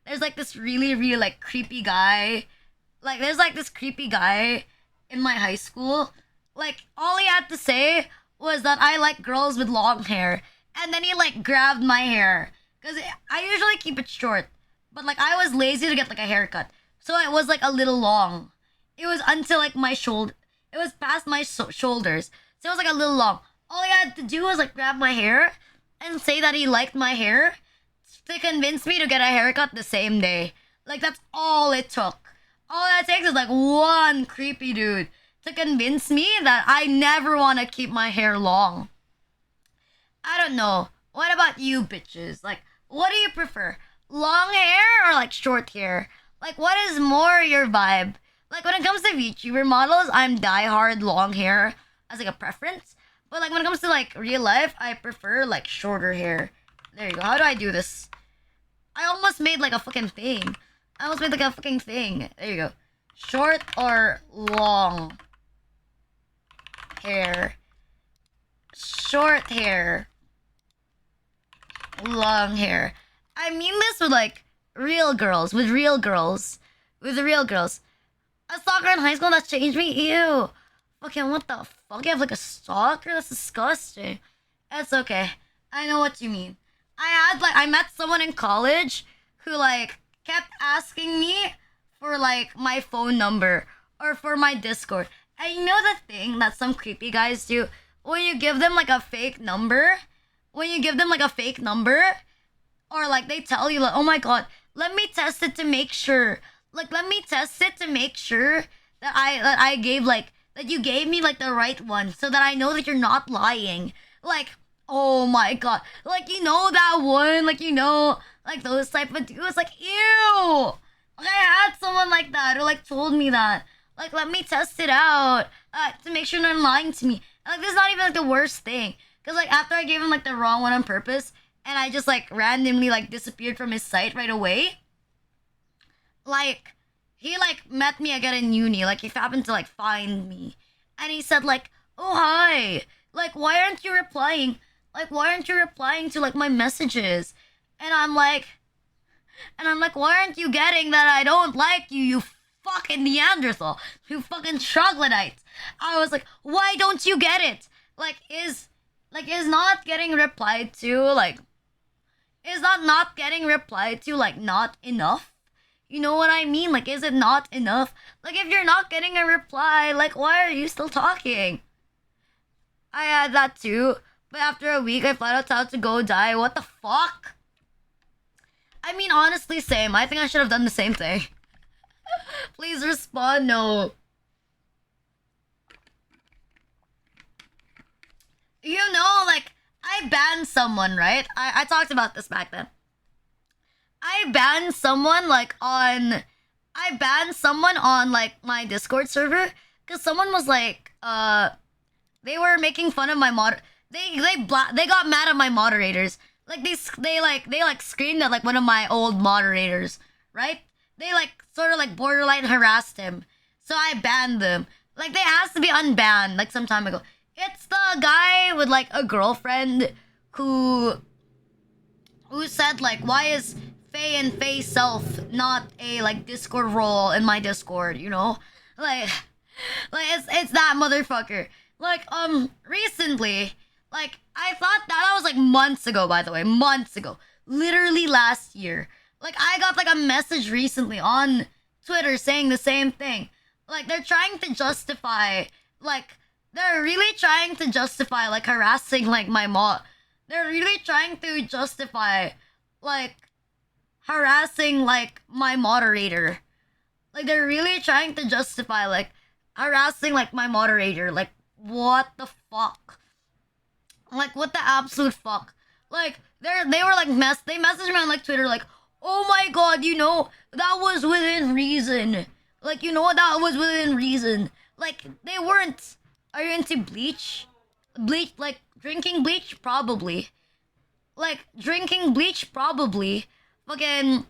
there's, like, this really, really, like, creepy guy. Like, there's, like, this creepy guy in my high school. Like, all he had to say was that I like girls with long hair. And then he, like, grabbed my hair. Because I usually keep it short. But, like, I was lazy to get, like, a haircut. So it was, like, a little long. It was until, like, my shoulder. It was past my shoulders. So it was, like, a little long. All he had to do was, like, grab my hair and say that he liked my hair to convince me to get a haircut the same day. Like, that's all it took. All that takes is, like, one creepy dude to convince me that I never want to keep my hair long. I don't know. What about you bitches? Like, what do you prefer? Long hair or, like, short hair? Like, what is more your vibe? Like, when it comes to VTuber models, I'm diehard long hair as, like, a preference. But, like, when it comes to, like, real life, I prefer, like, shorter hair. There you go. How do I do this? I almost made, like, a fucking thing. There you go. Short or long hair? Short hair. Long hair. I mean this with, like, real girls. With real girls. With the real girls. A stalker in high school that changed me? Ew. Fucking what the fuck? You have, like, a stalker? That's disgusting. It's okay. I know what you mean. I met someone in college who, like, kept asking me for, like, my phone number or for my Discord. And you know the thing that some creepy guys do? When you give them, like, a fake number, or, like, they tell you, like, oh my god, let me test it to make sure. Like, let me test it to make sure that you gave me, like, the right one so that I know that you're not lying. Like, oh my god. Like, you know that one? Like, you know, like, those type of dudes? Like, ew! Like, I had someone like that who, like, told me that. Like, let me test it out to make sure they're not lying to me. And, like, this is not even, like, the worst thing. Because, like, after I gave him, like, the wrong one on purpose, and I just, like, randomly, like, disappeared from his site right away, like, he, like, met me again in uni. Like, he happened to, like, find me. And he said, like, oh, hi. Like, why aren't you replying? Like, why aren't you replying to, like, my messages? And I'm like, why aren't you getting that I don't like you, you fucking Neanderthal? You fucking troglodyte. I was like, why don't you get it? Is not getting replied to, like, not enough? You know what I mean? Like, is it not enough? Like, if you're not getting a reply, like, why are you still talking? I had that too. But after a week, I found out how to go die. What the fuck? I mean, honestly, same. I think I should have done the same thing. Please respond, no. You know, like, I I banned someone, right? I talked about this back then. I banned someone like on I banned someone on like my Discord server because someone was like they were making fun of my they got mad at my moderators. Like they screamed at like one of my old moderators, right? They like sort of like borderline harassed him. So I banned them. Like they asked to be unbanned like some time ago. It's the guy with like a girlfriend who said like why is Faye and Faye self not a like Discord role in my Discord, you know? Like it's that motherfucker. Like recently, like I thought that was like months ago, by the way, months ago. Literally last year. Like I got like a message recently on Twitter saying the same thing. Like they're trying to justify like they're really trying to justify like harassing like my mod. They're really trying to justify like harassing like my moderator. Like they're really trying to justify like harassing like my moderator. Like what the fuck? Like what the absolute fuck? Like they were like they messaged me on like Twitter like, oh my god, you know, that was within reason. Like you know that was within reason. Like they weren't. Are you into bleach? Bleach like drinking bleach? Probably. Like drinking bleach? Probably. Fucking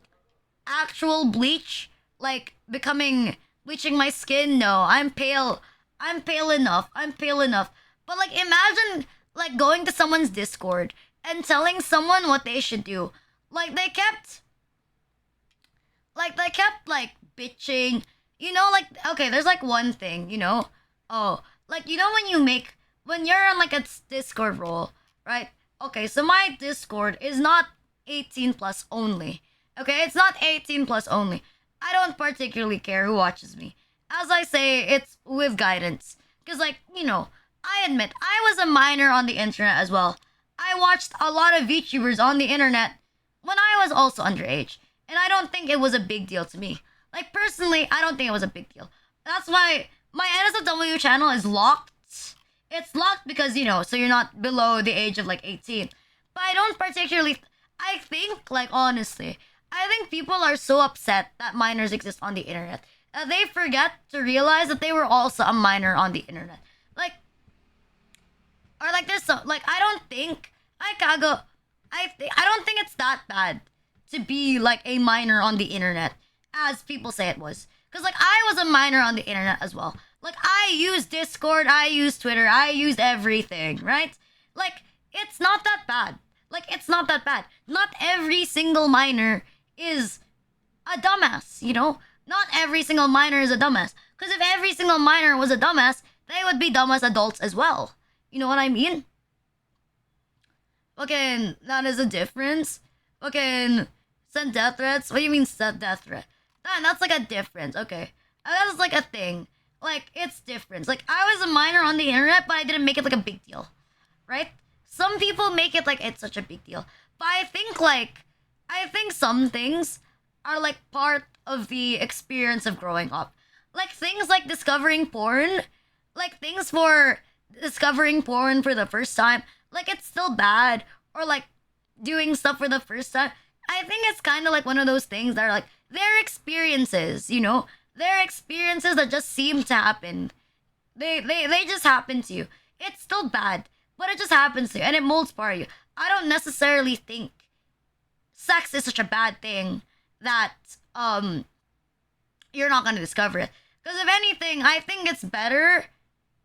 actual bleach? Like becoming bleaching my skin? No. I'm pale. I'm pale enough. I'm pale enough. But like imagine like going to someone's Discord and telling someone what they should do. Like they kept like bitching. You know, like okay, there's like one thing, you know? Oh, like you know when you're on like a Discord role, right? Okay, so my Discord is not 18 plus only. Okay, it's not 18 plus only. I don't particularly care who watches me. As I say, it's with guidance. Because, like, you know, I admit, I was a minor on the internet as well. I watched a lot of VTubers on the internet when I was also underage. And I don't think it was a big deal to me. Like, personally, I don't think it was a big deal. That's why my NSFW channel is locked. It's locked because, you know, so you're not below the age of, like, 18. But I don't particularly... I think, like, honestly, I think people are so upset that minors exist on the internet that they forget to realize that they were also a minor on the internet. Like, or like there's so, like, I don't think, I don't think it's that bad to be, like, a minor on the internet, as people say it was. Because, like, I was a minor on the internet as well. Like, I used Discord, I used Twitter, I used everything, right? Like, it's not that bad. Like, it's not that bad. Not every single minor is a dumbass, you know? Not every single minor is a dumbass. Because if every single minor was a dumbass, they would be dumbass adults as well. You know what I mean? Okay, that is a difference. Okay, send death threats? What do you mean send death threat? That's like a difference, okay. That's like a thing. Like, it's different. Like, I was a minor on the internet, but I didn't make it like a big deal. Right? Some people make it like it's such a big deal. But I think some things are like part of the experience of growing up. Like things like discovering porn, like things for discovering porn for the first time, like it's still bad. Or like doing stuff for the first time. I think it's kind of like one of those things that are like their experiences, you know? Their experiences that just seem to happen. They just happen to you. It's still bad, but it just happens to you and it molds part of you. I don't necessarily think sex is such a bad thing that you're not gonna discover it. Because if anything, I think it's better.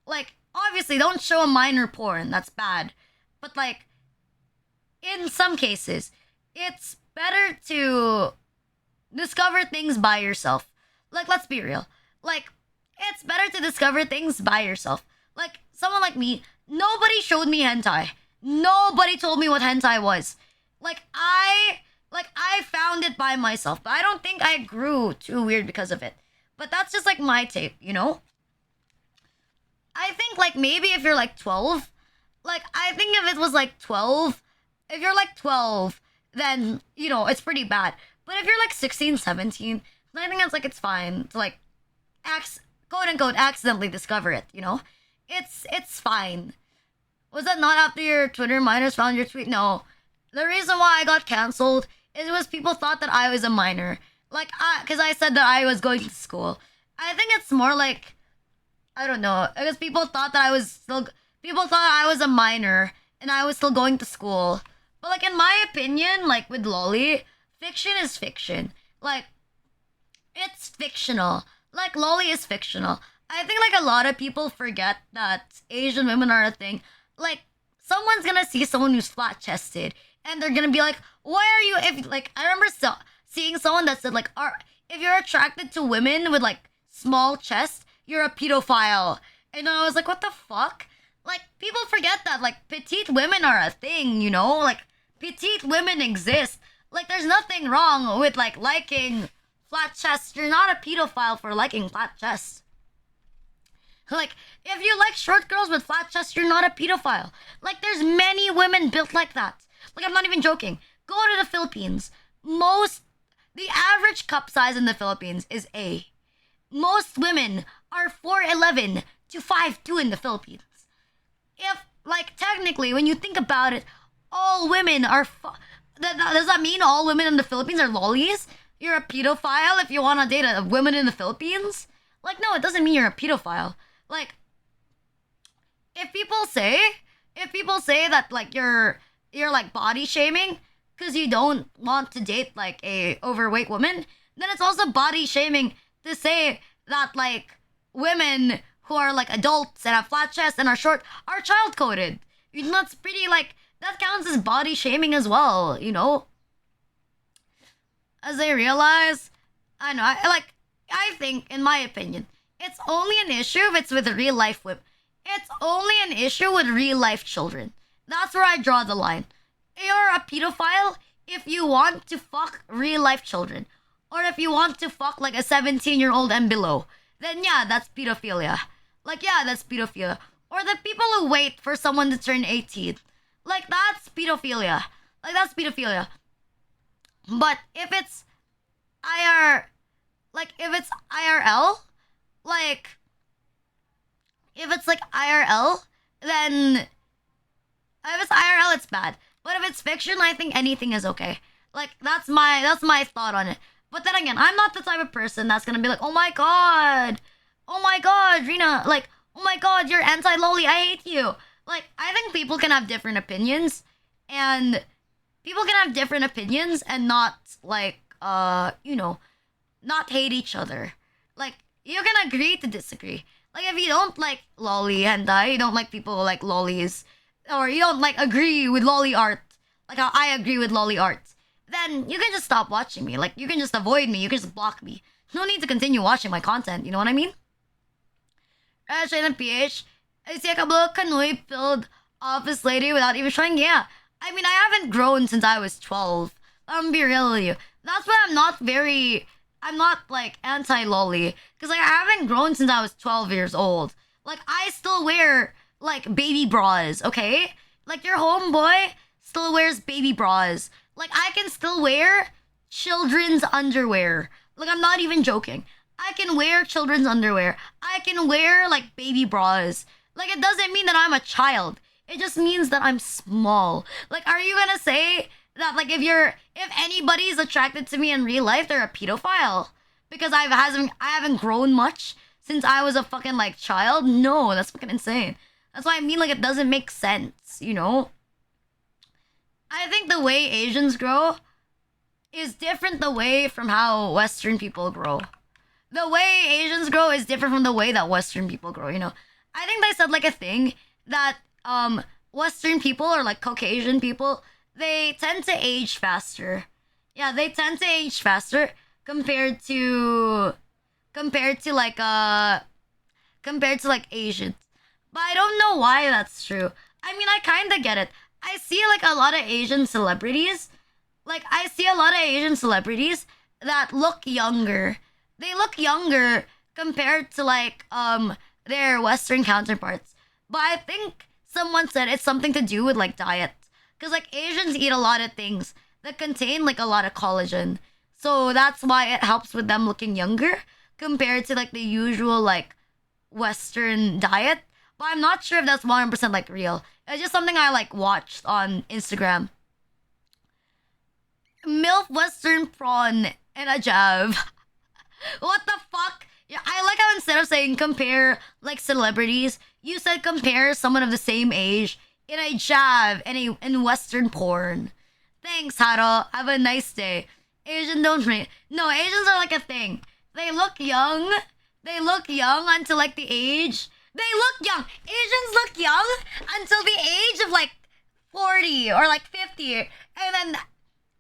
Like, obviously, don't show a minor porn. That's bad. But like, in some cases, it's better to discover things by yourself. Like, let's be real. Like, it's better to discover things by yourself. Like, someone like me, nobody showed me hentai. Nobody told me what hentai was. I found it by myself, but I don't think I grew too weird because of it. But that's just like my take, you know? I think like maybe if you're like 12, like I think if it was like 12, if you're like 12, then, you know, it's pretty bad. But if you're like 16, 17, then I think it's like it's fine to like quote unquote accidentally discover it, you know? It's fine. Was that not after your Twitter minors found your tweet? No. The reason why I got canceled is it was people thought that I was a minor. Like, because I said that I was going to school. I think it's more like, I don't know, because people thought that I was still, people thought I was a minor and I was still going to school. But, like, in my opinion, like, with Lolly, fiction is fiction. Like, it's fictional. Like, Lolly is fictional. I think, like, a lot of people forget that Asian women are a thing. Like, someone's gonna see someone who's flat chested, and they're gonna be like, why are you, if, like, I remember seeing someone that said, like, if you're attracted to women with, like, small chest, you're a pedophile. And I was like, what the fuck? Like, people forget that, like, petite women are a thing, you know? Like, petite women exist. Like, there's nothing wrong with, like, liking flat chest. You're not a pedophile for liking flat chest. Like, if you like short girls with flat chests, you're not a pedophile. Like, there's many women built like that. Like, I'm not even joking. Go to the Philippines. The average cup size in the Philippines is A. Most women are 4'11 to 5'2 in the Philippines. If, like, technically, when you think about it, all women are. Does that mean all women in the Philippines are lollies? You're a pedophile if you want to date a woman in the Philippines? Like, no, it doesn't mean you're a pedophile. Like, if people say that, like, you're like body shaming because you don't want to date like a overweight woman, then it's also body shaming to say that, like, women who are like adults and have flat chests and are short are child coded. You know, it's pretty, like, that counts as body shaming as well, you know? As I realize, I know, I think, in my opinion, it's only an issue if it's with real life women. It's only an issue with real life children. That's where I draw the line. You're a pedophile if you want to fuck real life children. Or if you want to fuck like a 17-year-old and below. Then yeah, that's pedophilia. Like, yeah, that's pedophilia. Or the people who wait for someone to turn 18. Like, that's pedophilia. Like, that's pedophilia. But if it's if it's IRL, like, if it's like IRL, then if it's IRL, it's bad. But if it's fiction, I think anything is okay. Like, that's my thought on it. But then again, I'm not the type of person that's gonna be like, oh my god, Rina, like, oh my god, you're anti-loli, I hate you. Like, I think people can have different opinions, and not, like, not hate each other. Like, you can agree to disagree. Like, if you don't like lolly hentai, you don't like people who like lollies, or you don't, like, agree with lolly art, like how I agree with lolly art, then you can just stop watching me. Like, you can just avoid me. You can just block me. No need to continue watching my content. You know what I mean? PH. Is a kablo kanoy filled office lady without even trying? Yeah. I mean, I haven't grown since I was 12. I'm be real with you. That's why I'm not, like, anti-lolly. Because, like, I haven't grown since I was 12 years old. Like, I still wear, like, baby bras, okay? Like, your homeboy still wears baby bras. Like, I can still wear children's underwear. Like, I'm not even joking. I can wear children's underwear. I can wear, like, baby bras. Like, it doesn't mean that I'm a child. It just means that I'm small. Like, are you gonna say that, like, if anybody's attracted to me in real life, they're a pedophile? Because I haven't grown much since I was a fucking, like, child? No, that's fucking insane. That's why I mean, like, it doesn't make sense, you know? I think the way Asians grow is different the way from how Western people grow. The way Asians grow is different from the way that Western people grow, you know? I think they said, like, a thing that Western people, or like Caucasian people, they tend to age faster. Yeah, they tend to age faster compared to like Asians. But I don't know why that's true. I mean, I kind of get it. I see, like, a lot of Asian celebrities. Like, I see a lot of Asian celebrities that look younger. They look younger compared to, like, their Western counterparts. But I think someone said it's something to do with, like, diet. Because, like, Asians eat a lot of things that contain, like, a lot of collagen. So that's why it helps with them looking younger compared to, like, the usual, like, Western diet. but I'm not sure if that's 100% like real. It's just something I like watched on Instagram. MILF Western prawn and a jab. What the fuck? Yeah, I like how instead of saying compare like celebrities, you said compare someone of the same age in a jab and in Western porn. Thanks, Haro. Have a nice day. Asian don't drink. No, Asians are like a thing. They look young. They look young until like the age. They look young. Asians look young until the age of like 40 or like 50. And then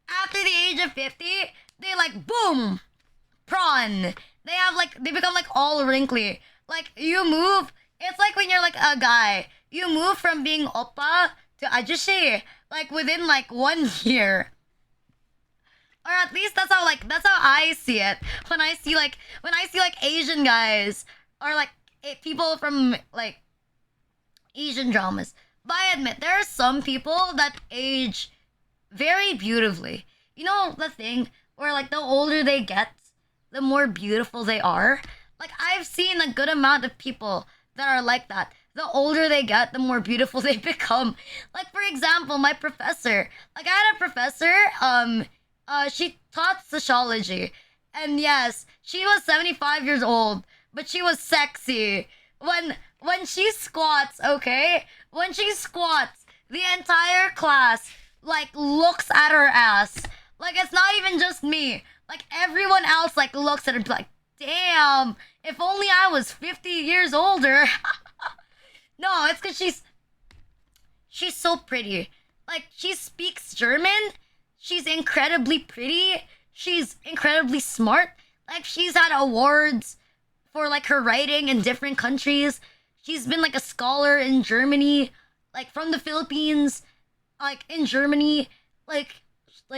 after the age of 50, they like boom, prawn. They become like all wrinkly. Like you move. It's like when you're like a guy. You move from being oppa to ajushi like within like 1 year. Or at least that's how I see it. When I see like Asian guys or like people from like Asian dramas. But I admit there are some people that age very beautifully. You know the thing where like the older they get, the more beautiful they are. Like I've seen a good amount of people that are like that. The older they get, the more beautiful they become. Like for example, my professor. Like I had a professor. She taught sociology, and yes, she was 75 years old, but she was sexy. When she squats, okay, when she squats, the entire class like looks at her ass. Like it's not even just me. Like everyone else like looks at her like, damn, if only I was 50 years older. No, it's because she's so pretty. Like she speaks German. She's incredibly pretty. She's incredibly smart. Like she's had awards for like her writing in different countries. She's been like a scholar in Germany, like from the Philippines, like in Germany. Like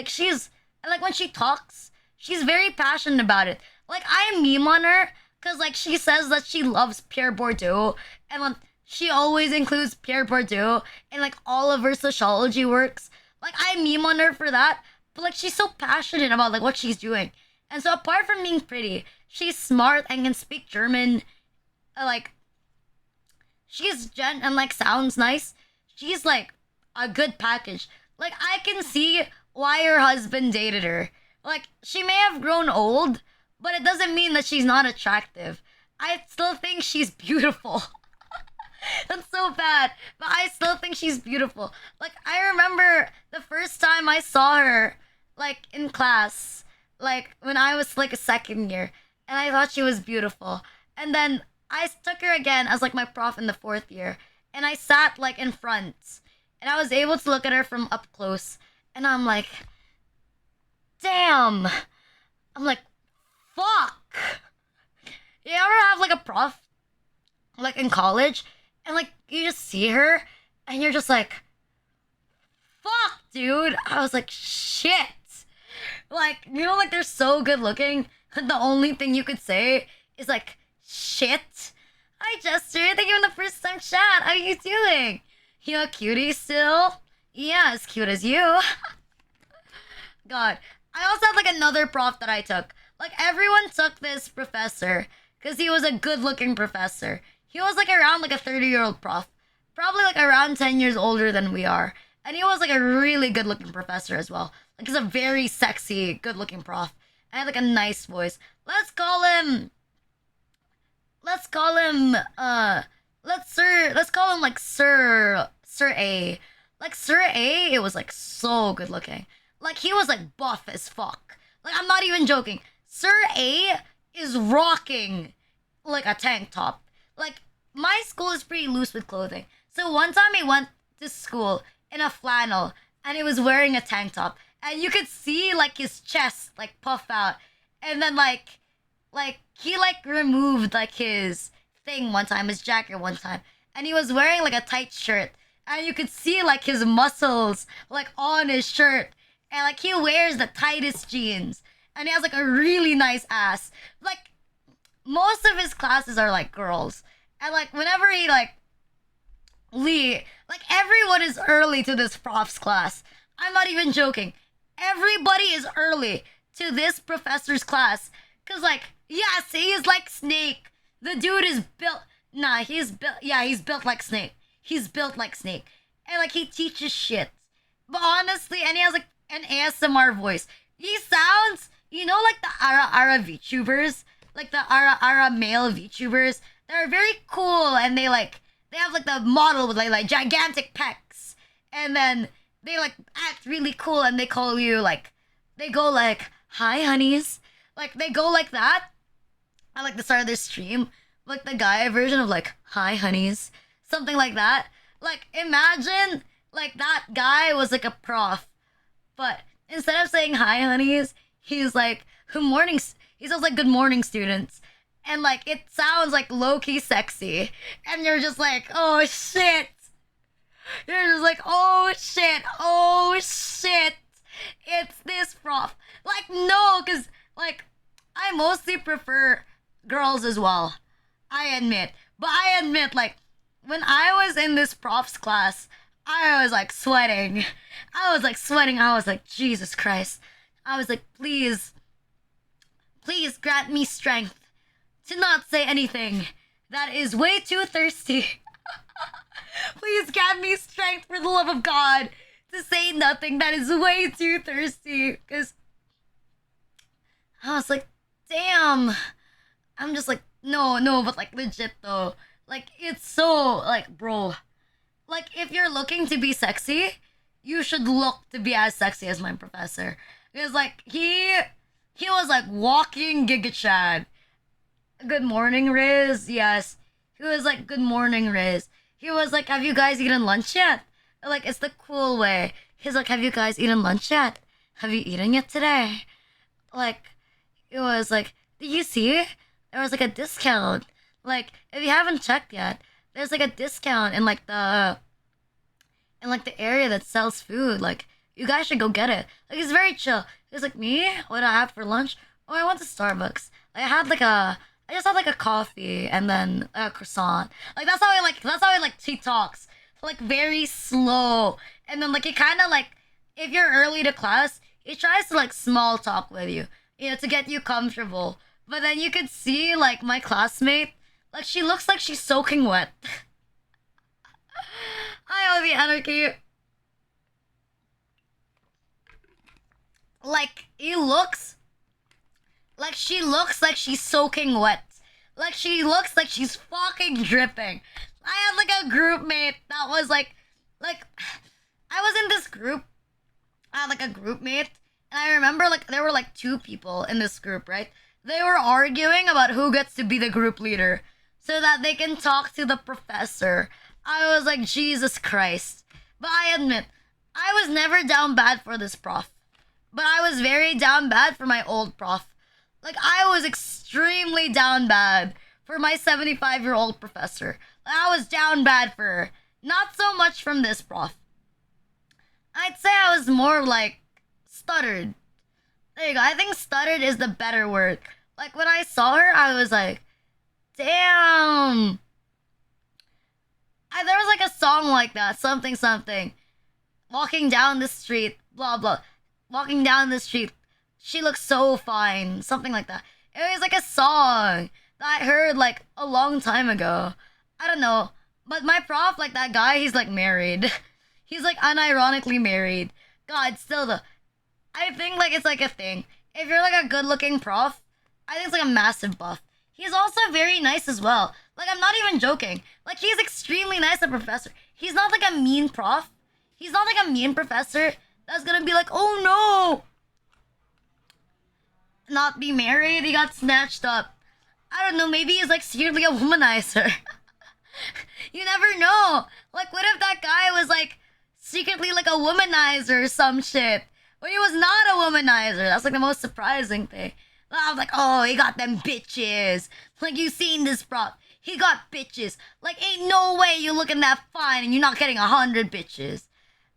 she's like when she talks, she's very passionate about it. Like I meme on her because like she says that she loves Pierre Bourdieu, and like, she always includes Pierre Bourdieu in like all of her sociology works. Like I meme on her for that, but like she's so passionate about like what she's doing. And so apart from being pretty, she's smart and can speak German. Like she's gen and like sounds nice. She's like a good package. Like I can see why her husband dated her. Like she may have grown old, but it doesn't mean that she's not attractive. I still think she's beautiful. That's so bad, but I still think she's beautiful. Like I remember the first time I saw her, like in class, like when I was like a second year, and I thought she was beautiful. And then I took her again as like my prof in the fourth year, and I sat like in front, and I was able to look at her from up close, and I'm like, damn. I'm like, fuck. You ever have like a prof, like in college? And like you just see her and you're just like, fuck, dude. I was like, shit. Like, you know, like they're so good looking. The only thing you could say is like, shit. Hi, Jester. Thank you for the first time chat. How are you doing? You a cutie still? Yeah, as cute as you. God. I also had like another prof that I took. Like everyone took this professor because he was a good looking professor. He was like around like a 30-year-old prof. Probably like around 10 years older than we are. And he was like a really good looking professor as well. Like he's a very sexy, good looking prof. And had like a nice voice. Let's call him let's call him like Sir A. Like Sir A, it was like so good looking. Like he was like buff as fuck. Like I'm not even joking. Sir A is rocking like a tank top. Like, my school is pretty loose with clothing. So one time I went to school in a flannel and he was wearing a tank top. And you could see like his chest like puff out. And then like he like removed like his thing one time, his jacket one time. And he was wearing like a tight shirt. And you could see like his muscles like on his shirt. And like he wears the tightest jeans. And he has like a really nice ass. Like most of his classes are like girls. And like whenever he like everyone is early to this prof's class. I'm not even joking. Everybody is early to this professor's class. Cause like, yes, he is like Snake. The dude is built Nah, he's built. Yeah, he's built like Snake. He's built like Snake, and like he teaches shit. But honestly, and he has like an ASMR voice. He sounds, like the Ara VTubers, like the Ara male VTubers. They're very cool, and they have like the model with like gigantic pecs, and then they like act really cool, and they call you like, they go like, "Hi, honeys," like they go like that at like the start of their stream, like the guy version of like, "Hi, honeys," something like that. Like imagine like that guy was like a prof, but instead of saying "Hi, honeys," he's like, "Good morning." He says like, "Good morning, students," and like it sounds like low key sexy, and you're just like, "Oh shit." You're just like, "Oh shit, oh shit, it's this prof." Like, no, because, like, I mostly prefer girls as well. I admit. But I admit, like, when I was in this prof's class, I was like sweating. I was like sweating. I was like, Jesus Christ. I was like, please, please grant me strength to not say anything that is way too thirsty. Please grant me strength for the love of God to say nothing that is way too thirsty. Because I was like, damn. I'm just like, no, no, but like legit though. Like, it's so, like, bro. Like, if you're looking to be sexy, you should look to be as sexy as my professor. Because, like, he was like walking Giga Chad. Good morning, Riz. Yes. He was like, good morning, Riz. He was like, have you guys eaten lunch yet? Like, it's the cool way. He's like, have you guys eaten lunch yet? Have you eaten yet today? Like, it was like, did you see? There was like a discount. Like, if you haven't checked yet, there's like a discount in like the area that sells food. Like, you guys should go get it. Like, it's very chill. He was like, me? What did I have for lunch? Oh, I went to Starbucks. I just had like a coffee and then a croissant. Like, he talks. Like, very slow. And then, like, he kind of like, if you're early to class, he tries to like small talk with you, to get you comfortable. But then you could see like my classmate, like she looks like she's soaking wet. I owe the anarchy. Like he looks like she's soaking wet. Like she looks like she's fucking dripping. I had like a group mate that was like I was in this group. I had like a group mate, and I remember like there were like two people in this group, right? They were arguing about who gets to be the group leader so that they can talk to the professor. I was like, Jesus Christ. But I admit, I was never down bad for this prof. But I was very down bad for my old prof. Like, I was extremely down bad for my 75-year-old professor. I was down bad for her. Not so much from this prof. I'd say I was more like stuttered. There you go. I think stuttered is the better word. Like when I saw her, I was like, damn. There was like a song like that. Something, something. Walking down the street, blah, blah. Walking down the street. She looks so fine. Something like that. It was like a song that I heard like a long time ago. I don't know. But my prof, like that guy, he's like married. He's like unironically married. God, still though. I think like it's like a thing. If you're like a good looking prof, I think it's like a massive buff. He's also very nice as well. Like I'm not even joking. Like he's extremely nice a professor. He's not like a mean prof. He's not like a mean professor that's gonna be like, oh no, not be married, he got snatched up. I don't know, maybe he's like secretly a womanizer. You never know. Like what if that guy was like secretly like a womanizer or some shit? But he was not a womanizer. That's like the most surprising thing. I was like, oh, he got them bitches. Like, you seen this prop. He got bitches. Like, ain't no way you looking that fine and you're not getting 100 bitches.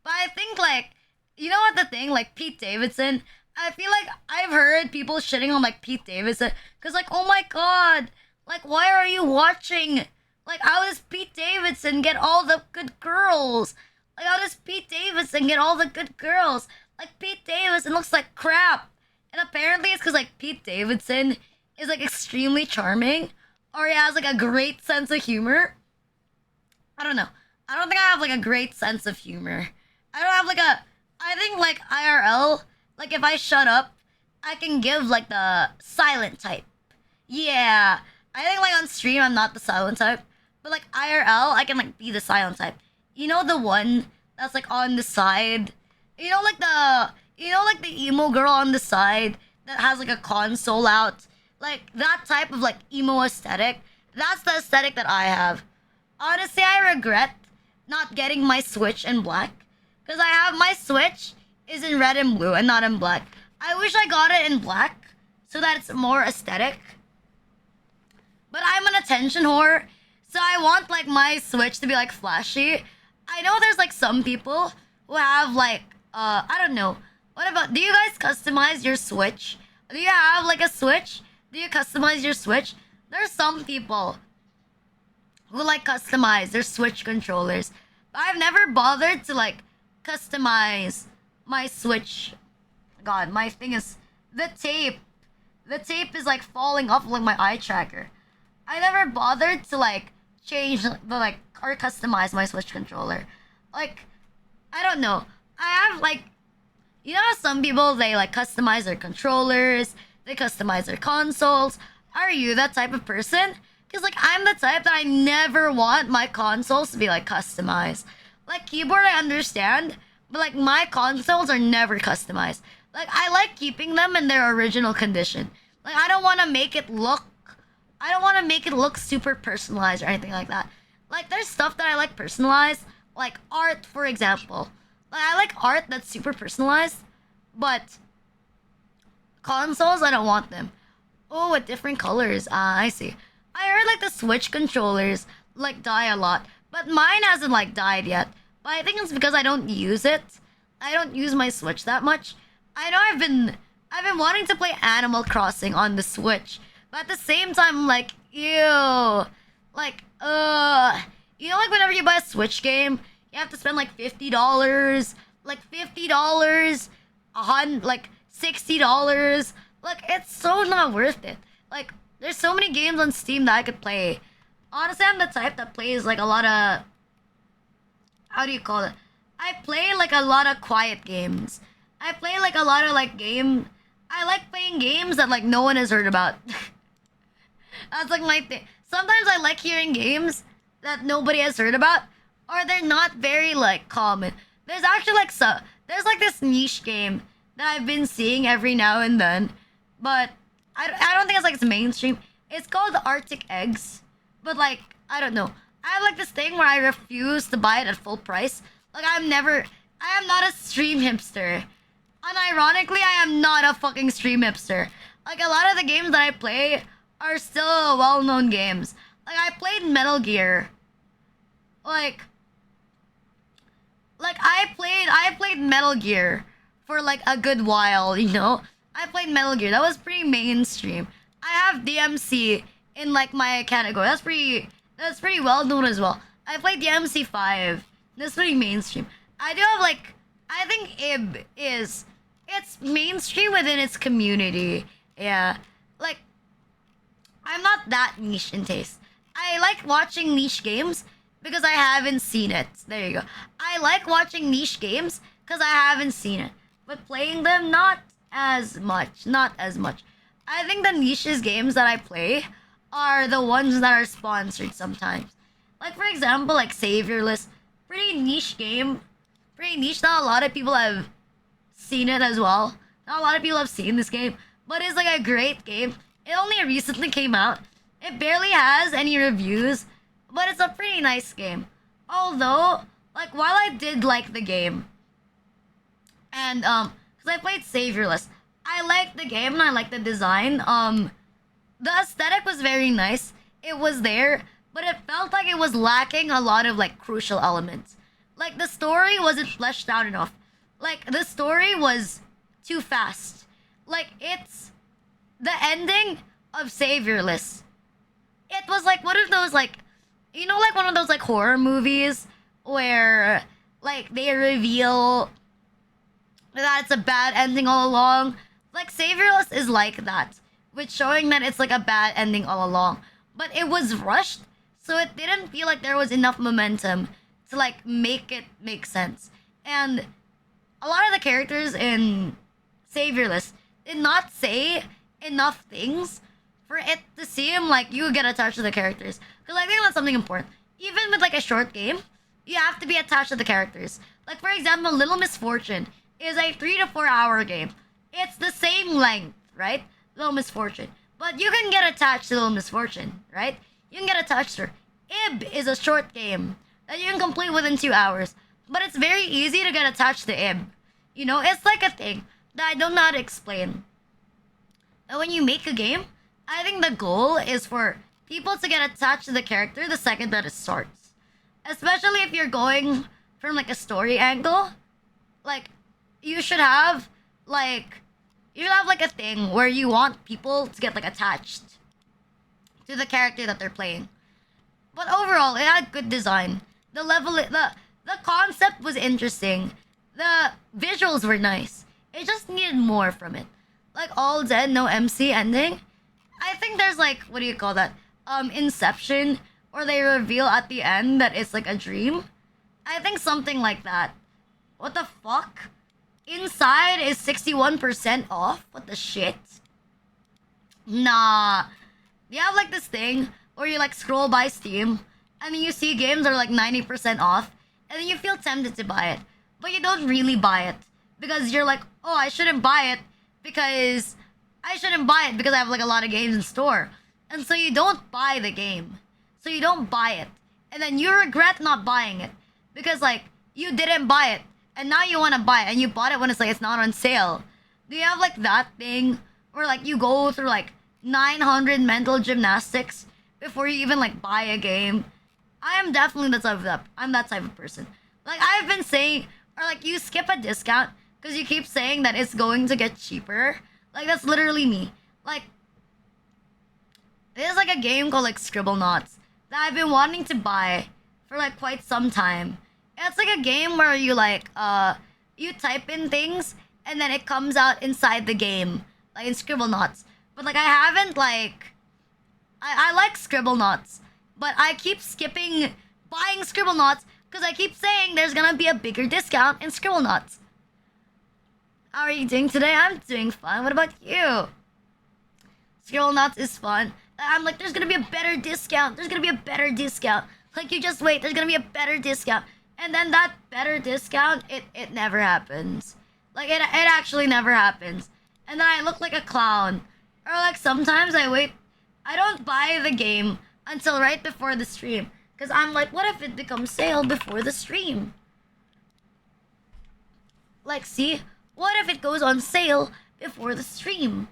But I think, like, you know what the thing? Like, Pete Davidson. I feel like I've heard people shitting on, like, Pete Davidson. Because, like, oh my god. Like, why are you watching? Like, how does Pete Davidson get all the good girls? Like, how does Pete Davidson get all the good girls? Like, Pete Davidson looks like crap. And apparently it's because, like, Pete Davidson is, like, extremely charming. or he has like a great sense of humor. I don't know. I don't think I have like a great sense of humor. I don't have like a. I think like IRL, like if I shut up, I can give like the silent type. Yeah. I think like on stream I'm not the silent type, but like IRL I can like be the silent type. You know the one that's like on the side. You know like the emo girl on the side that has like a console out. Like that type of like emo aesthetic. That's the aesthetic that I have. Honestly, I regret not getting my Switch in black because I have my Switch is in red and blue and not in black. I wish I got it in black so that it's more aesthetic. But I'm an attention whore, so I want like my Switch to be like flashy. I know there's like some people who have like I don't know. What about, do you guys customize your Switch? Do you have like a Switch? Do you customize your Switch? There's some people who like customize their Switch controllers. But I've never bothered to like customize my Switch. God, my thing is the tape. The tape is like falling off like my eye tracker. I never bothered to like change the like or customize my Switch controller. Like, I don't know. I have like, you know how some people they like customize their controllers, they customize their consoles. Are you that type of person? Because like I'm the type that I never want my consoles to be like customized. Like keyboard I understand, but like my consoles are never customized. Like I like keeping them in their original condition. Like I don't want to make it look super personalized or anything like that. Like there's stuff that I like personalized, like art for example. Like I like art that's super personalized, but consoles I don't want them. Oh, with different colors. Ah, I see. I heard like the Switch controllers like die a lot, but mine hasn't like died yet. But I think it's because I don't use it. I don't use my Switch that much. I know I've been wanting to play Animal Crossing on the Switch, but at the same time I'm like, ew. Like, you know like whenever you buy a Switch game, you have to spend like $50, like $50, like $60. Like it's so not worth it. Like there's so many games on Steam that I could play. Honestly, I'm the type that plays like a lot of, how do you call it? I play like a lot of quiet games. I play like a lot of like game. I like playing games that like no one has heard about. That's like my thing. Sometimes I like hearing games that nobody has heard about, or they're not very like common. There's actually like there's like this niche game that I've been seeing every now and then, but I don't think it's like it's mainstream. It's called Arctic Eggs, but like I don't know. I have like this thing where I refuse to buy it at full price. Like I am not a stream hipster. Unironically, I am not a fucking stream hipster. Like a lot of the games that I play are still well-known games. Like I played Metal Gear. Like I played Metal Gear for like a good while, you know? I played Metal Gear. That was pretty mainstream. I have DMC in like my category. That's pretty well known as well. I played DMC 5. That's pretty mainstream. I do have like, I think IB is, it's mainstream within its community. Yeah. Like I'm not that niche in taste. I like watching niche games because I haven't seen it. There you go. I like watching niche games because I haven't seen it. But playing them, not as much. Not as much. I think the niches games that I play are the ones that are sponsored sometimes. Like, for example, like Saviorless. Pretty niche game. Pretty niche. Not a lot of people have seen it as well. Not a lot of people have seen this game. But it's like a great game. It only recently came out. It barely has any reviews, but it's a pretty nice game. Although, like while I did like the game, and because I played Saviorless, I liked the game and I liked the design. The aesthetic was very nice. It was there, but it felt like it was lacking a lot of like crucial elements. Like the story wasn't fleshed out enough. Like the story was too fast. Like it's the ending of Saviorless. It was like one of those like, you know, like one of those like horror movies where like they reveal that it's a bad ending all along. Like Saviorless is like that, with showing that it's like a bad ending all along. but it was rushed, so it didn't feel like there was enough momentum to like make it make sense. And a lot of the characters in Saviorless did not say enough things for it to seem like you get attached to the characters. Because I think that's something important. Even with like a short game, you have to be attached to the characters. Like for example, Little Misfortune is a 3 to 4 hour game. It's the same length, right? Little Misfortune. But you can get attached to Little Misfortune, right? You can get attached to her. Ib is a short game that you can complete within 2 hours. But it's very easy to get attached to Ib. You know, it's like a thing that I don't know how to explain. And when you make a game, I think the goal is for people to get attached to the character the second that it starts. Especially if you're going from like a story angle. Like, you should have like a thing where you want people to get like attached to the character that they're playing. But overall, it had good design. The concept was interesting. The visuals were nice. It just needed more from it. Like all dead, no MC ending. I think there's like, what do you call that? Inception, or they reveal at the end that it's like a dream. I think something like that. What the fuck? Inside is 61% off? What the shit? Nah. You have like this thing where you like scroll by Steam and then you see games are like 90% off and then you feel tempted to buy it. But you don't really buy it because you're like, oh, I shouldn't buy it because I have like a lot of games in store. And so you don't buy the game. So you don't buy it. And then you regret not buying it because like you didn't buy it and now you want to buy it and you bought it when it's like it's not on sale. Do you have like that thing where like you go through like 900 mental gymnastics before you even like buy a game? I am definitely I'm that type of person. Like I've been saying, or like you skip a discount because you keep saying that it's going to get cheaper. Like that's literally me. Like there's like a game called like Scribble Knots that I've been wanting to buy for like quite some time. It's like a game where you like you type in things and then it comes out inside the game, like in Scribble Knots. But like I haven't like I like Scribble Knots, but I keep skipping buying Scribble Knots because I keep saying there's gonna be a bigger discount in Scribble Knots. How are you doing today? I'm doing fine. What about you? Scribble Knots is fun. I'm like, there's gonna be a better discount. There's gonna be a better discount. Like, you just wait. There's gonna be a better discount. And then that better discount, it never happens. Like, it actually never happens. And then I look like a clown. Or, like, sometimes I wait. I don't buy the game until right before the stream. Because I'm like, what if it becomes sale before the stream? Like, see? What if it goes on sale before the stream?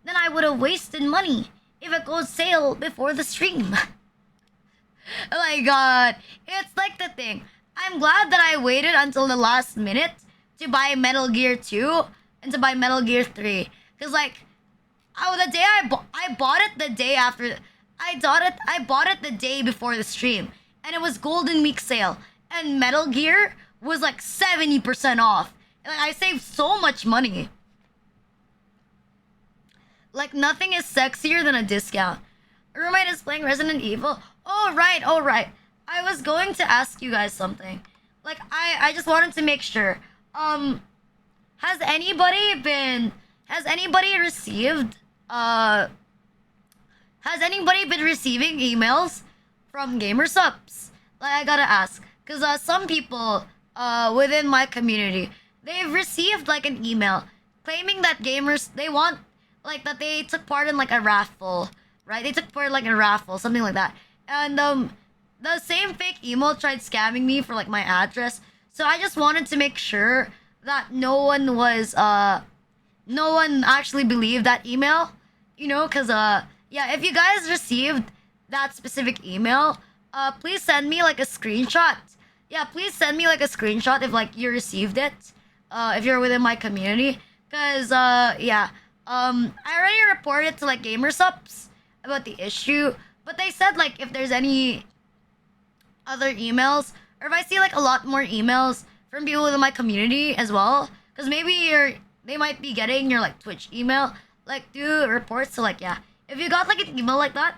Then I would have wasted money if it goes sale before the stream. Oh my god. It's like the thing. I'm glad that I waited until the last minute to buy Metal Gear 2 and to buy Metal Gear 3. Because, like, the day I bought it the day after... I bought it the day before the stream. And it was Golden Week sale. And Metal Gear was, like, 70% off. Like, I saved so much money. Like, nothing is sexier than a discount. A roommate is playing Resident Evil. Oh, right. I was going to ask you guys something. Like, I just wanted to make sure. Has anybody receiving emails from gamer subs? Like, I gotta ask. Because, some people, within my community, they've received, like, an email claiming that gamers, they want, like, that they took part in, like, a raffle, right? They took part in, like, a raffle, something like that. And, the same fake email tried scamming me for, like, my address. So I just wanted to make sure that no one actually believed that email. You know, because, yeah, if you guys received that specific email, please send me, like, a screenshot. Yeah, please send me, like, a screenshot if, like, you received it. If you're within my community. Because, yeah. I already reported to, like, gamer subs about the issue. But they said, like, if there's any other emails, or if I see, like, a lot more emails from people within my community as well, because maybe they might be getting your, like, Twitch email, like, do reports. So, like, yeah, if you got, like, an email like that,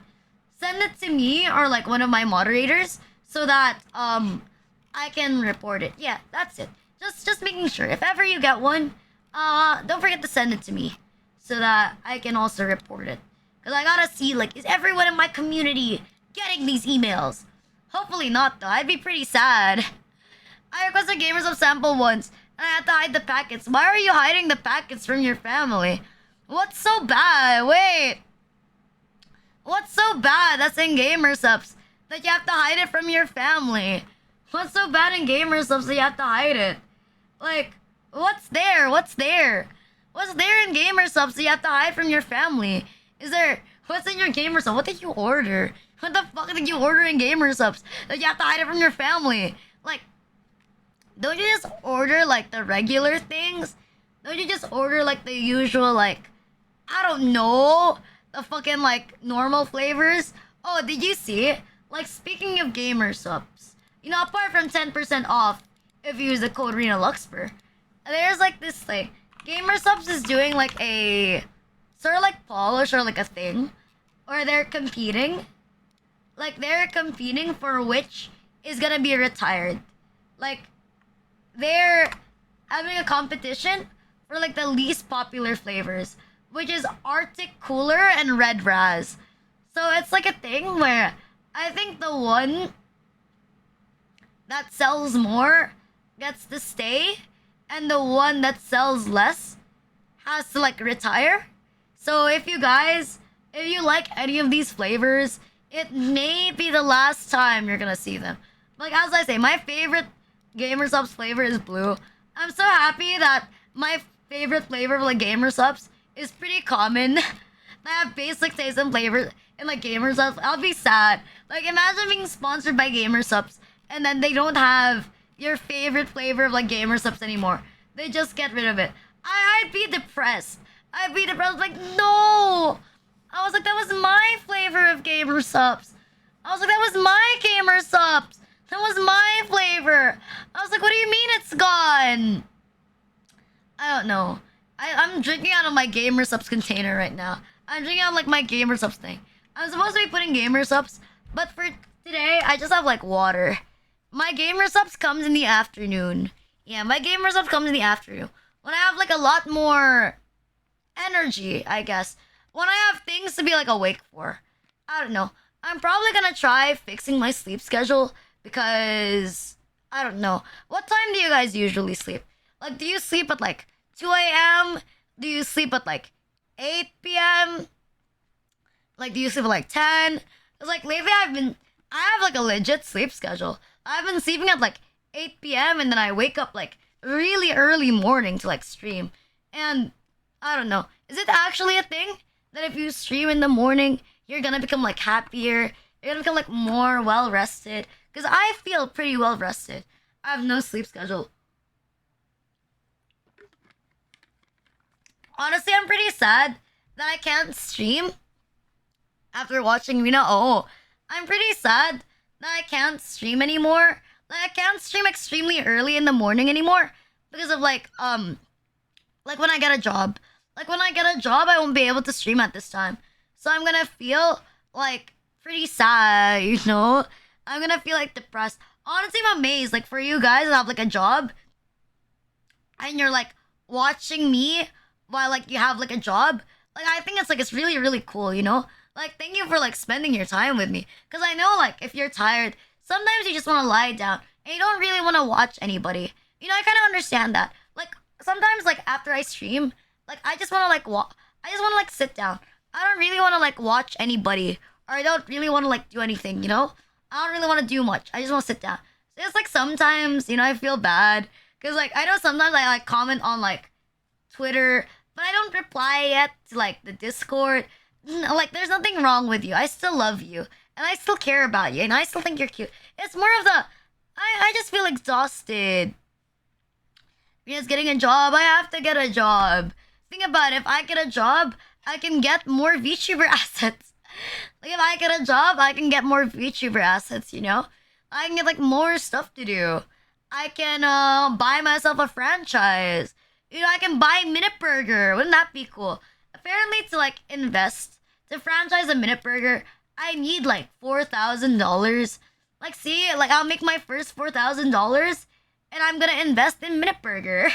send it to me or like one of my moderators so that I can report it. Yeah, that's it. Just making sure. If ever you get one, don't forget to send it to me so that I can also report it. Cause I gotta see like, is everyone in my community getting these emails? Hopefully not though. I'd be pretty sad. I requested Gamers of Sample once, and I had to hide the packets. Why are you hiding the packets from your family? What's so bad? Wait. What's so bad that's in Gamer Subs that you have to hide it from your family? What's so bad in Gamer Subs that you have to hide it? Like, what's there? What's there? What's there in Gamer Subs that you have to hide from your family? Is there... What's in your Gamer Subs? What did you order? What the fuck did you order in Gamer Subs that you have to hide it from your family? Like, don't you just order, like, the regular things? Don't you just order, like, the usual, like... I don't know... The fucking, like, normal flavors? Oh, did you see? Like, speaking of Gamer Subs... You know, apart from 10% off if you use the code RENALuxper, there's, like, this thing. Gamer Subs is doing, like, a... Sort of, like, polish or, like, a thing. Or they're competing. Like, they're competing for which is gonna be retired. Like... They're having a competition for like the least popular flavors, which is Arctic Cooler and Red Raz. So it's like a thing where I think the one that sells more gets to stay, and the one that sells less has to like retire. So if you like any of these flavors, it may be the last time you're gonna see them. Like as I say, my favorite Gamer Subs flavor is blue. I'm so happy that my favorite flavor of like Gamer Subs is pretty common. I have basic taste and flavor in like Gamer Subs. I'll be sad. Like imagine being sponsored by Gamer Subs and then they don't have your favorite flavor of like Gamer Subs anymore. They just get rid of it. I'd be depressed. I'd be depressed like no. I was like that was my flavor of Gamer Subs. I was like that was my Gamer Subs. That was my flavor. I was like, what do you mean it's gone? I don't know. I'm drinking out of my Gamer Subs container right now. I'm drinking out of, like, my Gamer Subs thing. I'm supposed to be putting Gamer Subs, but for today, I just have, like, water. My Gamer Subs comes in the afternoon. Yeah, my Gamer Subs comes in the afternoon. When I have, like, a lot more energy, I guess. When I have things to be, like, awake for. I don't know. I'm probably gonna try fixing my sleep schedule because I don't know. What time do you guys usually sleep? Like, do you sleep at like 2 a.m.? Do you sleep at like 8 p.m.? Like, do you sleep at like 10? Because like lately I have like a legit sleep schedule. I've been sleeping at like 8 p.m. and then I wake up like really early morning to like stream. And I don't know. Is it actually a thing that if you stream in the morning, you're gonna become like happier? You're gonna become like more well rested? Because I feel pretty well rested. I have no sleep schedule. Honestly, I'm pretty sad that I can't stream after watching Rena. Oh, I'm pretty sad that I can't stream anymore. Like, I can't stream extremely early in the morning anymore because of like when I get a job. Like when I get a job, I won't be able to stream at this time. So I'm gonna feel like pretty sad, you know? I'm gonna feel like depressed. Honestly, I'm amazed. Like for you guys that have like a job and you're like watching me while like you have like a job. Like I think it's really, really cool, you know? Like thank you for like spending your time with me. Cause I know like if you're tired, sometimes you just wanna lie down and you don't really wanna watch anybody. You know, I kinda understand that. Like sometimes like after I stream, like I just wanna like I just wanna like sit down. I don't really wanna like watch anybody. Or I don't really wanna like do anything, you know? I don't really want to do much. I just want to sit down. So it's like sometimes, you know, I feel bad. Because, like, I know sometimes I, like, comment on, like, Twitter. But I don't reply yet to, like, the Discord. Like, there's nothing wrong with you. I still love you. And I still care about you. And I still think you're cute. It's more of the... I just feel exhausted. Because getting a job, I have to get a job. Think about it. If I get a job, I can get more VTuber assets. Like, if I get a job, I can get more VTuber assets, you know? I can get, like, more stuff to do. I can, buy myself a franchise. You know, I can buy Minute Burger. Wouldn't that be cool? Apparently, to, like, invest, to franchise a Minute Burger, I need like $4,000. Like, see, like I'll make my first $4,000, and I'm gonna invest in Minute Burger.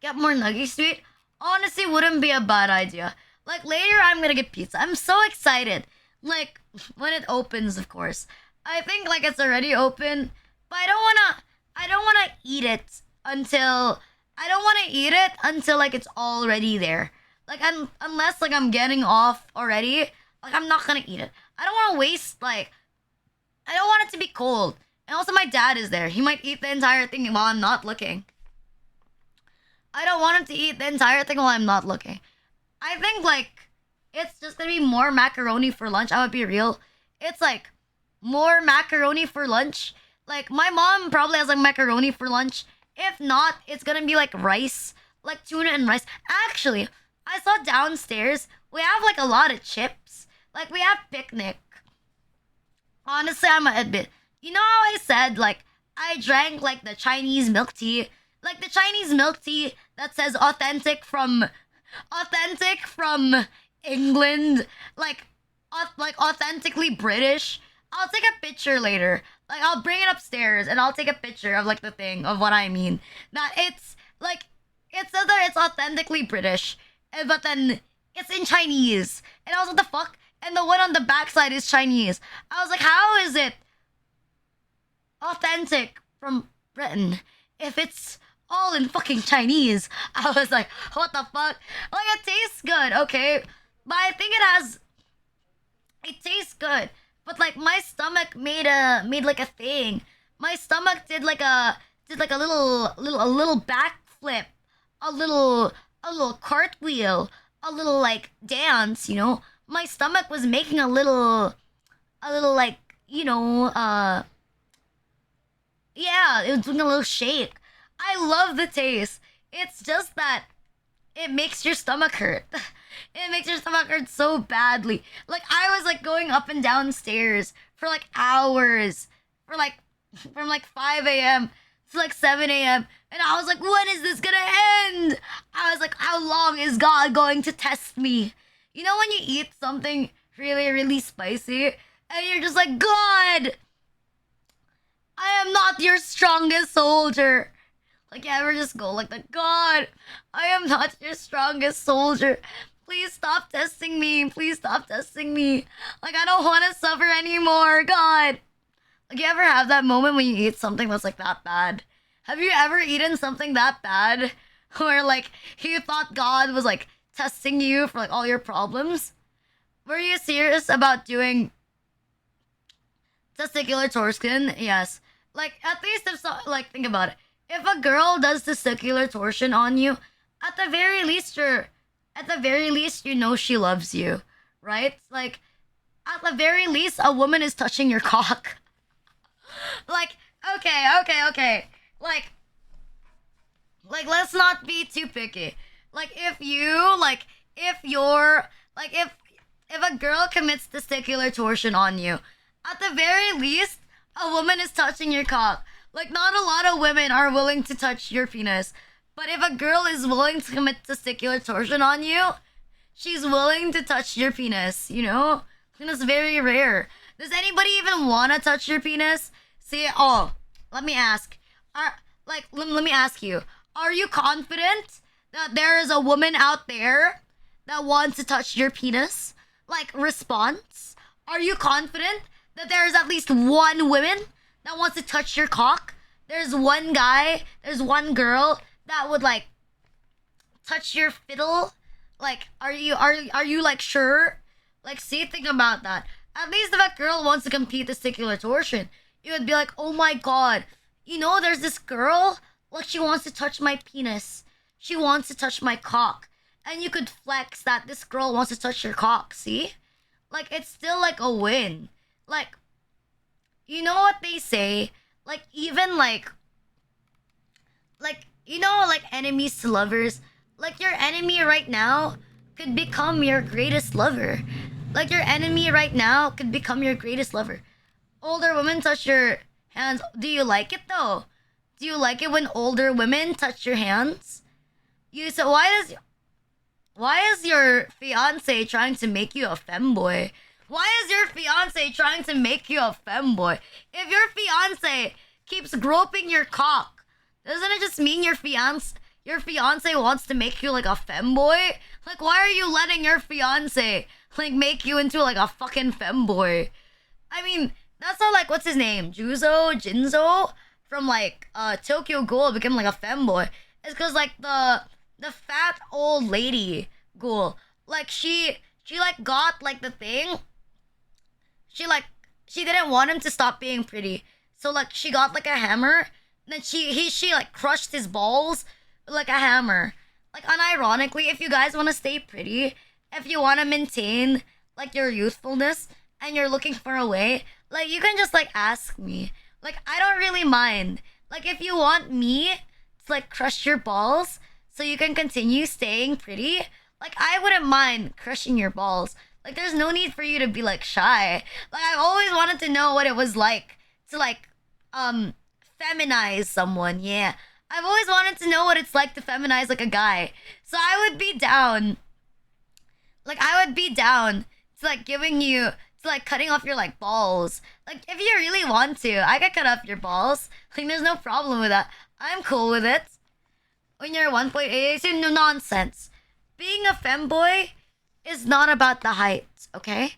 Get more nugget sweet. Honestly, wouldn't be a bad idea. Like later, I'm gonna get pizza. I'm so excited. Like when it opens, of course. I think like it's already open, but I don't wanna. I don't wanna eat it until. I don't wanna eat it until like it's already there. Like unless like I'm getting off already, like I'm not gonna eat it. I don't wanna waste like. I don't want it to be cold. And also, my dad is there. He might eat the entire thing while I'm not looking. I don't want him to eat the entire thing while I'm not looking. I think like it's just gonna be more macaroni for lunch. I would be real. It's like more macaroni for lunch. Like my mom probably has like macaroni for lunch. If not, it's gonna be like rice, like tuna and rice. Actually, I saw downstairs we have like a lot of chips. Like we have picnic. Honestly, I'm gonna admit. You know how I said like I drank like the Chinese milk tea, like the Chinese milk tea that says authentic from England, like authentically British. I'll take a picture later. Like I'll bring it upstairs and I'll take a picture of like the thing of what I mean. That it's like it's either it's authentically British, but then it's in Chinese. And I was like, the fuck? And the one on the backside is Chinese. I was like, how is it authentic from Britain if it's all in fucking Chinese? I was like, what the fuck? Like it tastes good, okay, but I think it tastes good. But like my stomach made like a thing. My stomach did like a little backflip, a little cartwheel, a little like dance. You know, my stomach was making a little like yeah, it was doing a little shake. I love the taste. It's just that it makes your stomach hurt. It makes your stomach hurt so badly. Like I was like going up and down stairs for like hours, for like from like 5 a.m. to like 7 a.m. And I was like, when is this gonna end? I was like, how long is God going to test me? You know when you eat something really, really spicy and you're just like, God, I am not your strongest soldier. Like, you ever just go like that? God, I am not your strongest soldier. Please stop testing me. Please stop testing me. Like, I don't want to suffer anymore. God. Like, you ever have that moment when you eat something that's like that bad? Have you ever eaten something that bad where like you thought God was like testing you for like all your problems? Were you serious about doing testicular torsion? Yes. Like, at least if so, like, think about it. If a girl does testicular torsion on you, at the very least you know she loves you, right? Like, at the very least, a woman is touching your cock. Like, okay. Like, let's not be too picky. Like, if a girl commits testicular torsion on you, at the very least, a woman is touching your cock. Like, not a lot of women are willing to touch your penis. But if a girl is willing to commit testicular torsion on you, she's willing to touch your penis, you know? And it's very rare. Does anybody even want to touch your penis? See, let me ask. Let me ask you. Are you confident that there is a woman out there that wants to touch your penis? Like, response? Are you confident that there is at least one woman that wants to touch your cock? There's one guy, there's one girl that would like touch your fiddle. Like, are you like sure? Like, see, think about that. At least if a girl wants to compete testicular torsion, you would be like, oh my god, you know, there's this girl, like she wants to touch my penis. She wants to touch my cock. And you could flex that this girl wants to touch your cock, see? Like, it's still like a win. Like, you know what they say? Like, even like, you know, like enemies to lovers. Like, your enemy right now could become your greatest lover. Like, your enemy right now could become your greatest lover. Older women touch your hands. Do you like it though? Do you like it when older women touch your hands? So why is your fiance trying to make you a femboy? Why is your fiance trying to make you a femboy? If your fiance keeps groping your cock, doesn't it just mean your fiance wants to make you like a femboy? Like, why are you letting your fiance like make you into like a fucking femboy? I mean, that's how like what's his name? Jinzo from like Tokyo Ghoul became like a femboy. It's cause like the fat old lady ghoul, like she like got like the thing. She like she didn't want him to stop being pretty. So like she got like a hammer. Then she like crushed his balls with like a hammer. Like unironically, if you guys want to stay pretty, if you want to maintain like your youthfulness and you're looking for a way, like you can just like ask me. Like I don't really mind. Like if you want me to like crush your balls so you can continue staying pretty, like I wouldn't mind crushing your balls. Like there's no need for you to be like shy. Like I've always wanted to know what it was like to like feminize someone. Yeah. I've always wanted to know what it's like to feminize like a guy. So I would be down. Like I would be down to like giving you to like cutting off your like balls. Like if you really want to, I could cut off your balls. Like there's no problem with that. I'm cool with it. When you're 1.8, it's no nonsense. Being a femboy is not about the height, okay?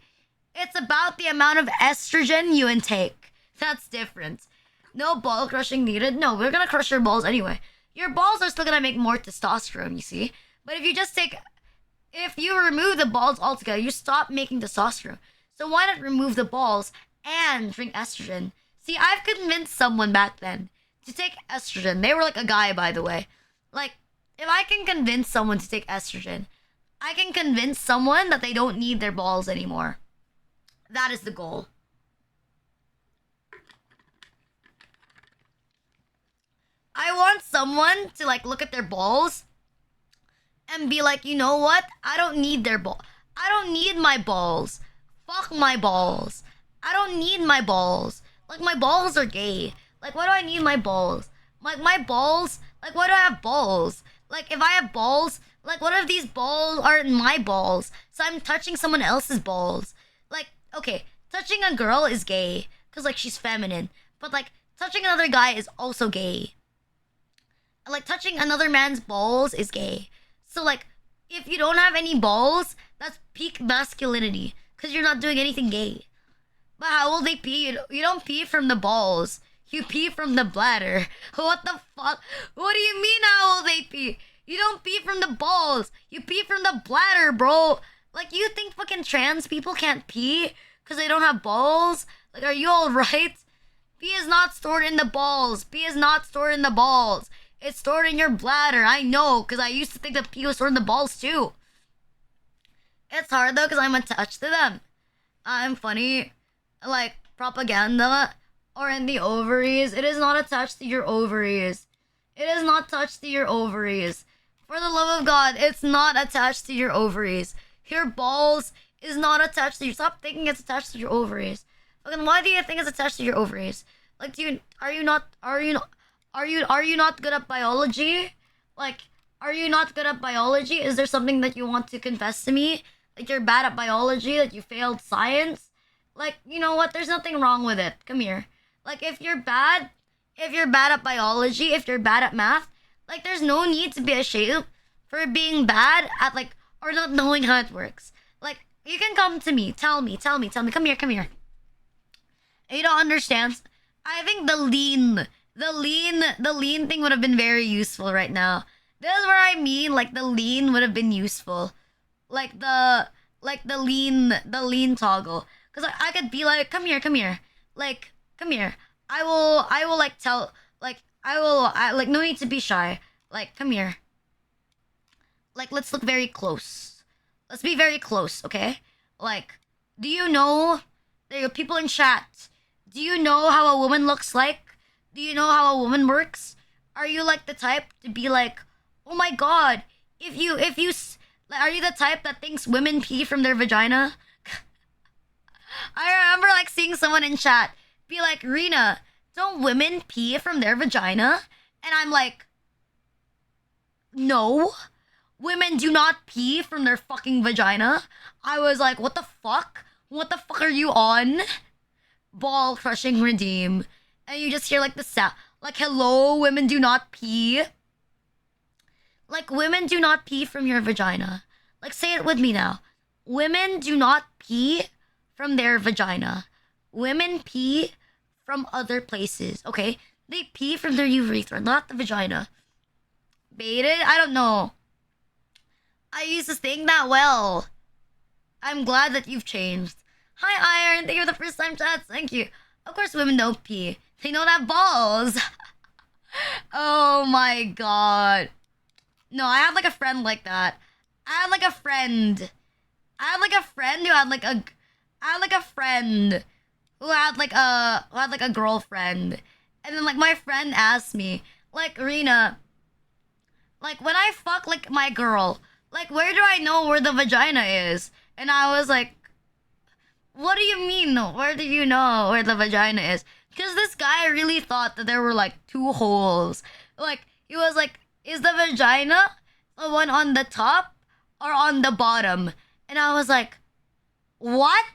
It's about the amount of estrogen you intake. That's different. No ball crushing needed. No, we're gonna crush your balls anyway. Your balls are still gonna make more testosterone, you see? But if you remove the balls altogether, you stop making testosterone. So why not remove the balls and drink estrogen? See, I've convinced someone back then to take estrogen. They were like a guy, by the way. Like, if I can convince someone to take estrogen, I can convince someone that they don't need their balls anymore. That is the goal. I want someone to like look at their balls and be like, you know what? I don't need their ball. I don't need my balls. Fuck my balls. I don't need my balls. Like my balls are gay. Like why do I need my balls? Like my balls. Like why do I have balls? Like if I have balls, like what if these balls aren't my balls? So I'm touching someone else's balls. Like okay, touching a girl is gay because like she's feminine, but like touching another guy is also gay. Like touching another man's balls is gay. So like if you don't have any balls, that's peak masculinity because you're not doing anything gay. But how will they pee? You don't pee from the balls. You pee from the bladder. What the fuck? What do you mean how will they pee? You don't pee from the balls. You pee from the bladder, bro. Like you think fucking trans people can't pee because they don't have balls? Like are you alright? Pee is not stored in the balls. Pee is not stored in the balls. It's stored in your bladder. I know, because I used to think that pee was stored in the balls too. It's hard though, because I'm attached to them. I'm funny. Like, propaganda or in the ovaries. It is not attached to your ovaries. It is not attached to your ovaries. For the love of God, it's not attached to your ovaries. Your balls is not attached to you. Stop thinking it's attached to your ovaries. Fucking, why do you think it's attached to your ovaries? Like, are you not good at biology? Like, are you not good at biology? Is there something that you want to confess to me? Like you're bad at biology, that you failed science? Like, you know what? There's nothing wrong with it. Come here. Like if you're bad at biology, if you're bad at math, like there's no need to be ashamed for being bad at like or not knowing how it works. Like you can come to me, tell me. Come here. You don't understand. I think the lean thing would have been very useful right now. This is where I mean like the lean would have been useful. Like the lean toggle. Cause I could be like, come here. Like, come here. I will like tell like I like no need to be shy. Like, come here. Like let's look very close. Let's be very close, okay? Like, do you know there are people in chat? Do you know how a woman looks like? Do you know how a woman works? Are you like the type to be like, oh my god, are you the type that thinks women pee from their vagina? I remember like seeing someone in chat be like, Rena, don't women pee from their vagina? And I'm like, no, women do not pee from their fucking vagina. I was like, what the fuck? What the fuck are you on? Ball crushing redeem. And you just hear like the sound. Like, hello, women do not pee. Like, women do not pee from your vagina. Like, say it with me now. Women do not pee from their vagina. Women pee from other places, okay? They pee from their urethra, not the vagina. Baited? I don't know. I used to think that well. I'm glad that you've changed. Hi, Iron. Thank you for the first time chats. Thank you. Of course, women don't pee. They don't have balls. Oh my god. No, I had like a friend like that. I had like a friend. I had like a friend who had like a. I had like a friend who had like a girlfriend, and then like my friend asked me, like, Rena, like, when I fuck like my girl, like, where do I know where the vagina is? And I was like, what do you mean? Where do you know where the vagina is? Because this guy really thought that there were like two holes. Like, he was like, is the vagina the one on the top or on the bottom? And I was like, what?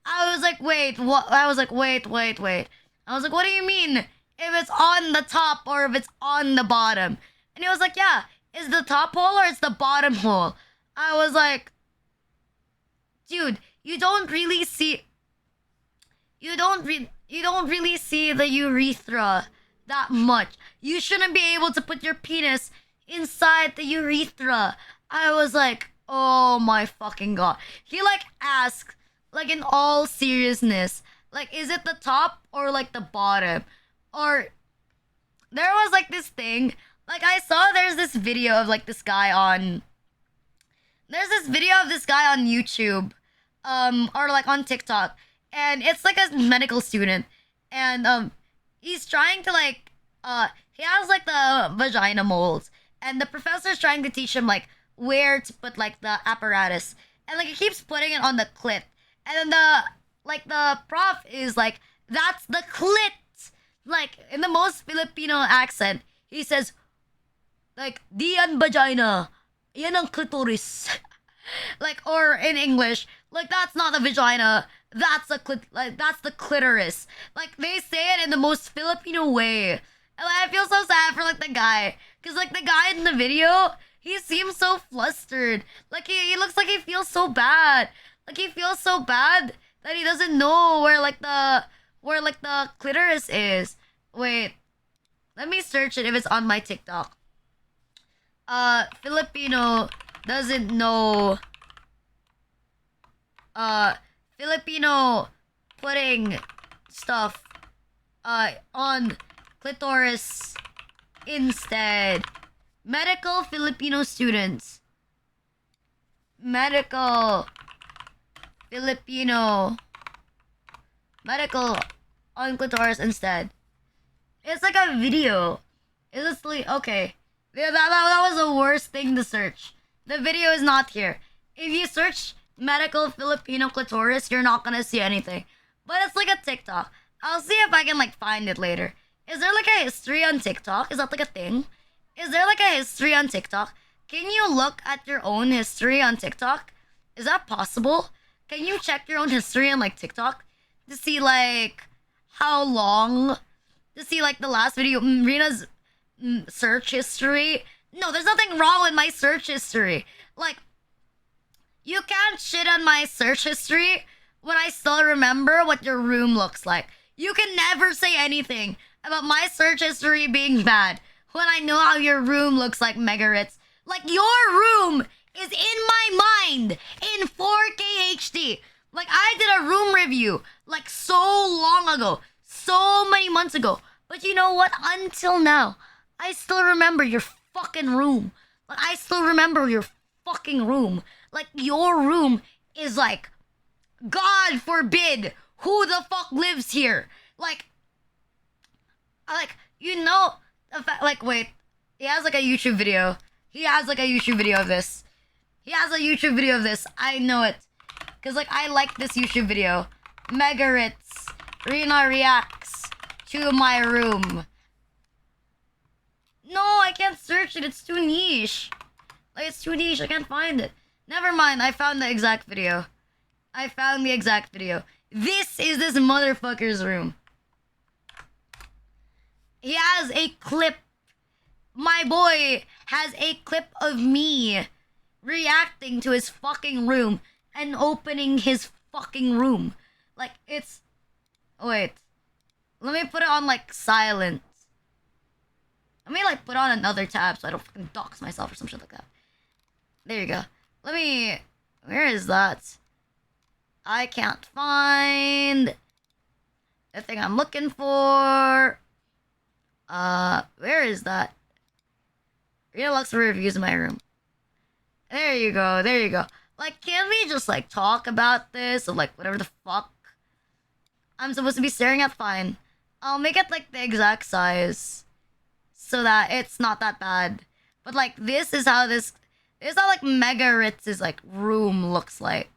I was like, wait, what? I was like, wait. I was like, what do you mean? If it's on the top or if it's on the bottom? And he was like, yeah, is the top hole or it's the bottom hole? I was like, dude, you don't really see the urethra that much. You shouldn't be able to put your penis inside the urethra. I was like, oh my fucking god. He like asked, like, in all seriousness, like, is it the top or like the bottom? Or there was like this thing, like, I saw there's this video of like this guy on YouTube, or like on TikTok, and it's like a medical student, and he's trying to like he has like the vagina molds, and the professor's trying to teach him like where to put like the apparatus, and like he keeps putting it on the clit, and then the prof is like, that's the clit, like in the most Filipino accent, he says, like, di yan vagina, yan ang clitoris. Like, or in English, like, that's not the vagina, that's that's the clitoris. Like, they say it in the most Filipino way. And like, I feel so sad for like the guy, because like the guy in the video, he seems so flustered. Like, he looks like he feels so bad. Like, he feels so bad that he doesn't know where the clitoris is. Wait, let me search it if it's on my TikTok. Filipino doesn't know. Filipino putting stuff on clitoris instead. Medical Filipino students. Medical Filipino. Medical on clitoris instead. It's like a video. It's like, okay. Yeah, that was the worst thing to search. The video is not here. If you search medical Filipino clitoris, you're not gonna see anything. But it's like a TikTok. I'll see if I can like find it later. Is there like a history on TikTok? Is that like a thing? Is there like a history on TikTok? Can you look at your own history on TikTok? Is that possible? Can you check your own history on like TikTok to see like how long? To see like the last video, Rena's search history. No, there's nothing wrong with my search history. Like, you can't shit on my search history when I still remember what your room looks like. You can never say anything about my search history being bad when I know how your room looks like, Megaritz. Like, your room is in my mind in 4K HD. Like, I did a room review like so long ago, so many months ago. But you know what? Until now, I still remember your fucking room. Like, I still remember your fucking room. Like, your room is like, God forbid, who the fuck lives here? Like, you know, the fact, like, wait, he has like a YouTube video. He has like a YouTube video of this. He has a YouTube video of this. I know it. Because, like, I like this YouTube video. Megaritz. Rena reacts to my room. No, I can't search it. It's too niche. Like, it's too niche. I can't find it. Never mind. I found the exact video. I found the exact video. This is this motherfucker's room. He has a clip. My boy has a clip of me reacting to his fucking room and opening his fucking room. Like, it's... Wait. Let me put it on, like, silent. Let me, like, put on another tab so I don't fucking dox myself or some shit like that. There you go. Let me... Where is that? I can't find the thing I'm looking for. Where is that? Real Lux reviews in my room. There you go. There you go. Like, can we just, like, talk about this or, like, whatever the fuck I'm supposed to be staring at? Fine. I'll make it, like, the exact size so that it's not that bad. But, like, this is how, like, Mega Ritz's, like, room looks like.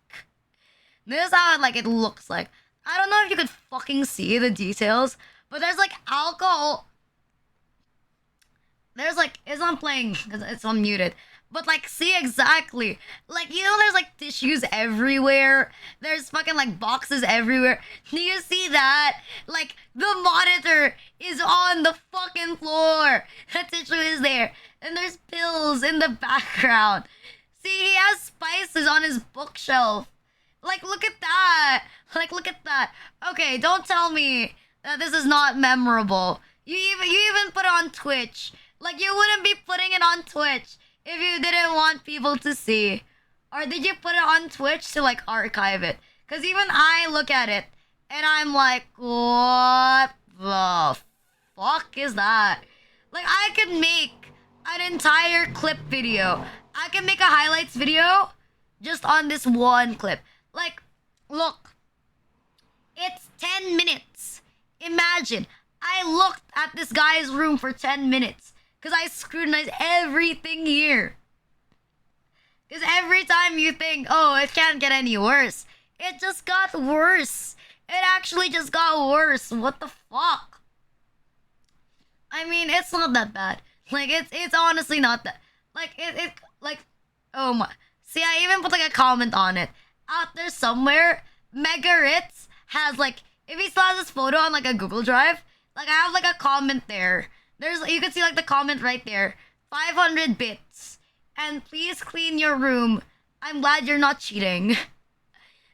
This is how, like, it looks like. I don't know if you could fucking see the details, but there's, like, alcohol. There's, like, it's not playing because it's unmuted. But, like, see exactly. Like, you know, there's, like, tissues everywhere. There's fucking, like, boxes everywhere. Do you see that? Like, the monitor is on the fucking floor. The tissue is there. And there's pills in the background. See, he has spices on his bookshelf. Like, look at that. Like, look at that. Okay, don't tell me that this is not memorable. You even put it on Twitch. Like, you wouldn't be putting it on Twitch if you didn't want people to see. Or did you put it on Twitch to, like, archive it? Because even I look at it, and I'm like, what the fuck is that? Like, I could make an entire clip video. I can make a highlights video just on this one clip. Like, look. It's 10 minutes. Imagine, I looked at this guy's room for 10 minutes. Because I scrutinize everything here. Because every time you think, oh, it can't get any worse, it just got worse. It actually just got worse. What the fuck? I mean, it's not that bad. Like, it's honestly not that. Like, like, oh my. See, I even put, like, a comment on it. Out there somewhere, Mega Ritz has, like, if he still has this photo on, like, a Google Drive, like, I have, like, a comment there. You can see, like, the comment right there. 500 bits. And please clean your room. I'm glad you're not cheating.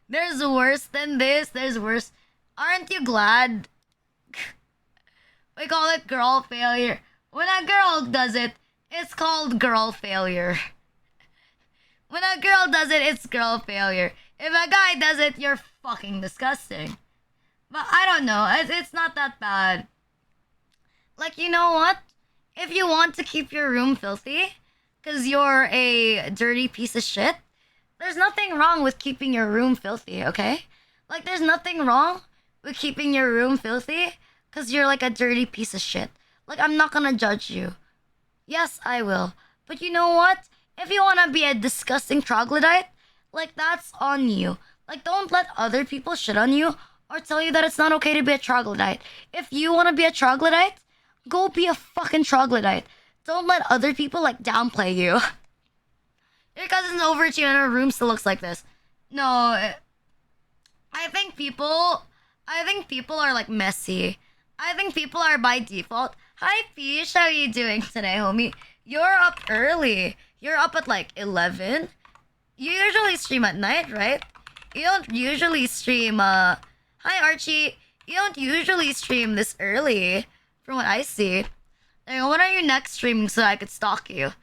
There's worse than this. There's worse. Aren't you glad? We call it girl failure. When a girl does it, it's called girl failure. When a girl does it, it's girl failure. If a guy does it, you're fucking disgusting. But I don't know. It's not that bad. Like, you know what? If you want to keep your room filthy, because you're a dirty piece of shit, there's nothing wrong with keeping your room filthy, okay? Like, there's nothing wrong with keeping your room filthy, because you're, like, a dirty piece of shit. Like, I'm not gonna judge you. Yes, I will. But you know what? If you want to be a disgusting troglodyte, like, that's on you. Like, don't let other people shit on you or tell you that it's not okay to be a troglodyte. If you want to be a troglodyte, go be a fucking troglodyte. Don't let other people, like, downplay you. Your cousin's over to you and her room still looks like this. No, I think people are, like, messy. I think people are by default. Hi, Fish. How are you doing today, homie? You're up early. You're up at, like, 11. You usually stream at night, right? You don't usually stream, Hi, Archie. You don't usually stream this early, from what I see. Like, when are you next streaming so I could stalk you?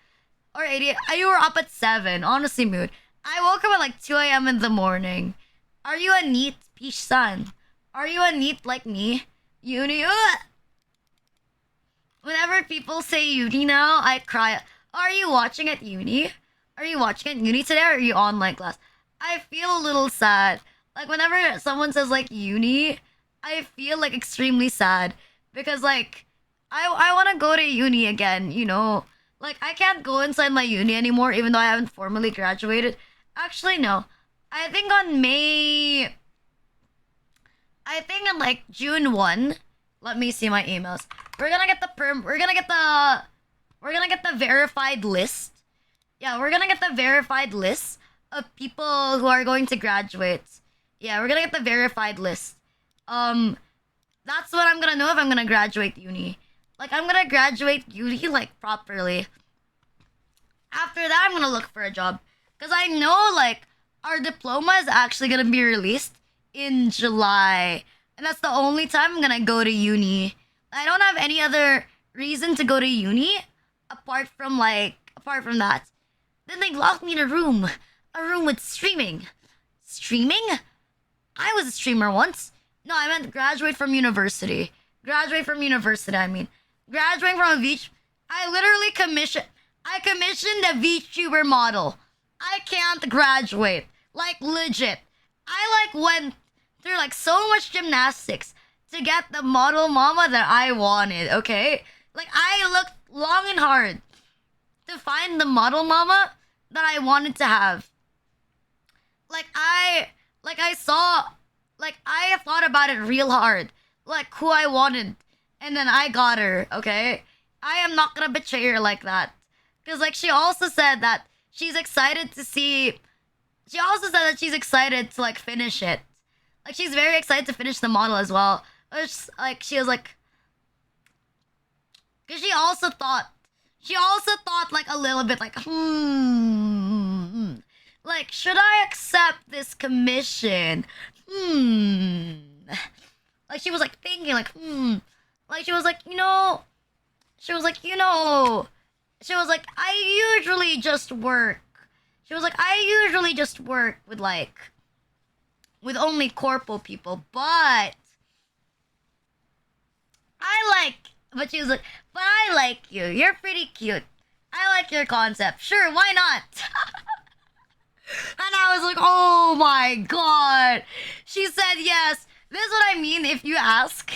Or 80... You were up at 7. Honestly, mood. I woke up at, like, 2 a.m. in the morning. Are you a neat Pish-san? Are you a neat like me? Uni... Whenever people say uni now, I cry. Are you watching at uni? Are you watching at uni today or are you online class? I feel a little sad. Like, whenever someone says, like, uni, I feel, like, extremely sad. Because, like, I want to go to uni again, you know? Like, I can't go inside my uni anymore, even though I haven't formally graduated. Actually, no. I think on May... I think in, like, June 1... Let me see my emails. We're gonna get the We're gonna get the verified list. Yeah, we're gonna get the verified list of people who are going to graduate Yeah, we're gonna get the verified list. Um, that's what I'm gonna know if I'm gonna graduate uni. Like, I'm gonna graduate uni, like, properly. After that, I'm gonna look for a job. Because I know, like, our diploma is actually gonna be released in July. And that's the only time I'm gonna go to uni. I don't have any other reason to go to uni apart from that. Then they locked me in a room with streaming. Streaming? I was a streamer once. No, I meant graduate from university. Graduate from university, I mean. Graduating from a beach. I commissioned a VTuber model. I can't graduate. Like legit. I like went through like so much gymnastics to get the model mama that I wanted, okay? Like I looked long and hard to find the model mama that I wanted to have. Like I saw like I thought about it real hard. Like who I wanted. And then I got her, okay? I am not gonna betray her like that. Cause like she also said that she's excited to see she also said that she's excited to like finish it. Like she's very excited to finish the model as well. Which like she was like cause she also thought like a little bit like like should I accept this commission? Like she was like thinking like like she was like, she was like, she was like, I usually just work. She was like, I usually just work with like with only corpo people, but but she was like, but I like you. You're pretty cute. I like your concept. Sure, why not? And I was like, oh my god. She said yes. This is what I mean if you ask.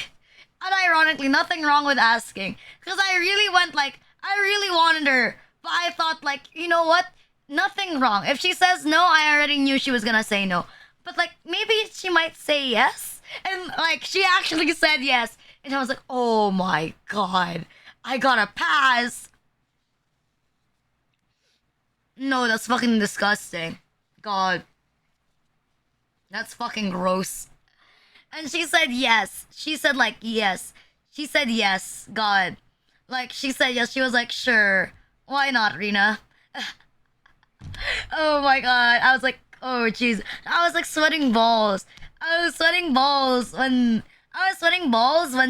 And ironically, nothing wrong with asking. Because I really went like, I really wanted her. But I thought like, you know what? Nothing wrong. If she says no, I already knew she was gonna say no. But like, maybe she might say yes. And like, she actually said yes. And I was like, oh my god. I got a pass. No, that's fucking disgusting. God. That's fucking gross. And she said yes. She said like yes. She said yes. God. Like she said yes. She was like, sure. Why not, Rina? Oh my god. I was like, oh jeez. I was like sweating balls. I was sweating balls when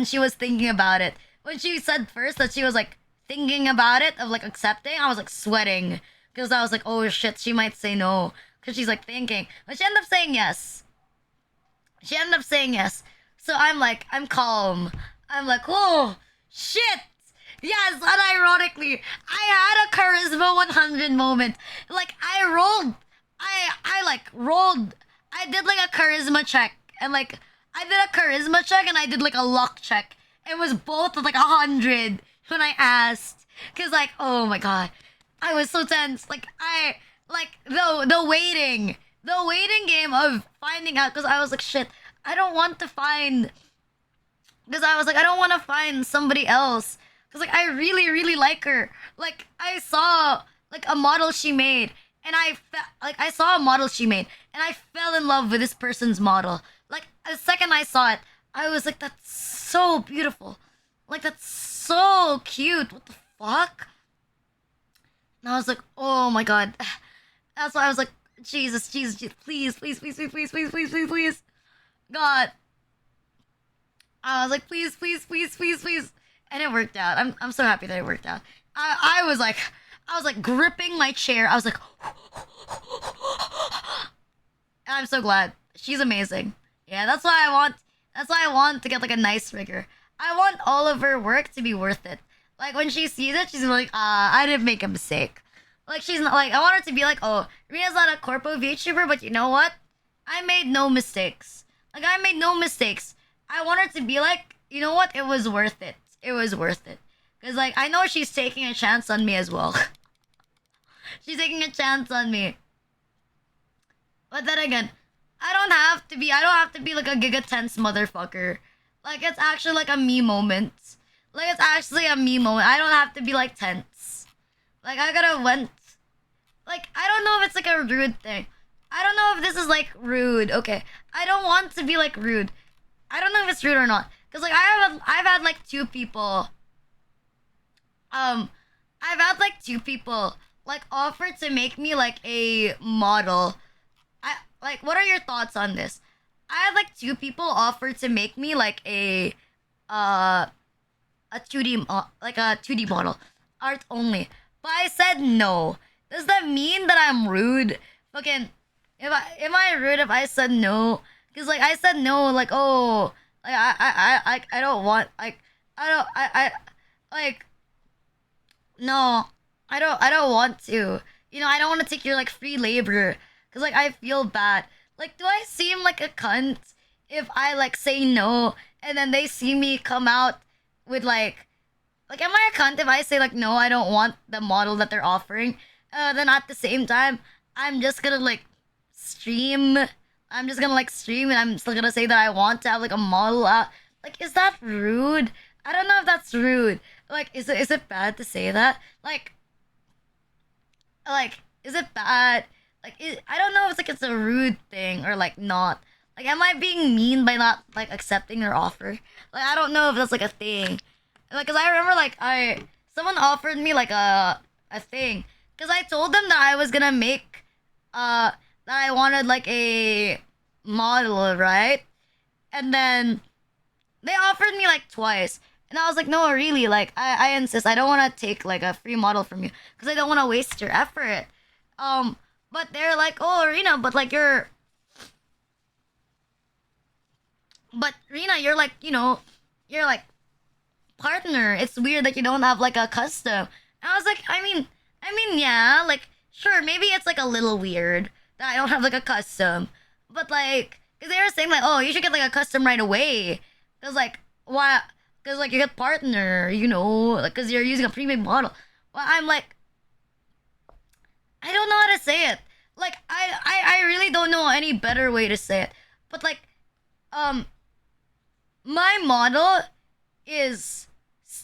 she was thinking about it. When she said first that she was like thinking about it of like accepting, I was like sweating. Because I was like, oh shit, she might say no. Because she's like thinking. But she ended up saying yes. She ended up saying yes. So I'm like, I'm calm. I'm like, oh, shit. Yes, unironically, I had a charisma 100 moment. Like, I rolled. I did like a charisma check. And like, I did a charisma check and I did like a luck check. It was both of like 100 when I asked. Cause like, oh my god. I was so tense. Like, the waiting game of finding out, because I was like, shit, I don't want to find, because I was like, I don't want to find somebody else, because like I really really like her. Like I saw like a model she made, and I saw a model she made, and I fell in love with this person's model. Like the second I saw it, I was like, that's so beautiful, like that's so cute. What the fuck? And I was like, oh my god. That's why I was like, Jesus, Jesus, Jesus, please, please, please, please, please, please, please, please, please. God. I was like, please, please, please, please, please. And it worked out. I'm so happy that it worked out. I was like gripping my chair. I was like, and I'm so glad. She's amazing. Yeah, that's why I want to get like a nice rigger. I want all of her work to be worth it. Like when she sees it, she's like, I didn't make a mistake. Like she's not like, I want her to be like, oh, Rina's not a corpo VTuber, but you know what? I made no mistakes. Like I made no mistakes. I want her to be like, you know what? It was worth it. It was worth it. Cause like I know she's taking a chance on me as well. She's taking a chance on me. But then again, I don't have to be like a giga tense motherfucker. Like it's actually like a me moment. Like it's actually a me moment. I don't have to be like tense. Like I could have went. Like I don't know if it's like a rude thing. I don't know if this is like rude. Okay, I don't want to be like rude. I don't know if it's rude or not. Cause like I've had like two people. Um, I've had like two people like offer to make me like a model. I like. What are your thoughts on this? I had like two people offer to make me like uh a 2D like a 2D model, art only. But I said no. Does that mean that I'm rude? Fucking, if I am I rude if I said no? Cause like I said no, like oh, like I don't want like I don't like no, I don't want to. You know I don't want to take your like free labor. Cause like I feel bad. Like do I seem like a cunt if I like say no and then they see me come out with like, am I a cunt if I say like no, I don't want the model that they're offering? Then at the same time, I'm just gonna like stream. I'm just gonna like stream, and I'm still gonna say that I want to have like a model out. Like, is that rude? I don't know if that's rude. Like, is it bad to say that? Like, is it bad? Like, I don't know if it's a rude thing or like not. Like, am I being mean by not like accepting their offer? Like, I don't know if that's like a thing. Like, cause I remember like someone offered me like a thing, cause I told them that I was gonna make that I wanted like a model, right? And then they offered me like twice, and I was like, no, really, like I insist, I don't want to take like a free model from you, cause I don't want to waste your effort. Um, but they're like, oh, Rina, but like but Rina, you're like, you're like partner. It's weird that you don't have like a custom. And I was like, yeah, like sure, maybe it's like a little weird that I don't have like a custom, but like, cause they were saying like, oh, you should get like a custom right away, cause like why? Cause like you get partner, like cause you're using a premium model. Well, I'm like, I don't know how to say it. Like I really don't know any better way to say it. But like, um, my model is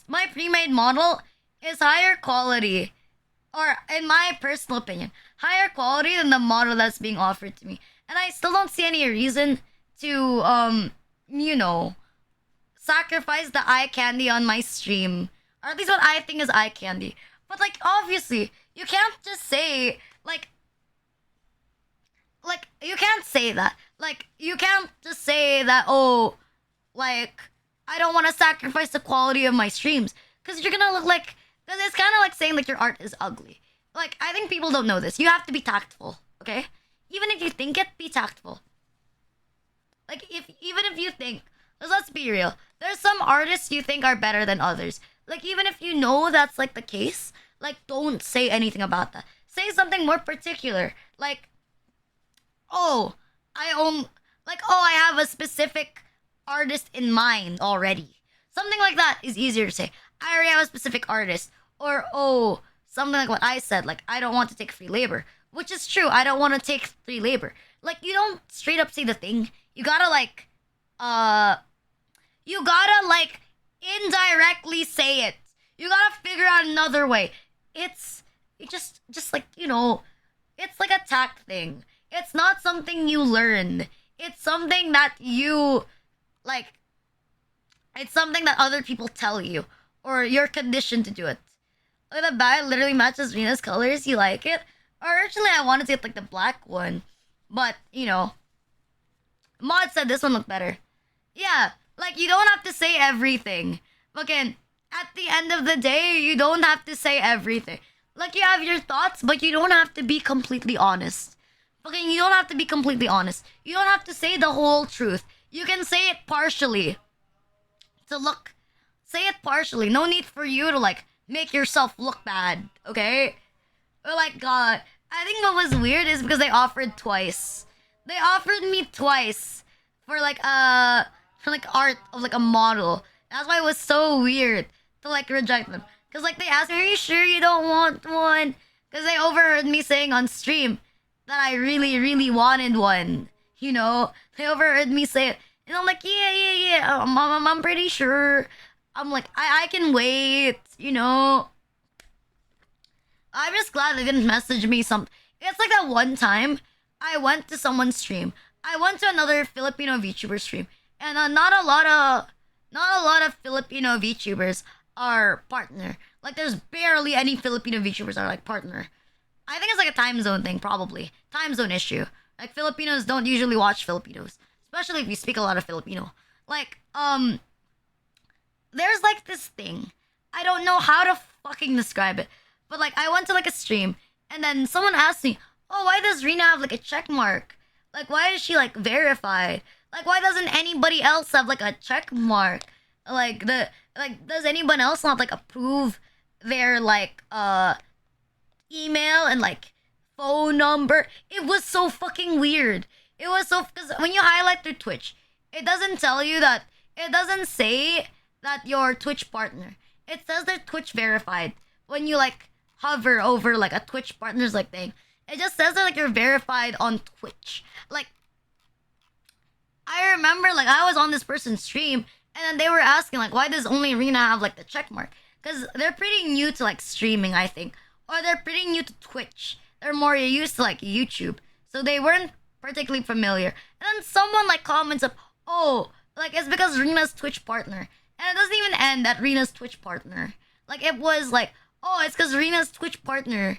my pre-made model is higher quality, or in my personal opinion, higher quality than the model that's being offered to me. And I still don't see any reason to you know, sacrifice the eye candy on my stream. Or at least what I think is eye candy. But like obviously, you can't just say like you can't say that. Like you can't just say that, oh, like I don't want to sacrifice the quality of my streams, because you're gonna look like, cause it's kind of like saying like your art is ugly. Like I think people don't know this. You have to be tactful, okay? Even if you think it, be tactful. Like if even if you think, 'cause let's be real, there's some artists you think are better than others. Like even if you know that's like the case, like don't say anything about that. Say something more particular, like oh, I own, like oh, I have a specific artist in mind already. Something like that is easier to say. I already have a specific artist. Or oh, something like what I said, like I don't want to take free labor. Which is true, I don't want to take free labor. Like you don't straight up say the thing. You gotta like uh you gotta like indirectly say it. You gotta figure out another way. It just like, it's like a tact thing. It's not something you learn. It's something that you like, it's something that other people tell you, or you're conditioned to do it. Like the bag literally matches Rena's colors. You like it? Originally, I wanted to get like the black one, but Mod said this one looked better. Yeah, like you don't have to say everything. Fucking, at the end of the day, you don't have to say everything. Like you have your thoughts, but you don't have to be completely honest. Fucking, you don't have to be completely honest. You don't have to say the whole truth. You can say it partially. To look, say it partially. No need for you to like make yourself look bad, okay? Or like God, I think what was weird is because they offered twice. They offered me twice for like art of like a model. That's why it was so weird to like reject them. Cause like they asked me, "Are you sure you don't want one?" Cause they overheard me saying on stream that I really, really wanted one. They overheard me say it, and I'm like, yeah. I'm pretty sure. I'm like, I can wait. I'm just glad they didn't message me some. It's like that one time I went to someone's stream. I went to another Filipino VTuber stream, and not a lot of Filipino VTubers are partner. Like there's barely any Filipino VTubers are like partner. I think it's like a time zone thing, probably time zone issue. Like Filipinos don't usually watch Filipinos, especially if you speak a lot of Filipino. Like there's like this thing. I don't know how to fucking describe it, but like I went to like a stream, and then someone asked me, "Oh, why does Rina have like a check mark? Like, why is she like verified? Like, why doesn't anybody else have like a check mark? Does anyone else not like approve their like email and like phone number?" It was so fucking weird. It was so because when you highlight through Twitch, it doesn't tell you that. It doesn't say that your Twitch partner. It says they're Twitch verified when you like hover over like a Twitch partners like thing. It just says that like you're verified on Twitch. Like I remember like I was on this person's stream, and then they were asking like why does only Rena have like the check mark? Because they're pretty new to like streaming, I think, or they're pretty new to Twitch. They're more used to like YouTube, so they weren't particularly familiar. And then someone like comments up, "Oh, like it's because Rena's Twitch partner," and it doesn't even end at Rena's Twitch partner. Like it was like, "Oh, it's because Rena's Twitch partner."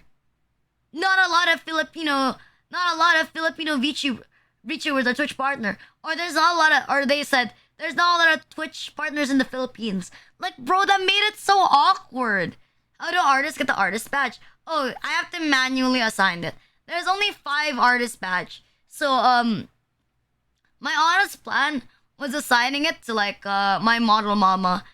Not a lot of Filipino VTubers are Twitch partner. Or there's not a lot of, or they said, there's not a lot of Twitch partners in the Philippines. Like, bro, that made it so awkward. How do artists get the artist badge? Oh, I have to manually assign it. There's only 5 artist badge. So, my honest plan was assigning it to, like, my model mama.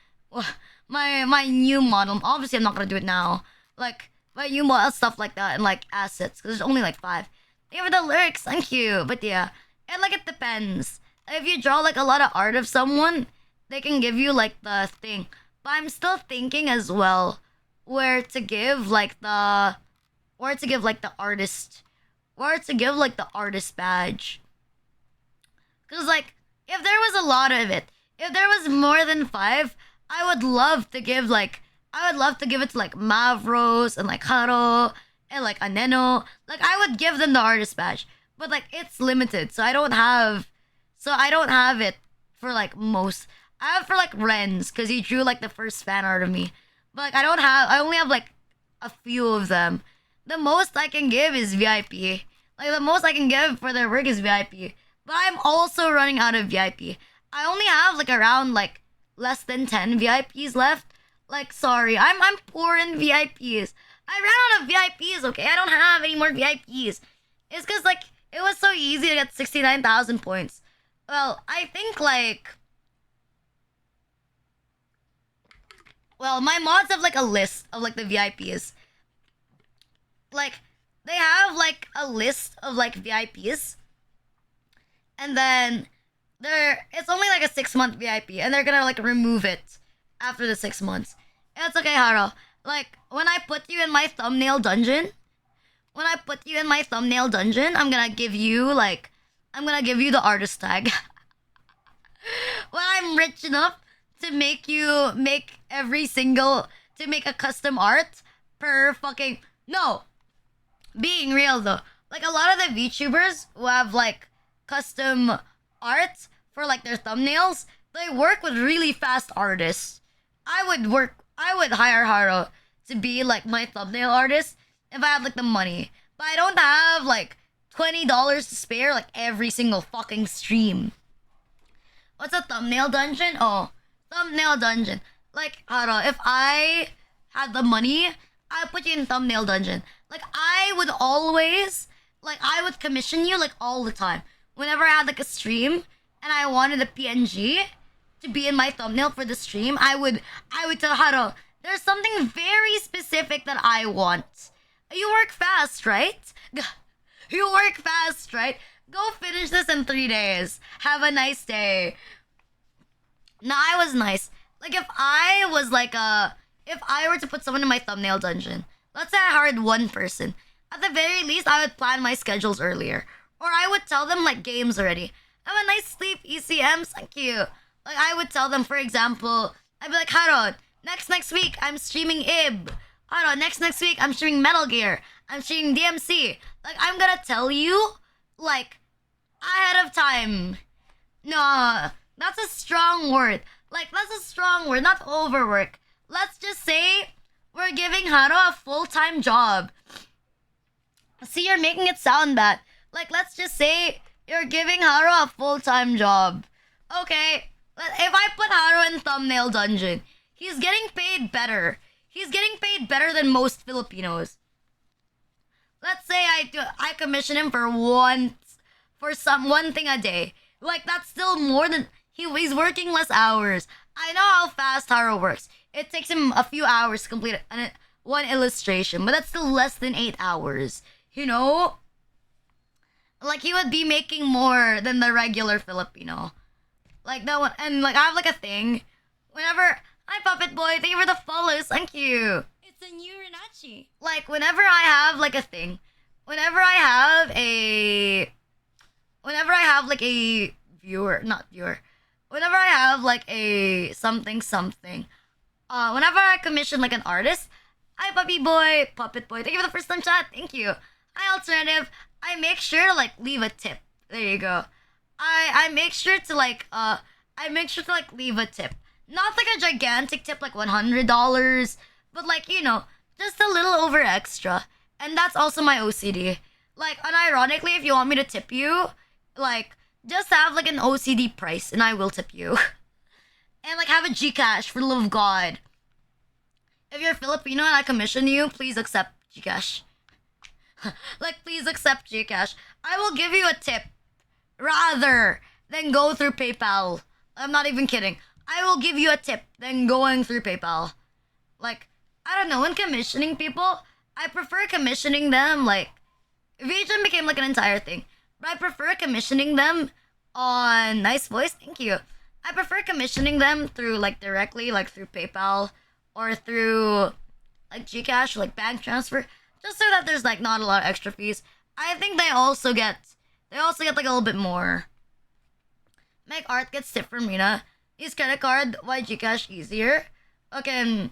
My new model. Obviously, I'm not gonna do it now. Like, my new model, stuff like that, and, like, assets. Because there's only, like, 5. Thank you for the lyrics. Thank you. But, yeah. And, like, it depends. If you draw, like, a lot of art of someone, they can give you, like, the thing. But I'm still thinking as well where to give, like, the artist, or to give, like, the artist badge. Because, like, if there was a lot of it, if there was more than 5, I would love to give, like, it to, like, Mavros and, like, Haro and, like, Aneno. Like, I would give them the artist badge. But, like, it's limited, so I don't have it for, like, most. I have for, like, Renz, because he drew, like, the first fan art of me. But, like, I only have, like, a few of them. The most I can give is VIP. Like, the most I can give for their work is VIP. But I'm also running out of VIP. I only have, like, around, like, less than 10 VIPs left. Like, sorry, I'm poor in VIPs. I ran out of VIPs, okay? I don't have any more VIPs. It's because, like, it was so easy to get 69,000 points. Well, I think, like... Well, my mods have, like, a list of, like, the VIPs. Like, they have, like, a list of, like, VIPs. And then, it's only, like, a 6-month VIP. And they're gonna, like, remove it after the 6 months. It's okay, Haro. Like, when I put you in my thumbnail dungeon, I'm gonna give you the artist tag. When I'm rich enough to make a custom art per fucking... No! Being real though, like a lot of the VTubers who have like custom art for like their thumbnails, they work with really fast artists. I would hire Haro to be like my thumbnail artist if I had like the money. But I don't have like $20 to spare like every single fucking stream. What's a thumbnail dungeon? Oh, thumbnail dungeon. Like, Haro, if I had the money, I'd put you in thumbnail dungeon. Like, I would commission you like all the time. Whenever I had like a stream and I wanted a PNG to be in my thumbnail for the stream, I would tell Haro, there's something very specific that I want. You work fast, right? You work fast, right? Go finish this in 3 days. Have a nice day. Nah, I was nice. Like, if I were to put someone in my thumbnail dungeon, let's say I hired one person, at the very least, I would plan my schedules earlier. Or I would tell them, like, games already. Have a nice sleep, ECMs, thank you. Like, I would tell them, for example, I'd be like, Haron, next week, I'm streaming IB. Haron, next week, I'm streaming Metal Gear. I'm streaming DMC. Like, I'm gonna tell you, like ahead of time. No, that's a strong word. Like, that's a strong word, not overwork. Let's just say we're giving Haro a full time job. See, you're making it sound bad. Like, let's just say you're giving Haro a full time job. Okay, if I put Haro in thumbnail dungeon, he's getting paid better. He's getting paid better than most Filipinos. Let's say I commission him for one thing a day. Like, that's still more than he's working less hours. I know how fast Haro works. It takes him a few hours to complete one illustration, but that's still less than 8 hours. You know, like he would be making more than the regular Filipino. Like that one, and like I have like a thing. Whenever hi Puppet Boy, thank you for the follows. Thank you. It's a new Renachi. Like whenever I have like a thing, whenever I have a like a viewer, not viewer, whenever I have like a something something, whenever I commission like an artist, hi Puppy Boy, Puppet Boy, thank you for the first time chat, thank you. Hi Alternative, I make sure to like leave a tip. There you go. I make sure to like leave a tip. Not like a gigantic tip like $100, but like, you know, just a little over extra. And that's also my OCD. Like, unironically, if you want me to tip you, like, just have like an OCD price and I will tip you. And like have a Gcash for the love of God. If you're Filipino and I commission you, please accept Gcash. Like, please accept Gcash. I will give you a tip rather than go through PayPal. I'm not even kidding. I will give you a tip than going through PayPal. Like, I don't know, when commissioning people, I prefer commissioning them, like, Vision became like an entire thing. But I prefer commissioning them on nice voice, thank you. I prefer commissioning them through like directly, like through PayPal or through like Gcash or like bank transfer, just so that there's like not a lot of extra fees. I think they also get like a little bit more. Make art gets tip from Rina. Use credit card, why Gcash easier? Okay, ayan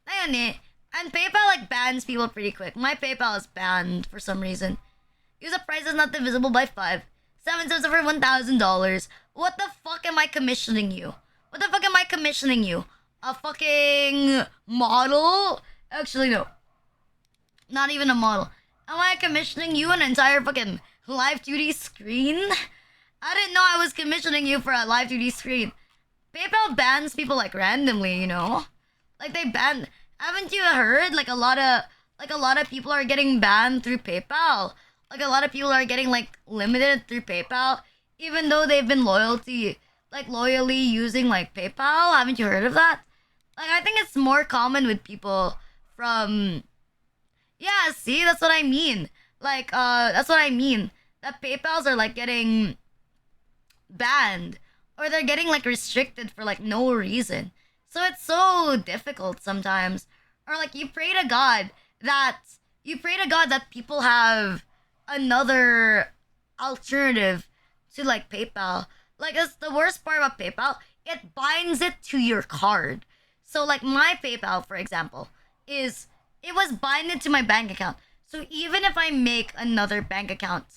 eh. And PayPal like bans people pretty quick. My PayPal is banned for some reason. Use a price that's not divisible by 5. 7 cents over $1,000. What the fuck am I commissioning you? What the fuck am I commissioning you? A fucking model? Actually, no. Not even a model. Am I commissioning you an entire fucking live 2D screen? I didn't know I was commissioning you for a live 2D screen. PayPal bans people like randomly, you know? Like they ban. Haven't you heard? Like a lot of people are getting banned through PayPal. Like a lot of people are getting like limited through PayPal, even though they've been loyally using like PayPal. Haven't you heard of that? Like I think it's more common with people from. Yeah, see, that's what I mean. Like that's what I mean. That PayPals are like getting banned or they're getting like restricted for like no reason. So it's so difficult sometimes. Or like you pray to God that people have another alternative to like PayPal. Like that's the worst part about PayPal. It binds it to your card. So like my PayPal, for example, it was binded to my bank account. So even if I make another bank account,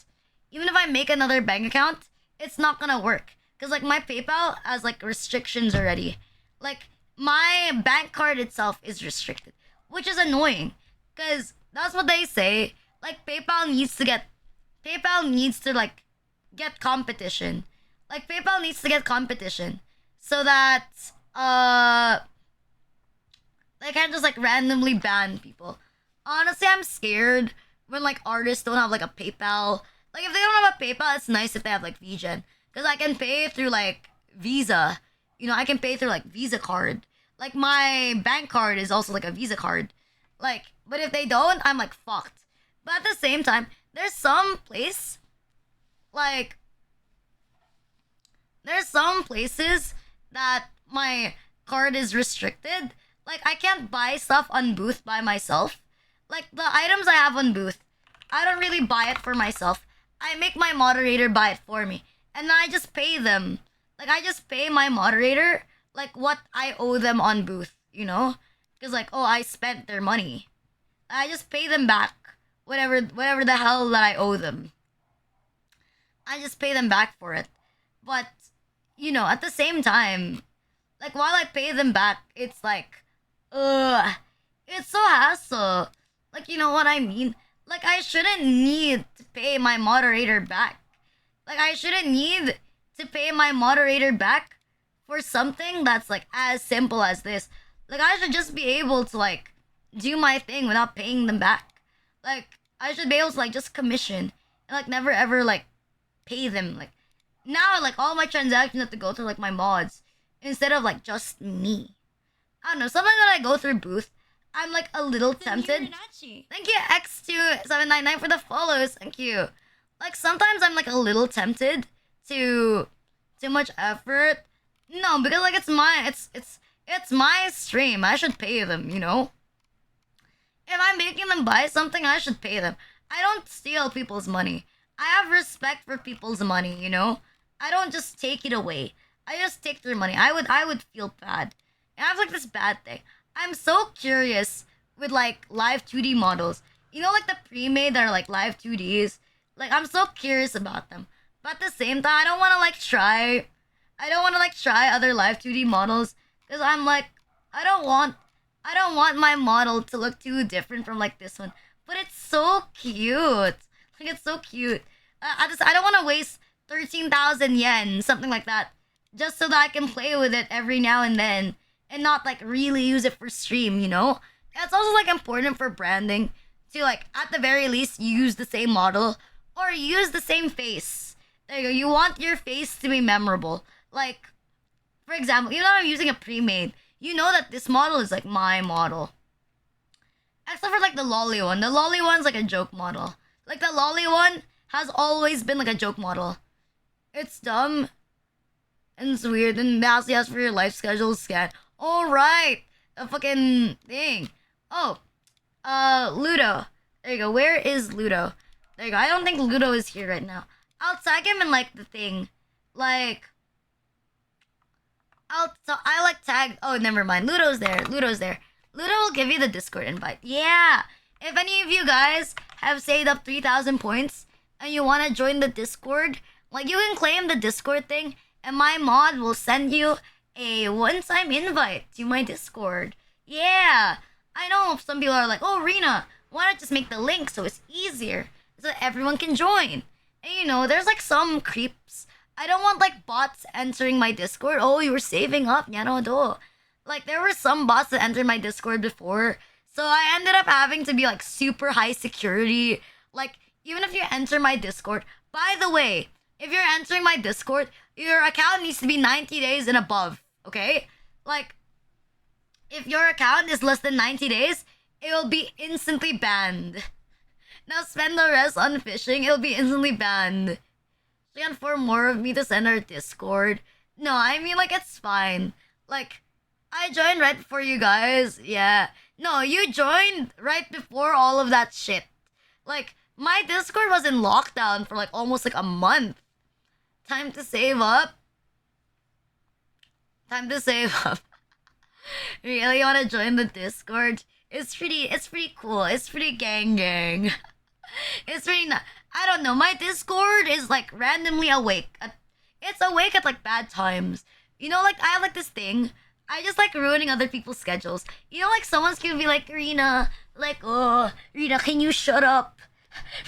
it's not gonna work. Cause like my PayPal has like restrictions already. Like my bank card itself is restricted, which is annoying. Cause that's what they say. Like PayPal needs to like get competition. Like PayPal needs to get competition so that they can't just like randomly ban people. Honestly, I'm scared when like artists don't have like a PayPal. Like if they don't have a PayPal, it's nice if they have like VGen. Cause I can pay through like Visa. You know, I can pay through like Visa card. Like my bank card is also like a Visa card. Like, but if they don't, I'm like fucked. But at the same time, there's some places that my card is restricted. Like I can't buy stuff on booth by myself. Like the items I have on booth, I don't really buy it for myself. I make my moderator buy it for me. And then I just pay them. Like I just pay my moderator like what I owe them on booth, you know? Cuz like, oh, I spent their money. I just pay them back whatever the hell that I owe them. I just pay them back for it. But at the same time, like while I pay them back, it's like, ugh, it's so hassle. Like you know what I mean? Like I shouldn't need to pay my moderator back. Like I shouldn't need to pay my moderator back for something that's like as simple as this. Like I should just be able to like do my thing without paying them back. Like I should be able to like just commission and like never ever like pay them. Like now like all my transactions have to go through like my mods instead of like just me. I don't know. Sometimes when I go through booth, I'm like a little It's a new tempted. Renachi. Thank you X2799 for the follows. Thank you. Like sometimes I'm like a little tempted to too much effort. No, because like it's my stream. I should pay them, you know? If I'm making them buy something, I should pay them. I don't steal people's money. I have respect for people's money, you know? I don't just take it away. I just take their money. I would feel bad. And I have like this bad thing. I'm so curious with like live 2D models. You know like the pre-made that are like live 2Ds? Like I'm so curious about them. But at the same time, I don't want to like try other live 2D models cuz I'm like I don't want my model to look too different from like this one. But it's so cute. Like it's so cute. I don't want to waste 13,000 yen, something like that, just so that I can play with it every now and not like really use it for stream, you know? It's also like important for branding to like at the very least use the same model or use the same face. There you go. You want your face to be memorable. Like, for example, even though I'm using a pre-made, you know that this model is like my model. Except for like the lolly one. The lolly one's like a joke model. Like the lolly one has always been like a joke model. It's dumb and it's weird. And Mousy asks for your life schedule scan. Alright. A fucking thing. Oh. Ludo. There you go. Where is Ludo? There you go. I don't think Ludo is here right now. I'll tag him in like the thing. Like I like tag. Oh, never mind. Ludo's there. Ludo's there. Ludo will give you the Discord invite. Yeah. If any of you guys have saved up 3,000 points and you want to join the Discord, like you can claim the Discord thing, and my mod will send you a one-time invite to my Discord. Yeah. I know some people are like, oh, Rena, why not just make the link so it's easier so that everyone can join? And you know, there's like some creeps. I don't want like bots entering my Discord. Oh, you were saving up, do. Like there were some bots that entered my Discord before, so I ended up having to be like super high security. Like even if you enter my Discord, by the way, if you're entering my Discord, your account needs to be 90 days and above. Okay, like if your account is less than 90 days, it will be instantly banned. Now spend the rest on fishing. It'll be instantly banned. She can inform more of me to send her Discord. No, I mean like it's fine. Like I joined right before you guys. Yeah. No, you joined right before all of that shit. Like my Discord was in lockdown for like almost like a month. Time to save up. Time to save up. Really want to join the Discord? It's pretty cool. It's pretty gang. It's pretty not. I don't know. My Discord is like randomly awake. It's awake at like bad times. You know, like I have like this thing. I just like ruining other people's schedules. You know, like someone's gonna be like, Rena, like, oh, Rena, can you shut up?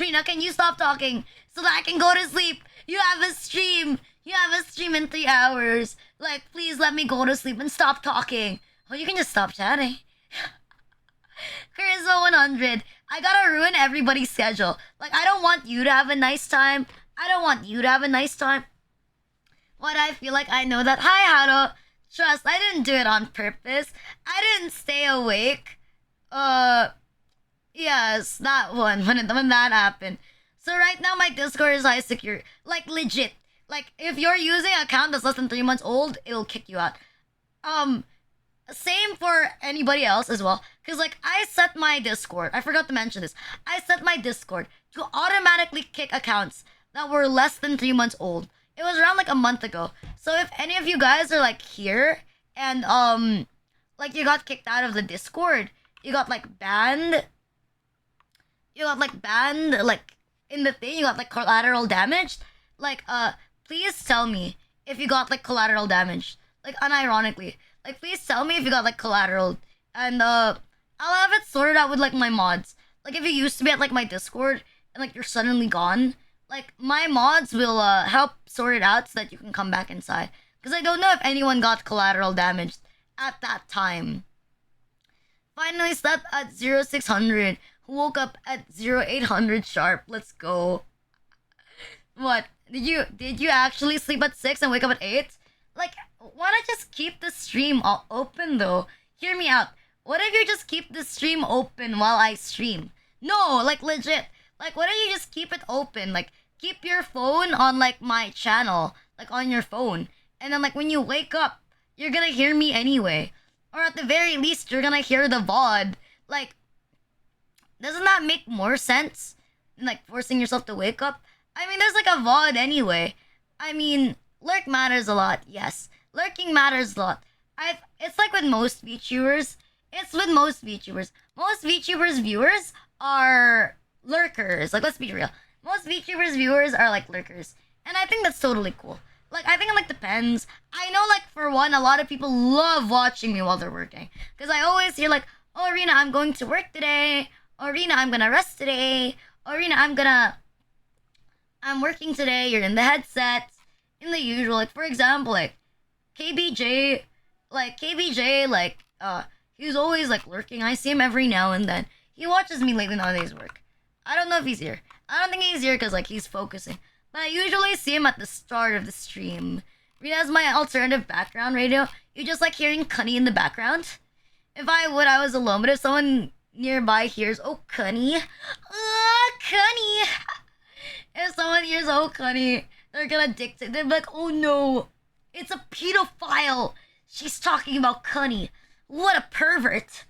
Rena, can you stop talking so that I can go to sleep? You have a stream. You have a stream in 3 hours. Like, please let me go to sleep and stop talking. Oh, you can just stop chatting. Charisma 100. I gotta ruin everybody's schedule. Like, I don't want you to have a nice time. I don't want you to have a nice time. But I feel like I know that. Hi, Hado. Trust, I didn't do it on purpose. I didn't stay awake. Yes, that one. When that happened. So right now, my Discord is high secure. Like, legit. Like, if you're using an account that's less than 3 months old, it'll kick you out. Same for anybody else as well. Because, like, I set my Discord. I forgot to mention this. I set my Discord to automatically kick accounts that were less than 3 months old. It was around, like, a month ago. So if any of you guys are, like, here and, like, you got kicked out of the Discord, you got, like, banned. You got, like, banned, like, in the thing, you got, like, collateral damage. like please tell me if you got like collateral damage. Like unironically. Like please tell me if you got like collateral. And I'll have it sorted out with like my mods. Like if you used to be at like my Discord and like you're suddenly gone, like my mods will help sort it out so that you can come back inside. Because I don't know if anyone got collateral damage at that time. Finally slept at 0600. Woke up at 0800 sharp. Let's go. What? Did you actually sleep at 6 and wake up at 8? Like, why not just keep the stream all open though? Hear me out. What if you just keep the stream open while I stream? No, like legit. Like, why don't you just keep it open? Like, keep your phone on like my channel, like on your phone. And then like when you wake up, you're gonna hear me anyway. Or at the very least, you're gonna hear the VOD. Like, doesn't that make more sense than like forcing yourself to wake up? I mean, there's like a VOD anyway. I mean, lurk matters a lot, yes. Lurking matters a lot. It's like with most VTubers. It's with most VTubers. Most VTubers viewers are lurkers. Like, let's be real. Most VTubers viewers are like lurkers. And I think that's totally cool. Like, I think it like depends. I know like for one, a lot of people love watching me while they're working. Because I always hear like, oh Rena, I'm going to work today. Or Rena, I'm gonna rest today. Or Rena, I'm working today. You're in the headset. In the usual, like for example, like KBJ, he's always like lurking. I see him every now and then. He watches me lately nowadays work. I don't know if he's here. I don't think he's here because like he's focusing. But I usually see him at the start of the stream. Rena's my alternative background radio. You just like hearing Cunny in the background. If I was alone, but if someone nearby hears, oh Cunny, Cunny. If someone hears, oh Cunny, they're gonna dictate. They're like, oh no, it's a pedophile. She's talking about Cunny. What a pervert.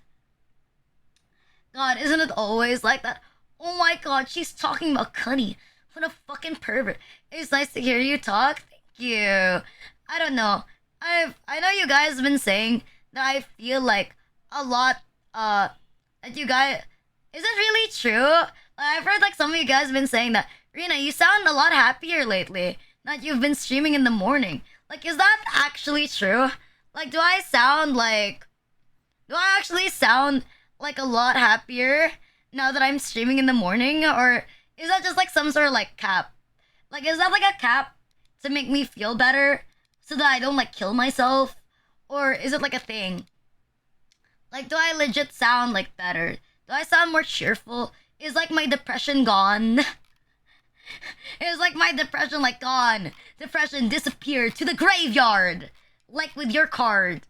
God, isn't it always like that? Oh my god, she's talking about Cunny. What a fucking pervert. It's nice to hear you talk. Thank you. I don't know. I know you guys have been saying that I feel like a lot, that you guys... Is it really true? I've heard like some of you guys have been saying that, Rena, you sound a lot happier lately. That you've been streaming in the morning. Like, is that actually true? Like, do I actually sound like a lot happier now that I'm streaming in the morning? Or is that just like some sort of like cap? Like, is that like a cap to make me feel better so that I don't like kill myself? Or is it like a thing? Like, do I legit sound like better? Do I sound more cheerful? Is like my depression gone? Is like my depression like gone? Depression disappeared to the graveyard, like with your card.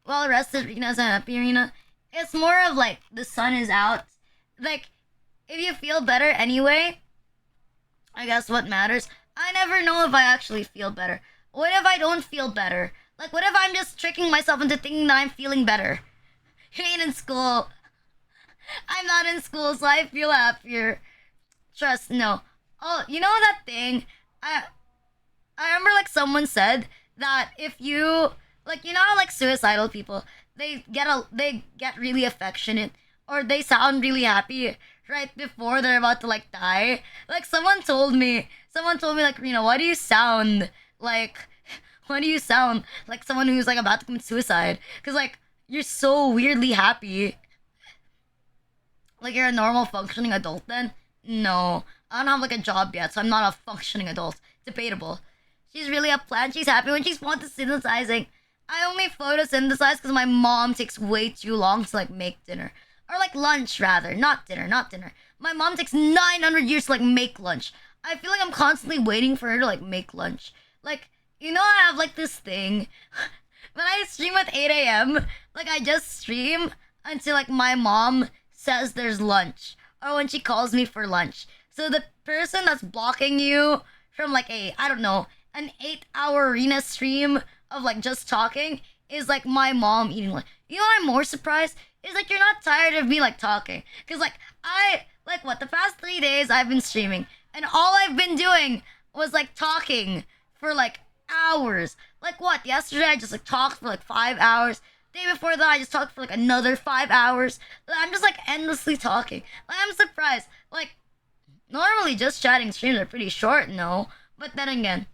Well rested, Rena's a happy Rena. It's more of like the sun is out. Like, if you feel better anyway, I guess what matters. I never know if I actually feel better. What if I don't feel better? Like, what if I'm just tricking myself into thinking that I'm feeling better? You ain't in school. I'm not in school, so I feel happier. Trust, no. Oh, you know that thing? I remember like someone said that if you like, you know how like suicidal people, they get really affectionate or they sound really happy right before they're about to like die. Like someone told me like, you know, why do you sound like someone who's like about to commit suicide? Cuz like you're so weirdly happy. Like you're a normal functioning adult then? No. I don't have like a job yet, so I'm not a functioning adult. Debatable. She's really a plant. She's happy when she's photosynthesizing. I only photosynthesize because my mom takes way too long to like make dinner. Or like lunch rather. Not dinner. My mom takes 900 years to like make lunch. I feel like I'm constantly waiting for her to like make lunch. Like, you know, I have like this thing. When I stream at 8 a.m., like I just stream until like my mom says there's lunch. Or when she calls me for lunch. So the person that's blocking you from like I don't know, an 8-hour arena stream of like just talking is like my mom eating lunch. You know what I'm more surprised? Is like you're not tired of me like talking. Cause like the past 3 days I've been streaming and all I've been doing was like talking for like hours. Like what? Yesterday I just like talked for like 5 hours. Day before that I just talked for like another 5 hours. I'm just like endlessly talking. Like I'm surprised. Like normally just chatting streams are pretty short, no? But then again,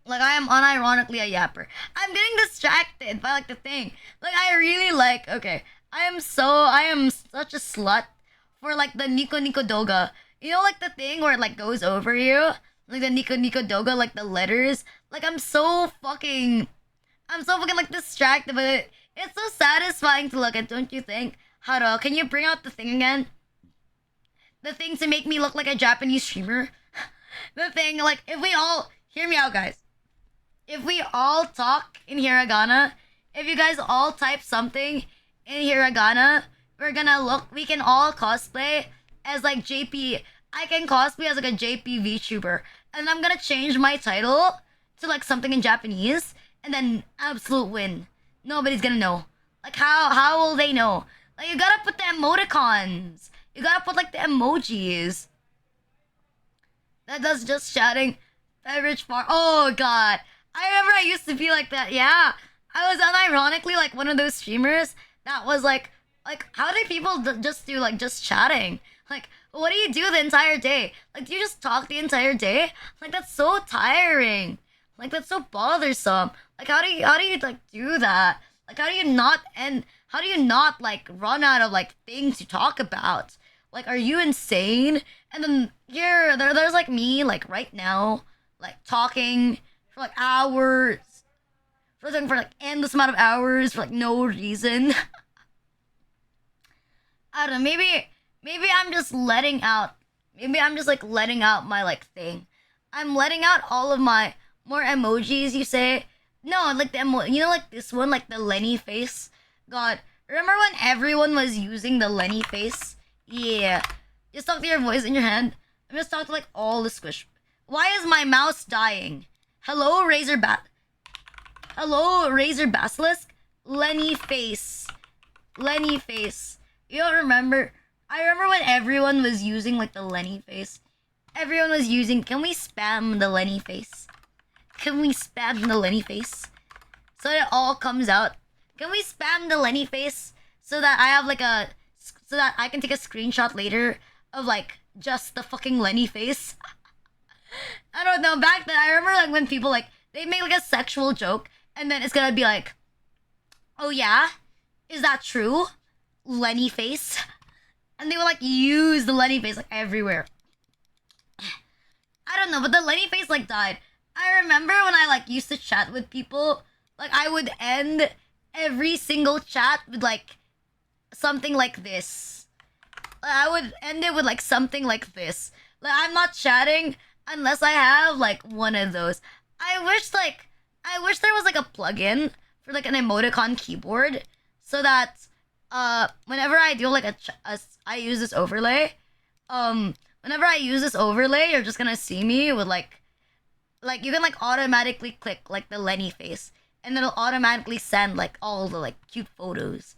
like I am unironically a yapper. I'm getting distracted by like the thing. Like I really like okay. I am such a slut for like the Nico Nico Doga. You know like the thing where it like goes over you? Like the Nico Nico Doga, like the letters. Like I'm so fucking like distracted, but it's so satisfying to look at, don't you think? Haro, can you bring out the thing again? The thing to make me look like a Japanese streamer? The thing, like, if we all hear me out, guys. If we all talk in hiragana, if you guys all type something in hiragana, we can all cosplay as like JP. I can cosplay as like a JP VTuber. And I'm gonna change my title to like something in Japanese and then absolute win. Nobody's gonna know. Like how will they know? Like you gotta put the emoticons. You gotta put like the emojis. That's just shouting beverage far. Oh god. I remember I used to be like that. Yeah. I was unironically like one of those streamers that was like how do people just do like just chatting? Like what do you do the entire day? Like do you just talk the entire day? Like that's so tiring. Like that's so bothersome. Like how do you like do that? Like how do you not like run out of like things to talk about? Like are you insane? And then there's like me like right now like talking for like hours. For like endless amount of hours for like no reason. I don't know, maybe I'm just letting out maybe I'm just like letting out my like thing. I'm letting out all of my more emojis you say. No, like you know like this one, like the Lenny face. God, remember when everyone was using the Lenny face? Yeah. Just talk to your voice in your hand. I'm just talking to like all the squish. Why is my mouse dying? Hello, Hello, Razor Basilisk? Lenny face. Lenny face. You don't remember? I remember when everyone was using like the Lenny face. Everyone was using. Can we spam the Lenny face? Can we spam the Lenny face? So that it all comes out. Can we spam the Lenny face? So that I have like so that I can take a screenshot later of like just the fucking Lenny face. I don't know. Back then, I remember like when people like they make like a sexual joke, and then it's gonna be like, "Oh yeah, is that true, Lenny face?" And they would like use the Lenny face like everywhere. I don't know, but the Lenny face like died. I remember when I like used to chat with people, like I would end every single chat with like something like this. I would end it with like something like this. Like I'm not chatting unless I have like one of those. I wish there was like a plugin for like an emoticon keyboard so that whenever I do like I use this overlay, whenever I use this overlay, you're just gonna see me with like you can like automatically click like the Lenny face and it'll automatically send like all the like cute photos.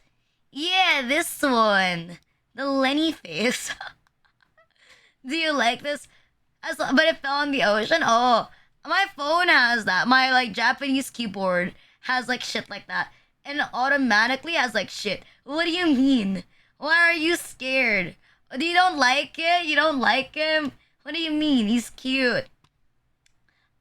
Yeah, this one. The Lenny face. Do you like this? But it fell in the ocean? Oh, my phone has that. My like Japanese keyboard has like shit like that. And it automatically has like shit. What do you mean? Why are you scared? You don't like it? You don't like him? What do you mean? He's cute.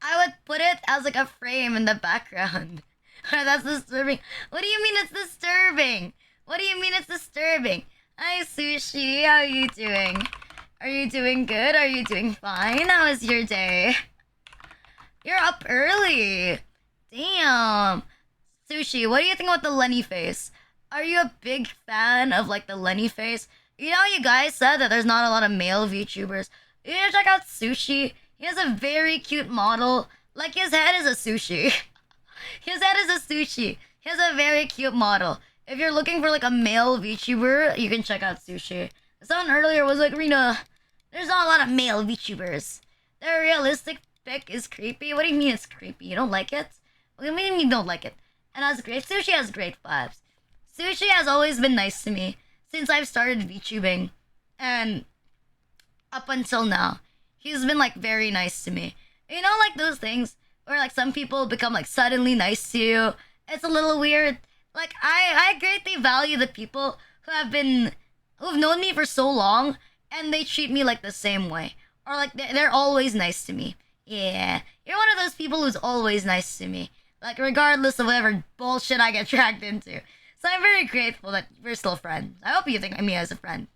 I would put it as like a frame in the background. That's disturbing. What do you mean it's disturbing? What do you mean it's disturbing? Hi, Sushi. How are you doing? Are you doing good? Are you doing fine? How was your day? You're up early. Damn. Sushi, what do you think about the Lenny face? Are you a big fan of like the Lenny face? You know, you guys said that there's not a lot of male VTubers. You need to check out Sushi. He has a very cute model. Like his head is a sushi. His head is a sushi. He has a very cute model. If you're looking for like a male VTuber, you can check out Sushi. Someone earlier was like, Rena, there's not a lot of male VTubers. Their realistic pic is creepy. What do you mean it's creepy? You don't like it? What do you mean you don't like it? And that's great. Sushi has great vibes. Sushi has always been nice to me since I've started VTubing. And up until now, he's been like very nice to me. You know, like those things where like some people become like suddenly nice to you. It's a little weird. Like I greatly value the people who've known me for so long and they treat me like the same way. Or like they're always nice to me. Yeah, you're one of those people who's always nice to me, like regardless of whatever bullshit I get dragged into. So I'm very grateful that we're still friends. I hope you think of me as a friend.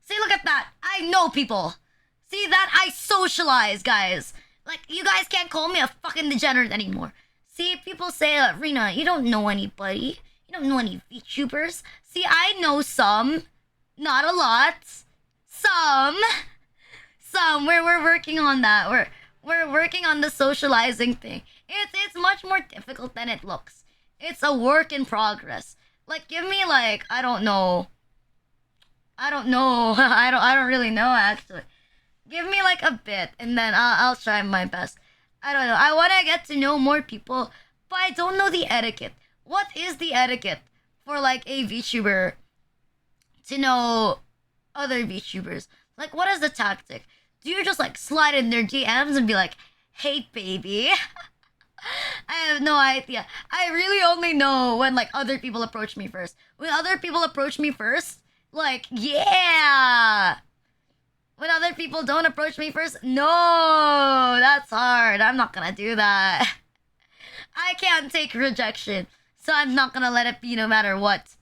See, look at that. I know people. See that? I socialize, guys. Like, you guys can't call me a fucking degenerate anymore. See, people say, Rena, you don't know anybody. You don't know any VTubers. See, I know some. Not a lot. Some. Some. We're working on that. We're working on the socializing thing. It's much more difficult than it looks. It's a work in progress. Like, give me like, I don't know. I don't know. I don't really know actually. Give me like a bit, and then I'll try my best. I don't know. I want to get to know more people, but I don't know the etiquette. What is the etiquette for like a VTuber to know other VTubers? Like, what is the tactic? Do you just like slide in their DMs and be like, "Hey, baby"? I have no idea. I really only know when like other people approach me first. When other people approach me first, like, yeah. When other people don't approach me first, no, that's hard. I'm not gonna do that. I can't take rejection, so I'm not gonna let it be no matter what.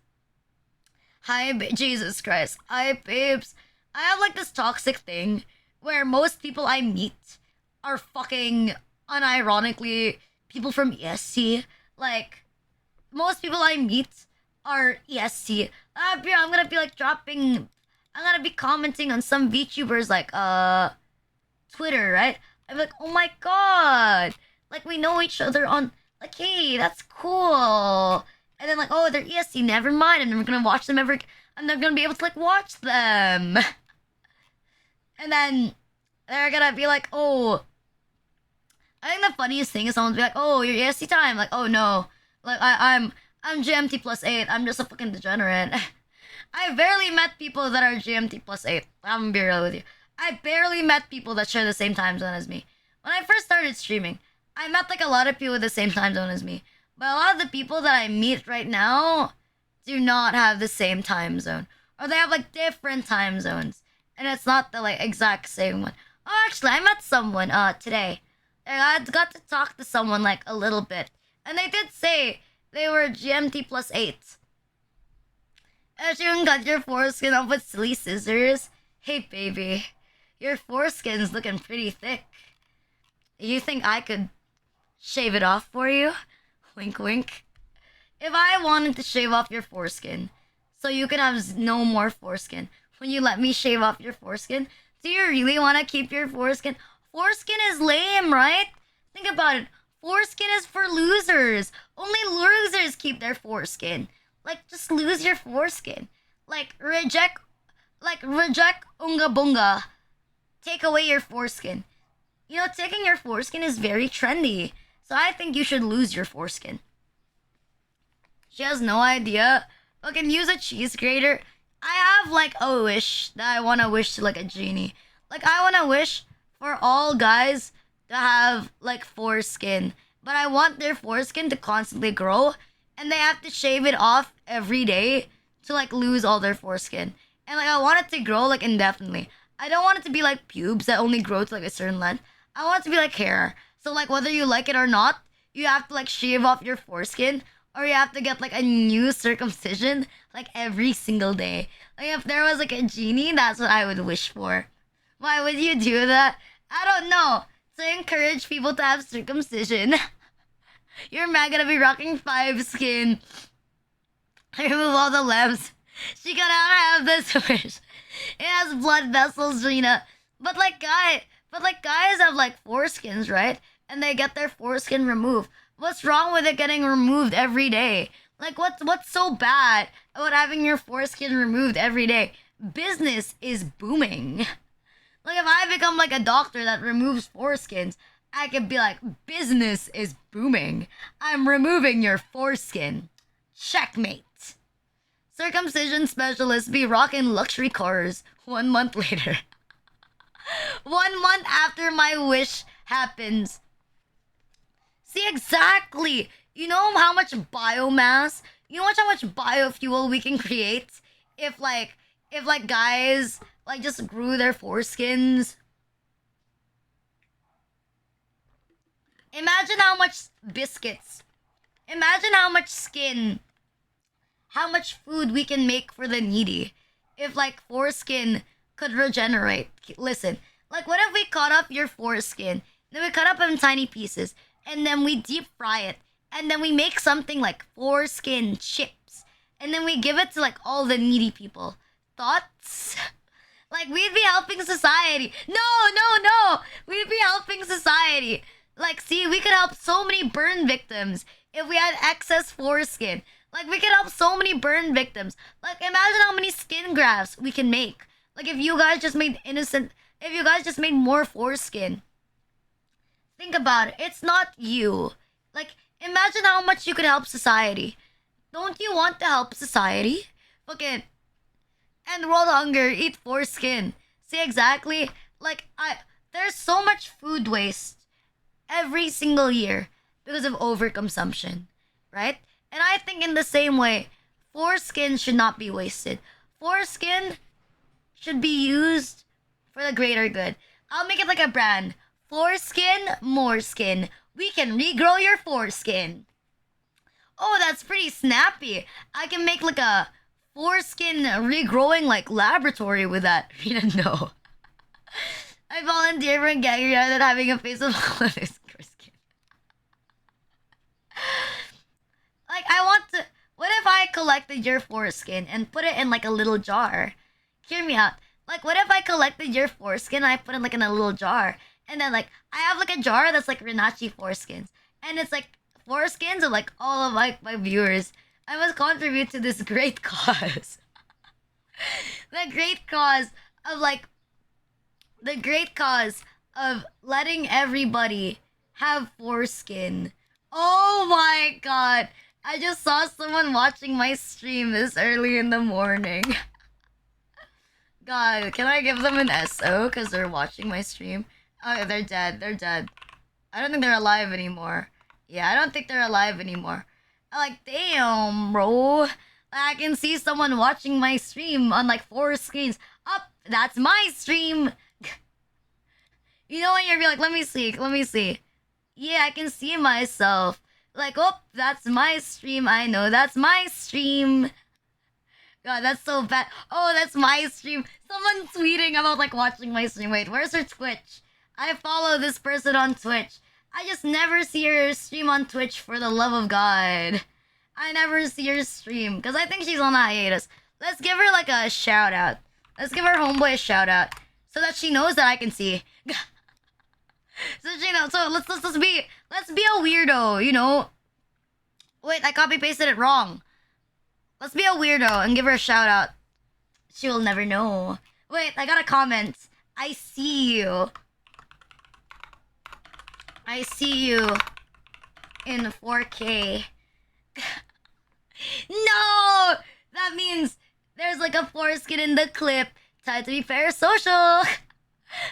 Hi, Jesus Christ. Hi, babes. I have like this toxic thing where most people I meet are fucking unironically people from ESC. Like, most people I meet are ESC. Bro, I'm gonna be like I'm gonna be commenting on some VTubers like Twitter, right? I'm like, oh my god, like we know each other on like, hey, that's cool. And then like, oh, they're ESC. Never mind. I'm never gonna watch them ever. I'm never gonna be able to like watch them. And then they're gonna be like, oh. I think the funniest thing is someone's be like, oh, you're ESC time. Like, oh no, like I'm GMT plus 8. I'm just a fucking degenerate. I barely met people that are GMT plus 8. I'm gonna be real with you. I barely met people that share the same time zone as me. When I first started streaming, I met like a lot of people with the same time zone as me. But a lot of the people that I meet right now do not have the same time zone. Or they have like different time zones. And it's not the like exact same one. Oh, actually, I met someone today. I got to talk to someone like a little bit. And they did say they were GMT plus 8. If you cut your foreskin off with silly scissors, hey baby, your foreskin's looking pretty thick. You think I could shave it off for you? Wink wink. If I wanted to shave off your foreskin, so you can have no more foreskin, will you let me shave off your foreskin? Do you really want to keep your foreskin? Foreskin is lame, right? Think about it. Foreskin is for losers. Only losers keep their foreskin. Like, just lose your foreskin. Like, reject unga bunga. Take away your foreskin. You know, taking your foreskin is very trendy. So I think you should lose your foreskin. She has no idea. Fucking use a cheese grater. I have, like, a wish that I want to wish to, like, a genie. Like, I want to wish for all guys to have, like, foreskin. But I want their foreskin to constantly grow. And they have to shave it off every day to like lose all their foreskin. And like I want it to grow like indefinitely. I don't want it to be like pubes that only grow to like a certain length. I want it to be like hair. So like whether you like it or not, you have to like shave off your foreskin or you have to get like a new circumcision like every single day. Like if there was like a genie, that's what I would wish for. Why would you do that? I don't know. To encourage people to have circumcision. Your man gonna be rocking 5 skin. Remove all the limbs. She gotta have this wish. It has blood vessels, Rena. But guys have like foreskins, right? And they get their foreskin removed. What's wrong with it getting removed every day? Like what's so bad about having your foreskin removed every day? Business is booming. Like if I become like a doctor that removes foreskins, I could be like, business is booming. I'm removing your foreskin. Checkmate. Circumcision specialists be rocking luxury cars 1 month later. 1 month after my wish happens. See, exactly. You know how much biomass, you know how much biofuel we can create if guys like just grew their foreskins? Imagine how much biscuits. Imagine how much skin, how much food we can make for the needy. If like foreskin could regenerate. Listen, like what if we cut up your foreskin, then we cut up in tiny pieces, and then we deep fry it, and then we make something like foreskin chips, and then we give it to like all the needy people. Thoughts? Like we'd be helping society. No, no, no. We'd be helping society. Like, see, we could help so many burn victims if we had excess foreskin. Like, we could help so many burn victims. Like, imagine how many skin grafts we can make. Like, if you guys just made innocent, if you guys just made more foreskin. Think about it. It's not you. Like, imagine how much you could help society. Don't you want to help society? Fucking end world hunger, eat foreskin. See exactly? Like there's so much food waste every single year because of overconsumption, right? And I think in the same way, foreskin should not be wasted. Foreskin should be used for the greater good. I'll make it like a brand. Foreskin, more skin. We can regrow your foreskin. Oh, that's pretty snappy. I can make like a foreskin regrowing like laboratory with that. You didn't know. I volunteer for Guerilla rather than having a face of foreskin. Like I want to. What if I collected your foreskin and put it in like a little jar? Hear me out. Like what if I collected your foreskin and I put it like in a little jar, and then like I have like a jar that's like Renachi foreskins, and it's like foreskins of like all of my viewers. I must contribute to this great cause. the great cause of like the great cause of letting everybody have foreskin. Oh my god. I just saw someone watching my stream this early in the morning. God, can I give them an SO because they're watching my stream? Oh, they're dead. They're dead. I don't think they're alive anymore. Yeah, I don't think they're alive anymore. I'm like, damn, bro. I can see someone watching my stream on like 4 screens. Up, that's my stream. You know when you're like, let me see. Yeah, I can see myself. Like, oh, that's my stream. I know that's my stream. God, that's so bad. Oh, that's my stream. Someone tweeting about like watching my stream. Wait, where's her Twitch? I follow this person on Twitch. I just never see her stream on Twitch for the love of God. I never see her stream because I think she's on hiatus. Let's give her like a shout out. Let's give her homeboy a shout out so that she knows that I can see. So she knows. So let's be a weirdo, you know. Wait, I copy pasted it wrong. Let's be a weirdo and give her a shout out. She will never know. Wait, I got a comment. I see you. I see you in 4K. No! That means there's like a foreskin in the clip. Time to be fair social.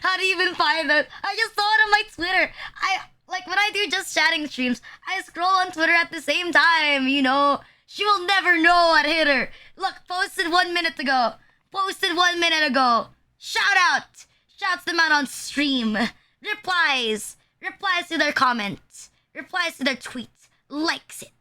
How do you even find that? I just saw it on my Twitter. I like when I do just chatting streams, I scroll on Twitter at the same time, you know. She will never know what hit her. Look, posted 1 minute ago. Posted 1 minute ago. Shout out. Shouts them out on stream. Replies. Replies to their comments. Replies to their tweets. Likes it.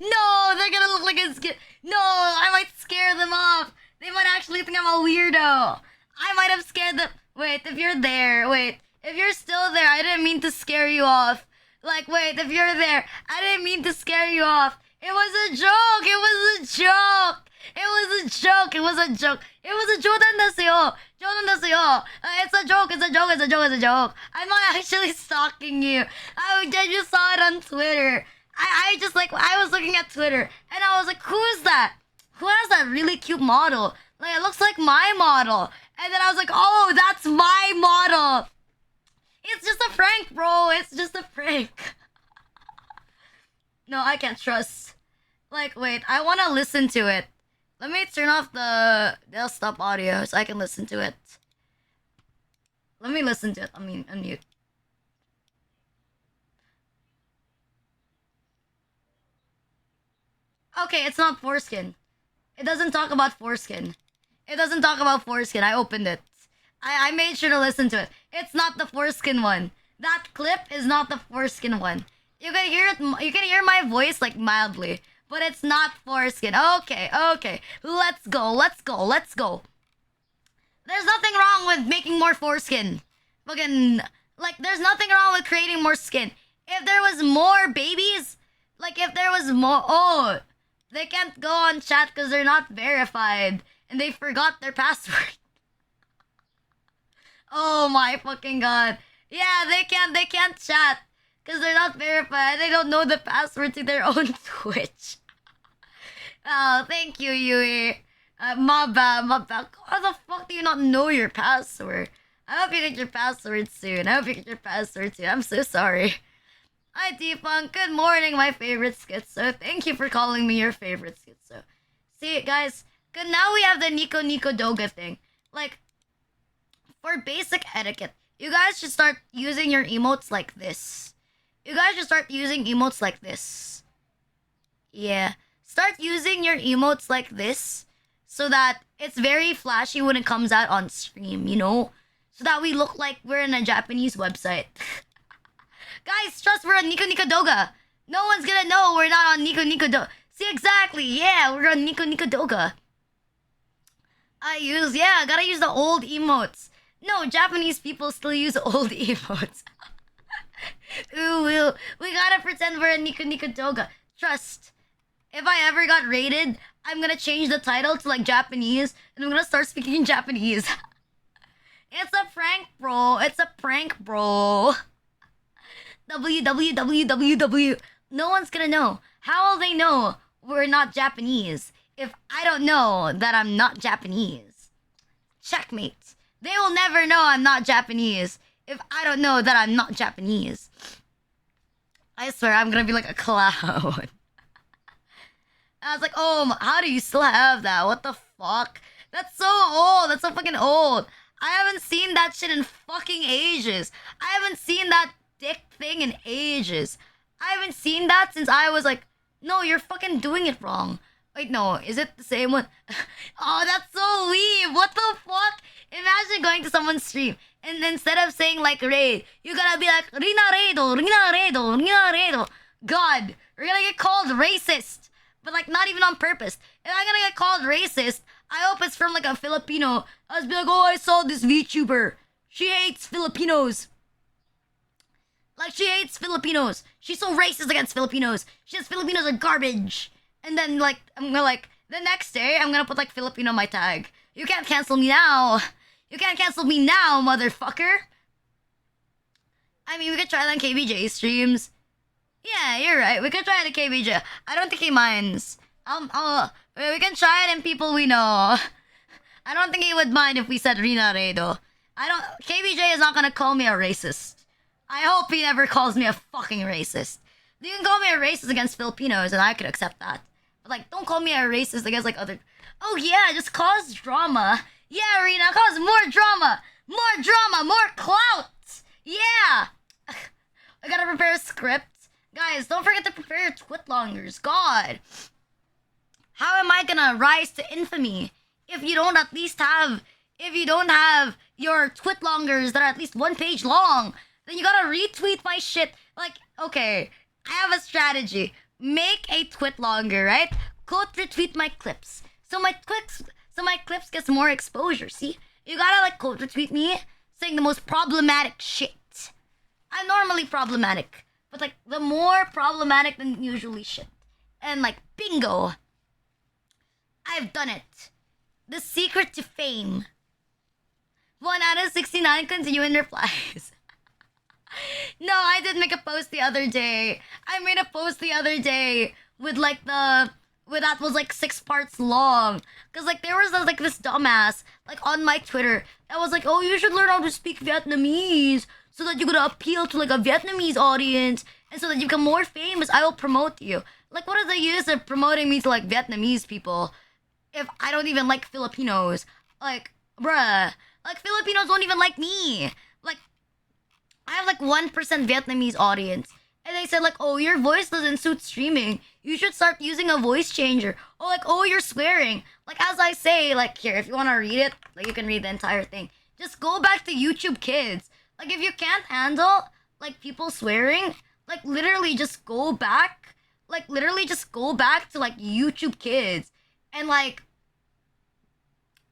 No, they're gonna look like a No, I might scare them off. They might actually think I'm a weirdo. I might have scared them. Wait, if you're there, wait. If you're still there, I didn't mean to scare you off. Like, wait, if you're there, I didn't mean to scare you off. It was a joke. It was a joke. It was a joke. It was a joke. It was a jodan desuyo. Jodan desuyo. It's a joke. It's a joke. It's a joke. It's a joke. I'm not actually stalking you. I just saw it on Twitter. I just like I was looking at Twitter and I was like, who is that? Who has that really cute model? Like it looks like my model. And then I was like, oh, that's my model. It's just a prank, bro. It's just a prank. No, I can't trust. Like, wait, I want to listen to it. Let me turn off the desktop audio so I can listen to it. Let me listen to it. I mean, unmute. Okay, it's not foreskin. It doesn't talk about foreskin. It doesn't talk about foreskin. I opened it. I made sure to listen to it. It's not the foreskin one. That clip is not the foreskin one. You can hear it. You can hear my voice like mildly, but it's not foreskin. Okay, okay. Let's go. Let's go. Let's go. There's nothing wrong with making more foreskin. Fucking like, there's nothing wrong with creating more skin. If there was more babies, like if there was more, oh, they can't go on chat because they're not verified and they forgot their password. Oh my fucking god. Yeah, they can't chat because they're not verified. They don't know the password to their own Twitch. Oh, thank you, Yui. My bad, my bad. How the fuck do you not know your password? I hope you get your password soon. I hope you get your password soon. I'm so sorry. Hi, T-Funk. Good morning, my favorite schizo. Thank you for calling me your favorite schizo. See, guys, good, now we have the Nico Nico Doga thing. Like, for basic etiquette, you guys should start using your emotes like this. You guys should start using emotes like this. Yeah. Start using your emotes like this so that it's very flashy when it comes out on stream, you know? So that we look like we're in a Japanese website. Guys, trust we're on Nico Nico Doga. No one's gonna know we're not on Nico Nico Doga. See, exactly. Yeah, we're on Nico Nico Doga. I gotta use the old emotes. No, Japanese people still use old emotes. Ooh, we gotta pretend we're on Nico Nico Doga. Trust. If I ever got raided, I'm gonna change the title to like Japanese and I'm gonna start speaking Japanese. It's a prank, bro. It's a prank, bro. www. No one's gonna know. How will they know we're not Japanese if I don't know that I'm not Japanese? Checkmate. They will never know I'm not Japanese if I don't know that I'm not Japanese. I swear I'm gonna be like a clown. I was like, oh, how do you still have that? What the fuck? That's so old. That's so fucking old. I haven't seen that shit in fucking ages. I haven't seen that dick thing in ages. I haven't seen that since I was like, no, you're fucking doing it wrong. Wait, no, is it the same one? Oh, that's so weird. What the fuck? Imagine going to someone's stream and instead of saying like raid, you gotta be like, Rina Raido, Rina Raido, Rina Raido. God, we're gonna get called racist. But like not even on purpose. If I'm gonna get called racist, I hope it's from like a Filipino. I was be like, oh, I saw this VTuber. She hates Filipinos. Like, she hates Filipinos. She's so racist against Filipinos. She says Filipinos are garbage. And then, like, I'm gonna, like, the next day, I'm gonna put, like, Filipino on my tag. You can't cancel me now. You can't cancel me now, motherfucker. I mean, we could try that on KBJ streams. Yeah, you're right. We could try it at KBJ. I don't think he minds. We can try it in people we know. I don't think he would mind if we said Rina Redo. KBJ is not gonna call me a racist. I hope he never calls me a fucking racist. You can call me a racist against Filipinos and I could accept that. But like, don't call me a racist against like other... Oh yeah, just cause drama. Yeah, Rina, cause more drama. More drama, more clout. Yeah. I gotta prepare a script. Guys, don't forget to prepare your twitlongers. God. How am I gonna rise to infamy if you don't at least have... If you don't have your twitlongers that are at least 1 page long, then you gotta retweet my shit. Like, okay, I have a strategy. Make a twitlonger, right? Quote retweet my clips. So my clips gets more exposure, see? You gotta like quote retweet me saying the most problematic shit. I'm normally problematic, but like the more problematic than usually shit. And like, bingo. I've done it. The secret to fame. 1 out of 69 continuing replies. No, I did make a post the other day. I made a post the other day with like that was like 6 parts long. Cause like there was like this dumbass like on my Twitter that was like, oh, you should learn how to speak Vietnamese so that you could appeal to like a Vietnamese audience and so that you become more famous. I will promote you. Like, what is the use of promoting me to like Vietnamese people if I don't even like Filipinos? Like, bruh. Like, Filipinos don't even like me. Like, I have like 1% Vietnamese audience. And they said like, oh, your voice doesn't suit streaming. You should start using a voice changer. Oh, like, oh, you're swearing. Like, as I say, like, here, if you want to read it, like, you can read the entire thing. Just go back to YouTube Kids. Like, if you can't handle, like people swearing, like literally just go back, like literally just go back to like YouTube Kids and like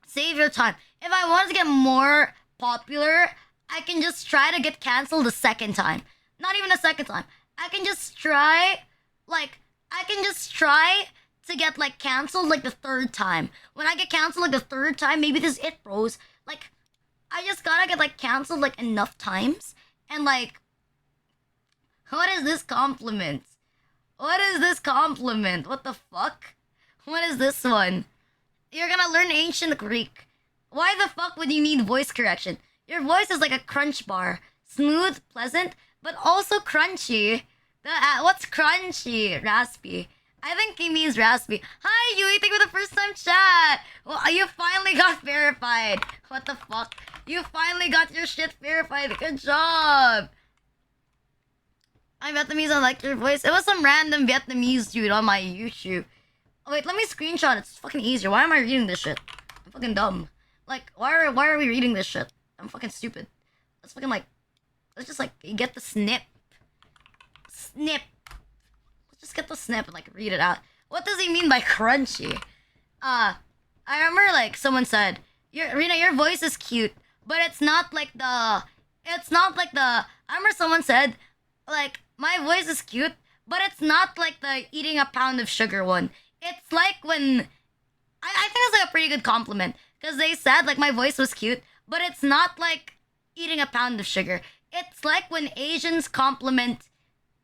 save your time. If I want to get more popular, I can just try to get canceled a second time. Not even a second time. I can just try, like, I can just try to get like canceled like the third time. When I get canceled like the third time, maybe this is it, bros. Like, I just gotta get like canceled like enough times. And like, what is this compliment? What is this compliment? What the fuck? What is this one? You're gonna learn ancient Greek. Why the fuck would you need voice correction? Your voice is like a crunch bar. Smooth, pleasant, but also crunchy. What's crunchy? Raspy. I think he means raspy. Hi, Yui. Thank you for the first time chat. Well, you finally got verified. What the fuck? You finally got your shit verified. Good job. I'm Vietnamese. I like your voice. It was some random Vietnamese dude on my YouTube. Oh, wait, let me screenshot. It's fucking easier. Why am I reading this shit? I'm fucking dumb. Like, why are we reading this shit? I'm fucking stupid. Let's fucking like, let's just like get the snip. Snip. Let's just get the snip and like read it out. What does he mean by crunchy? I remember like someone said, Rina, your voice is cute, but it's not like the, I remember someone said, like, my voice is cute, but it's not like the eating a pound of sugar one. It's like when, I think it's like a pretty good compliment, because they said like my voice was cute, but it's not like eating a pound of sugar. It's like when Asians compliment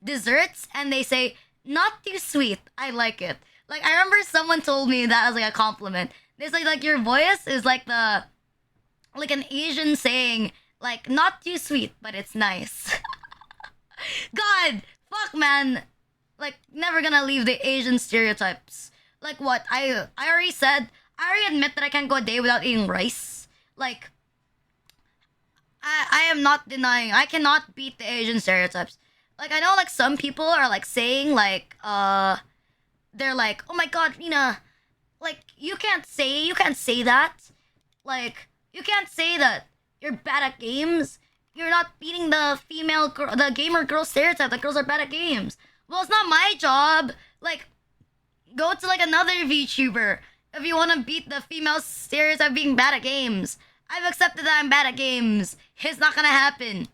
desserts and they say, not too sweet, I like it. Like, I remember someone told me that as like a compliment. They say like your voice is like the, like an Asian saying, like, not too sweet, but it's nice. God, fuck, man. Like, never gonna leave the Asian stereotypes. Like, what? I already said, I already admit that I can't go a day without eating rice. Like, I am not denying, I cannot beat the Asian stereotypes. Like, I know, like, some people are, like, saying, like, they're like, oh my god, Rina, like, you can't say that. Like, you can't say that you're bad at games. You're not beating the female girl, the gamer girl stereotype that girls are bad at games. Well, it's not my job. Like, go to like another VTuber if you want to beat the female stereotype being bad at games. I've accepted that I'm bad at games. It's not gonna happen.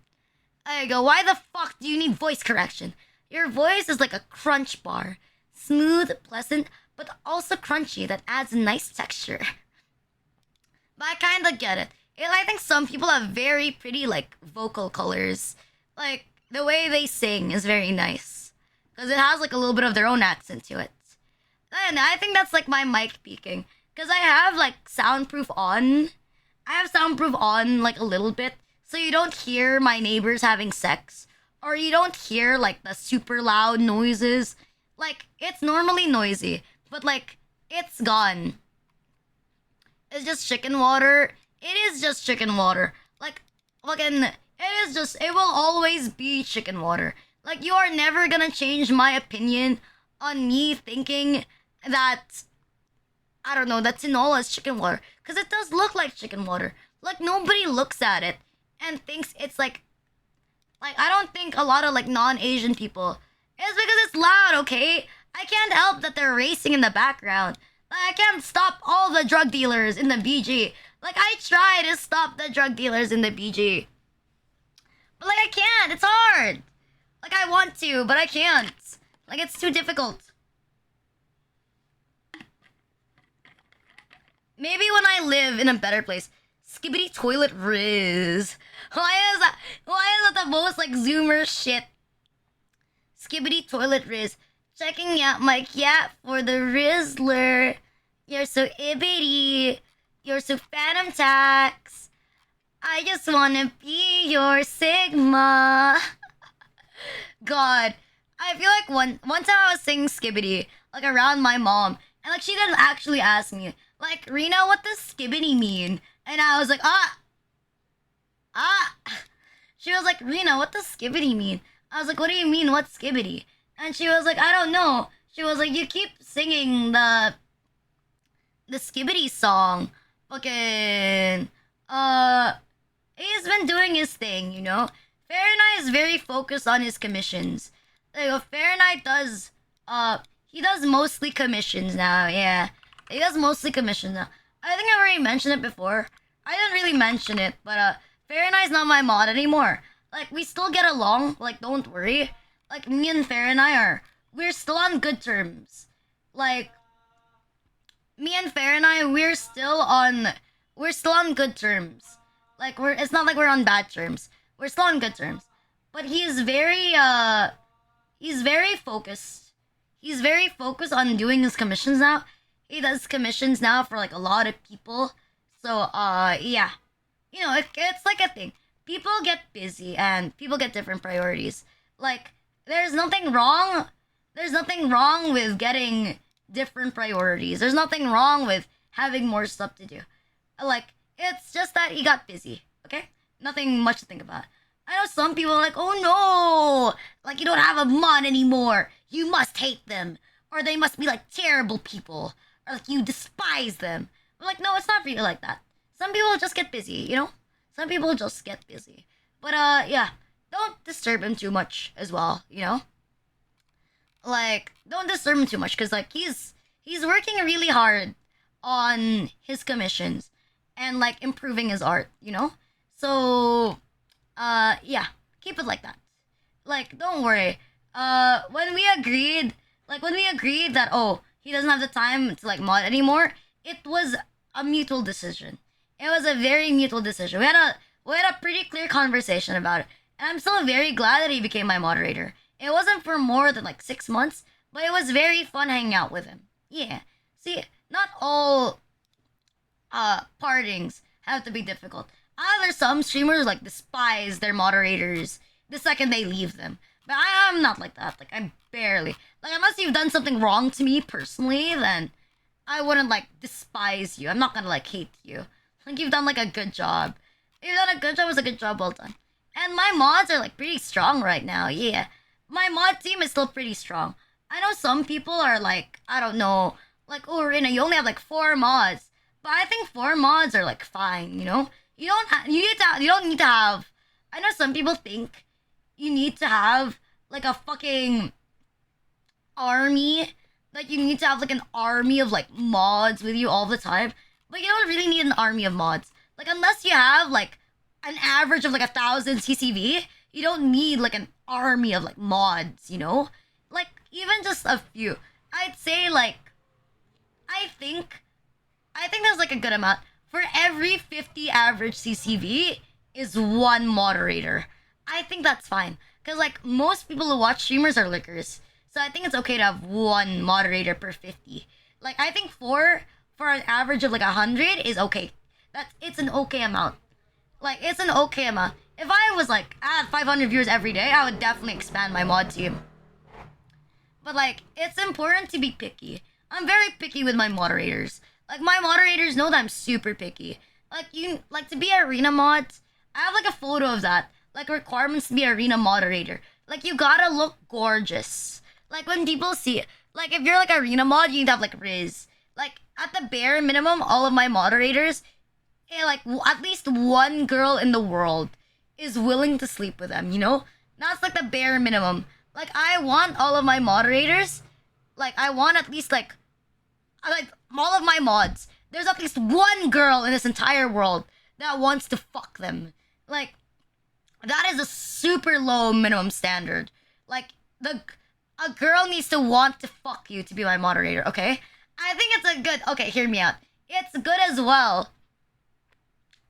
There you go. Why the fuck do you need voice correction? Your voice is like a crunch bar. Smooth, pleasant, but also crunchy that adds a nice texture. But I kinda get it. I think some people have very pretty, like, vocal colors. Like, the way they sing is very nice. Because it has, like, a little bit of their own accent to it. And I think that's, like, my mic peaking. Because I have, like, soundproof on. I have soundproof on, like, a little bit. So you don't hear my neighbors having sex. Or you don't hear, like, the super loud noises. Like, it's normally noisy. But, like, it's gone. It's just chicken water. It is just chicken water. Like, fucking, it will always be chicken water. Like, you are never gonna change my opinion on me thinking that, I don't know, that tinola is chicken water. Because it does look like chicken water. Like, nobody looks at it and thinks it's like, I don't think a lot of, like, non-Asian people. It's because it's loud, okay? I can't help that they're racing in the background. I can't stop all the drug dealers in the BG. Like, I try to stop the drug dealers in the BG. But, like, I can't. It's hard. Like, I want to, but I can't. Like, it's too difficult. Maybe when I live in a better place. Skibbity toilet riz. Why is that the most, like, zoomer shit? Skibbity toilet riz. Checking out my cat for the Rizzler. You're so ibbity. You're so phantom tax. I just wanna be your Sigma. God. I feel like one time I was singing Skibbity, like around my mom, and like she didn't actually ask me, like, Rena, what does Skibbity mean? And I was like, ah. She was like, Rena, what does Skibbity mean? I was like, what do you mean, what's Skibbity? And she was like, I don't know. She was like, you keep singing the Skibbity song. Fucking, he's been doing his thing, you know? Fahrenheit is very focused on his commissions. Fahrenheit does he does mostly commissions now. Yeah, he does mostly commissions now. I think I already mentioned it before. I didn't really mention it, but Fahrenheit's not my mod anymore. Like we still get along. Like don't worry. Like me and Fahrenheit we're still on good terms. Like me and Fahrenheit, we're still on good terms. Like it's not like we're on bad terms. We're still on good terms. But he's very focused. He's very focused on doing his commissions now. He does commissions now for like a lot of people. So yeah. It's like a thing. People get busy and people get different priorities. Like there's nothing wrong. There's nothing wrong with getting different priorities. There's nothing wrong with having more stuff to do. Like, it's just that he got busy, okay? Nothing much to think about. I know some people are like, oh no! Like, you don't have a mod anymore. You must hate them. Or they must be like terrible people. Or like you despise them. But like, no, it's not really like that. Some people just get busy. Some people just get busy. But yeah. Don't disturb him too much as well. Like don't disturb him too much because like he's working really hard on his commissions and like improving his art. So yeah, keep it like that. Like don't worry. When we agreed that he doesn't have the time to like mod anymore, it was a mutual decision. It was a very mutual decision. We had a pretty clear conversation about it, and I'm still very glad that he became my moderator. It wasn't for more than like 6 months, but it was very fun hanging out with him. Yeah. See, not all partings have to be difficult. There's some streamers like despise their moderators the second they leave them. But I'm not like that. Like I barely like unless you've done something wrong to me personally, then I wouldn't like despise you. I'm not gonna like hate you. Like you've done like a good job. If you've done a good job, it's a good job, well done. And my mods are like pretty strong right now. Yeah. My mod team is still pretty strong. I know some people are like, I don't know, like, oh, Rina, you only have like 4 mods. But I think 4 mods are like fine. You don't need to have, I know some people think you need to have like a fucking army. Like you need to have like an army of like mods with you all the time. But you don't really need an army of mods. Like unless you have like an average of like 1,000 CCV, you don't need like an army of like mods. Like even just a few. I'd say like I think there's like a good amount. For every 50 average CCV is one moderator. I think that's fine. Cause like most people who watch streamers are lickers. So I think it's okay to have one moderator per 50. Like I think for an average of like 100 is okay. It's an okay amount. Like it's an okay amount. If I was like at 500 viewers every day, I would definitely expand my mod team. But like it's important to be picky. I'm very picky with my moderators. Like my moderators know that I'm super picky. Like to be arena mod, I have like a photo of that. Like requirements to be arena moderator. Like you gotta look gorgeous. Like when people see it. Like if you're like arena mod, you need to have like Riz. Like at the bare minimum, all of my moderators, like at least one girl in the world is willing to sleep with them. That's like the bare minimum. Like I want all of my moderators, like I want at least like all of my mods. There's at least one girl in this entire world that wants to fuck them. Like that is a super low minimum standard. Like a girl needs to want to fuck you to be my moderator, okay? I think it's a good, okay, hear me out. It's good as well.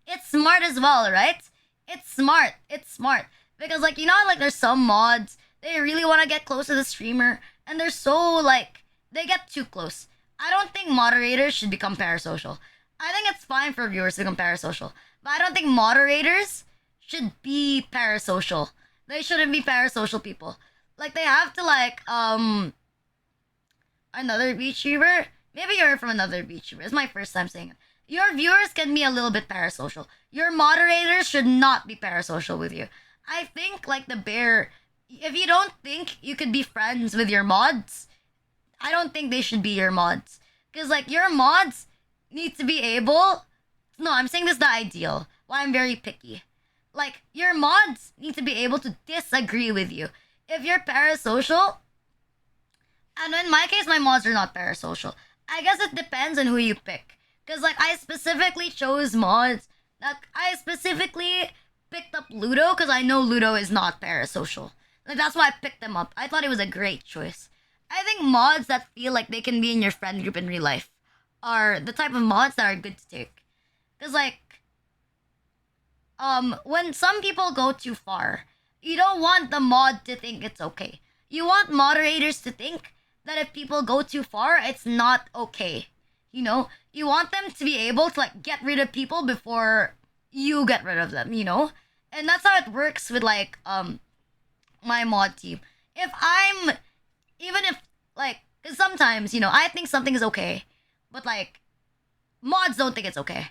It's smart as well, right? It's smart. It's smart. Because like like there's some mods, they really want to get close to the streamer and they're so like they get too close. I don't think moderators should become parasocial. I think it's fine for viewers to become parasocial. But I don't think moderators should be parasocial. They shouldn't be parasocial people. Like they have to like another VTuber. Maybe you're from another VTuber. It's my first time saying it. Your viewers can be a little bit parasocial. Your moderators should not be parasocial with you. I think like the bear. If you don't think you could be friends with your mods, I don't think they should be your mods. Because like your mods need to be able. No, I'm saying this is the ideal. Why I'm very picky. Like your mods need to be able to disagree with you. If you're parasocial, and in my case, my mods are not parasocial. I guess it depends on who you pick. Cause like I specifically chose mods. Like I specifically picked up Ludo because I know Ludo is not parasocial. Like that's why I picked them up. I thought it was a great choice. I think mods that feel like they can be in your friend group in real life are the type of mods that are good to take. Cause like when some people go too far, you don't want the mod to think it's okay. You want moderators to think that if people go too far, it's not okay. You know, you want them to be able to like get rid of people before you get rid of them, you know? And that's how it works with like my mod team. If I'm even if like cuz sometimes, you know, I think something is okay, but like mods don't think it's okay.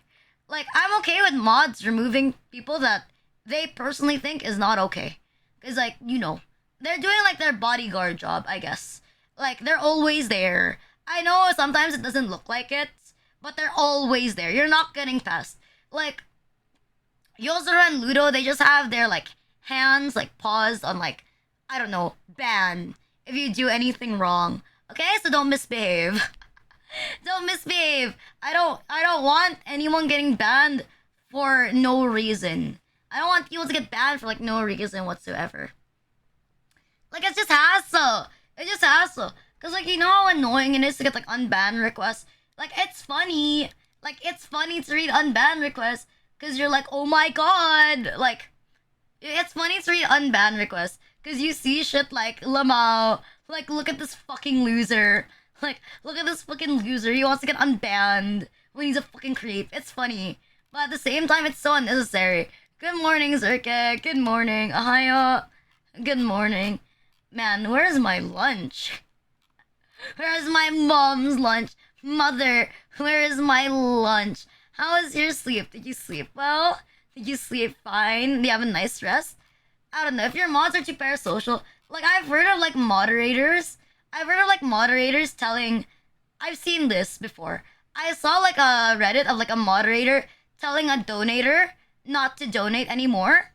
Like I'm okay with mods removing people that they personally think is not okay. Cuz like, you know, they're doing like their bodyguard job, I guess. Like they're always there. I know sometimes it doesn't look like it, but they're always there. You're not getting past. Like Yozora and Ludo, they just have their like hands like paused on like I don't know, ban if you do anything wrong. Okay, so don't misbehave. Don't misbehave. I don't want anyone getting banned for no reason. I don't want people to get banned for like no reason whatsoever. Like it's just hassle. It's just hassle. Cause like you know how annoying it is to get like unban requests. Like it's funny. Like it's funny to read unban requests. Cause you're like, oh my god. Like it's funny to read unban requests. Cause you see shit like Lamau. Like look at this fucking loser. Like look at this fucking loser. He wants to get unbanned when he's a fucking creep. It's funny. But at the same time it's so unnecessary. Good morning, Zerka. Good morning. Ahayo. Good morning. Man, where's my lunch? Where's my mom's lunch? Mother, where is my lunch? How was your sleep? Did you sleep well? Did you sleep fine? Do you have a nice rest? I don't know. If your mods are too parasocial, like I've heard of like moderators. I've heard of like moderators telling. I've seen this before. I saw like a Reddit of like a moderator telling a donator not to donate anymore,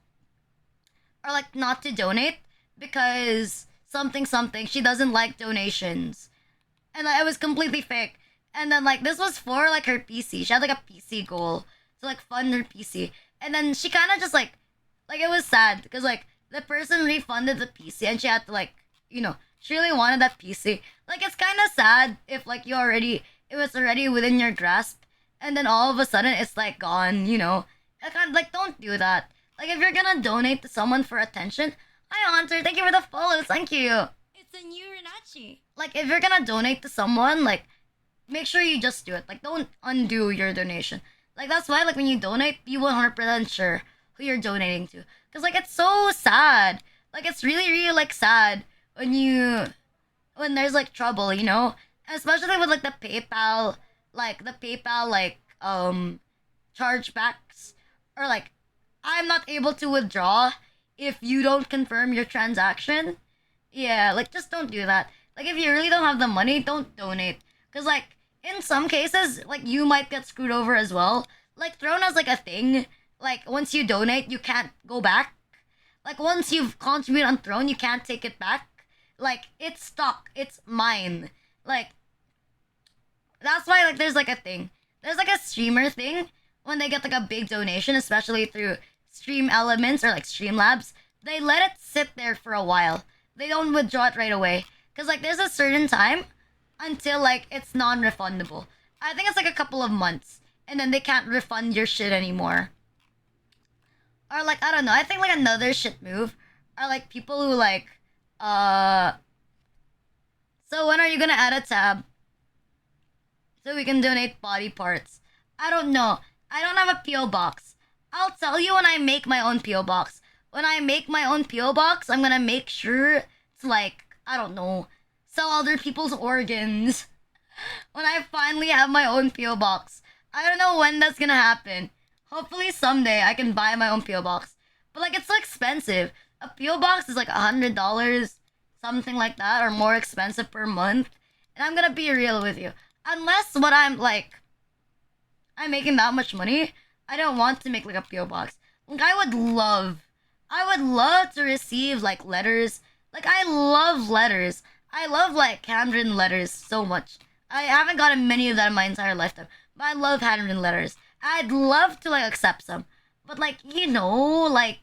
or like not to donate because something something she doesn't like donations, and like, it was completely fake. And then like this was for like her PC. She had like a PC goal to like fund her PC, and then she kind of just like it was sad because like the person refunded the PC and she had to like you know she really wanted that PC. Like it's kind of sad if like it was already within your grasp, and then all of a sudden it's like gone. You know, I can't like don't do that. Like if you're gonna donate to someone for attention, hi Hunter, thank you for the follows, thank you. It's a new Renachi. Like if you're gonna donate to someone, like make sure you just do it. Like don't undo your donation. Like that's why like when you donate, be 100% sure who you're donating to. Cause like it's so sad. Like it's really really like sad when there's like trouble, you know? Especially with like the PayPal like chargebacks, or like I'm not able to withdraw if you don't confirm your transaction. Yeah, like just don't do that. Like if you really don't have the money, don't donate. Cause like in some cases, like you might get screwed over as well. Like Throne has like a thing. Like once you donate, you can't go back. Like once you've contributed on Throne, you can't take it back. Like it's stuck. It's mine. Like that's why like there's like a thing. There's like a streamer thing when they get like a big donation, especially through Stream Elements or like Streamlabs. They let it sit there for a while. They don't withdraw it right away. Cause like there's a certain time until like it's non-refundable. I think it's like a couple of months, and then they can't refund your shit anymore. Or like I don't know. I think like another shit move are like people who like uh. So when are you gonna add a tab so we can donate body parts? I don't know. I don't have a PO box. I'll tell you when I make my own PO box. When I make my own PO box, I'm gonna make sure to like I don't know, sell other people's organs. When I finally have my own PO box, I don't know when that's gonna happen. Hopefully someday I can buy my own PO box. But like it's so expensive. A PO box is like $100, something like that, or more expensive per month. And I'm gonna be real with you. Unless what I'm making that much money, I don't want to make like a PO box. Like I would love to receive like letters. Like I love letters. I love like handwritten letters so much. I haven't gotten many of that in my entire lifetime, but I love handwritten letters. I'd love to like accept some, but like like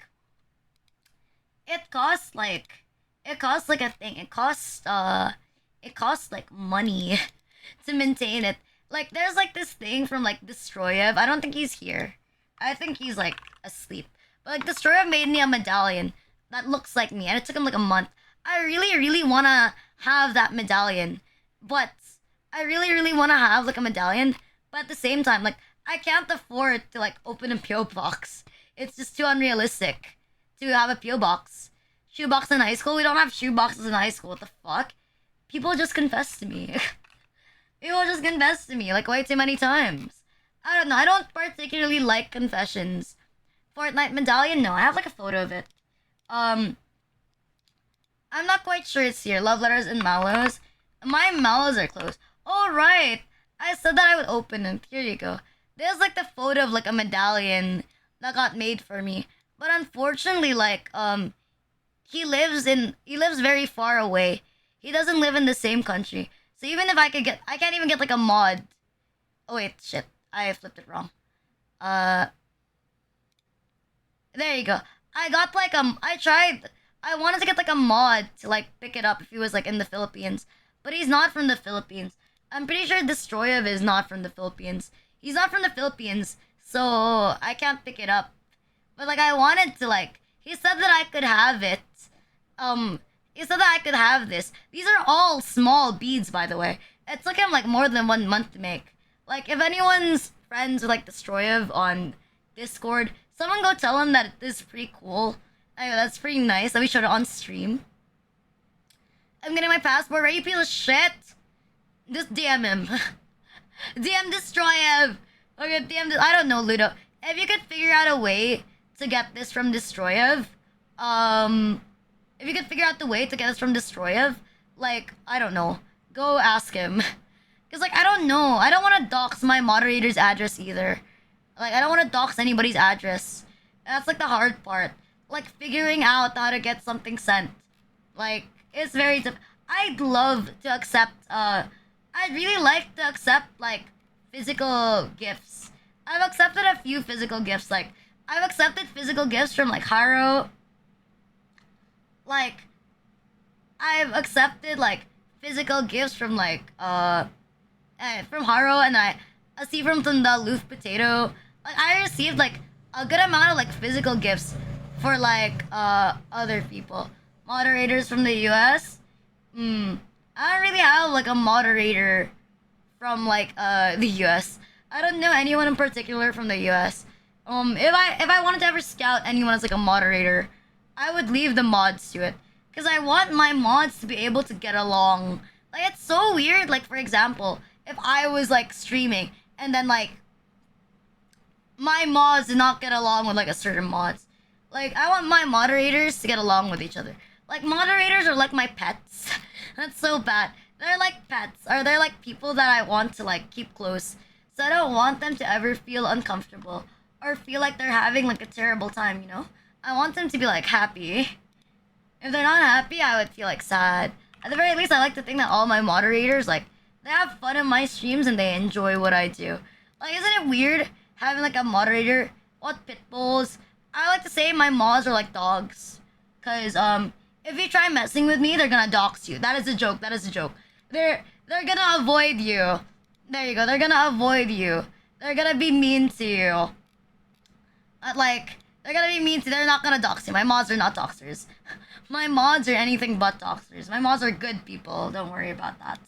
it costs like it costs like a thing. It costs like money to maintain it. Like there's like this thing from like Destroyev. I don't think he's here. I think he's like asleep. But like Destroyev made me a medallion that looks like me, and it took him like a month. I really, really wanna have that medallion, but I really, really wanna have like a medallion. But at the same time, like I can't afford to like open a PO box. It's just too unrealistic to have a PO box. Shoebox in high school? We don't have shoe boxes in high school. What the fuck? People just confess to me. People just confess to me like way too many times. I don't know. I don't particularly like confessions. Fortnite medallion? No, I have like a photo of it. Um, I'm not quite sure it's here. Love letters and mallows. My mallows are closed. Oh right. I said that I would open it. Here you go. There's like the photo of like a medallion that got made for me. But unfortunately, like he lives very far away. He doesn't live in the same country. So even if I can't even get like a mod. Oh wait, shit. I flipped it wrong. Uh, there you go. I got like I wanted to get like a mod to like pick it up if he was like in the Philippines. But he's not from the Philippines. I'm pretty sure Destroyev is not from the Philippines. He's not from the Philippines, so I can't pick it up. But like I wanted to like he said that I could have it. He said that I could have this. These are all small beads, by the way. It took him like more than 1 month to make. Like if anyone's friends with like Destroyev on Discord, someone go tell him that this is pretty cool. That's pretty nice that we showed it on stream. I'm getting my passport ready, you piece of shit. Just DM him. DM Destroyev. Okay, I don't know, Ludo. If you could figure out a way to get this from Destroyev, if you could figure out the way to get this from Destroyev, like, I don't know. Go ask him. Because, like, I don't know. I don't want to dox my moderator's address either. Like, I don't want to dox anybody's address. That's, like, the hard part. Like, figuring out how to get something sent. Like, it's very tough. I'd love to accept, I'd really like to accept, like, physical gifts. I've accepted a few physical gifts. Like, I've accepted physical gifts from, like, Haro. Like, I've accepted, like, physical gifts from, like, from Haro, and I see from the Loof Potato. Like, I received, like, a good amount of, like, physical gifts for, like, other people. Moderators from the US? I don't really have, like, a moderator from, like, the US. I don't know anyone in particular from the US. If I wanted to ever scout anyone as, like, a moderator, I would leave the mods to it. Because I want my mods to be able to get along. Like, it's so weird. Like, for example, if I was, like, streaming, and then, like, my mods did not get along with, like, a certain mods. Like, I want my moderators to get along with each other. Like, moderators are like my pets. That's so bad. They're like pets. Or they're like people that I want to, like, keep close. So I don't want them to ever feel uncomfortable. Or feel like they're having, like, a terrible time, you know? I want them to be, like, happy. If they're not happy, I would feel, like, sad. At the very least, I like to think that all my moderators, like, they have fun in my streams and they enjoy what I do. Like, isn't it weird having, like, a moderator? What pit bulls? I like to say my mods are like dogs. Because, if you try messing with me, they're gonna dox you. That is a joke. That is a joke. They're gonna avoid you. There you go. They're gonna avoid you. They're gonna be mean to you. Like, they're gonna be mean to you. They're not gonna dox you. My mods are not doxers. My mods are anything but doxers. My mods are good people. Don't worry about that.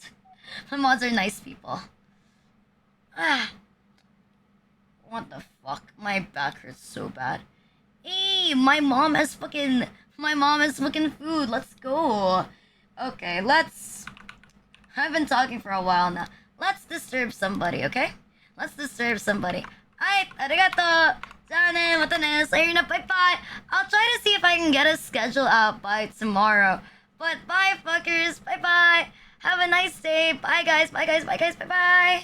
My mods are nice people. Ah. What the fuck? My back hurts so bad. Hey, my mom has fucking food. Let's go. Okay, I've been talking for a while now. Let's disturb somebody, okay? Let's disturb somebody. Ay, arigato. Jane, mata ne. Sayonara na, bye-bye. I'll try to see if I can get a schedule out by tomorrow. But bye, fuckers. Bye-bye. Have a nice day. Bye, guys. Bye, guys. Bye, guys. Bye-bye.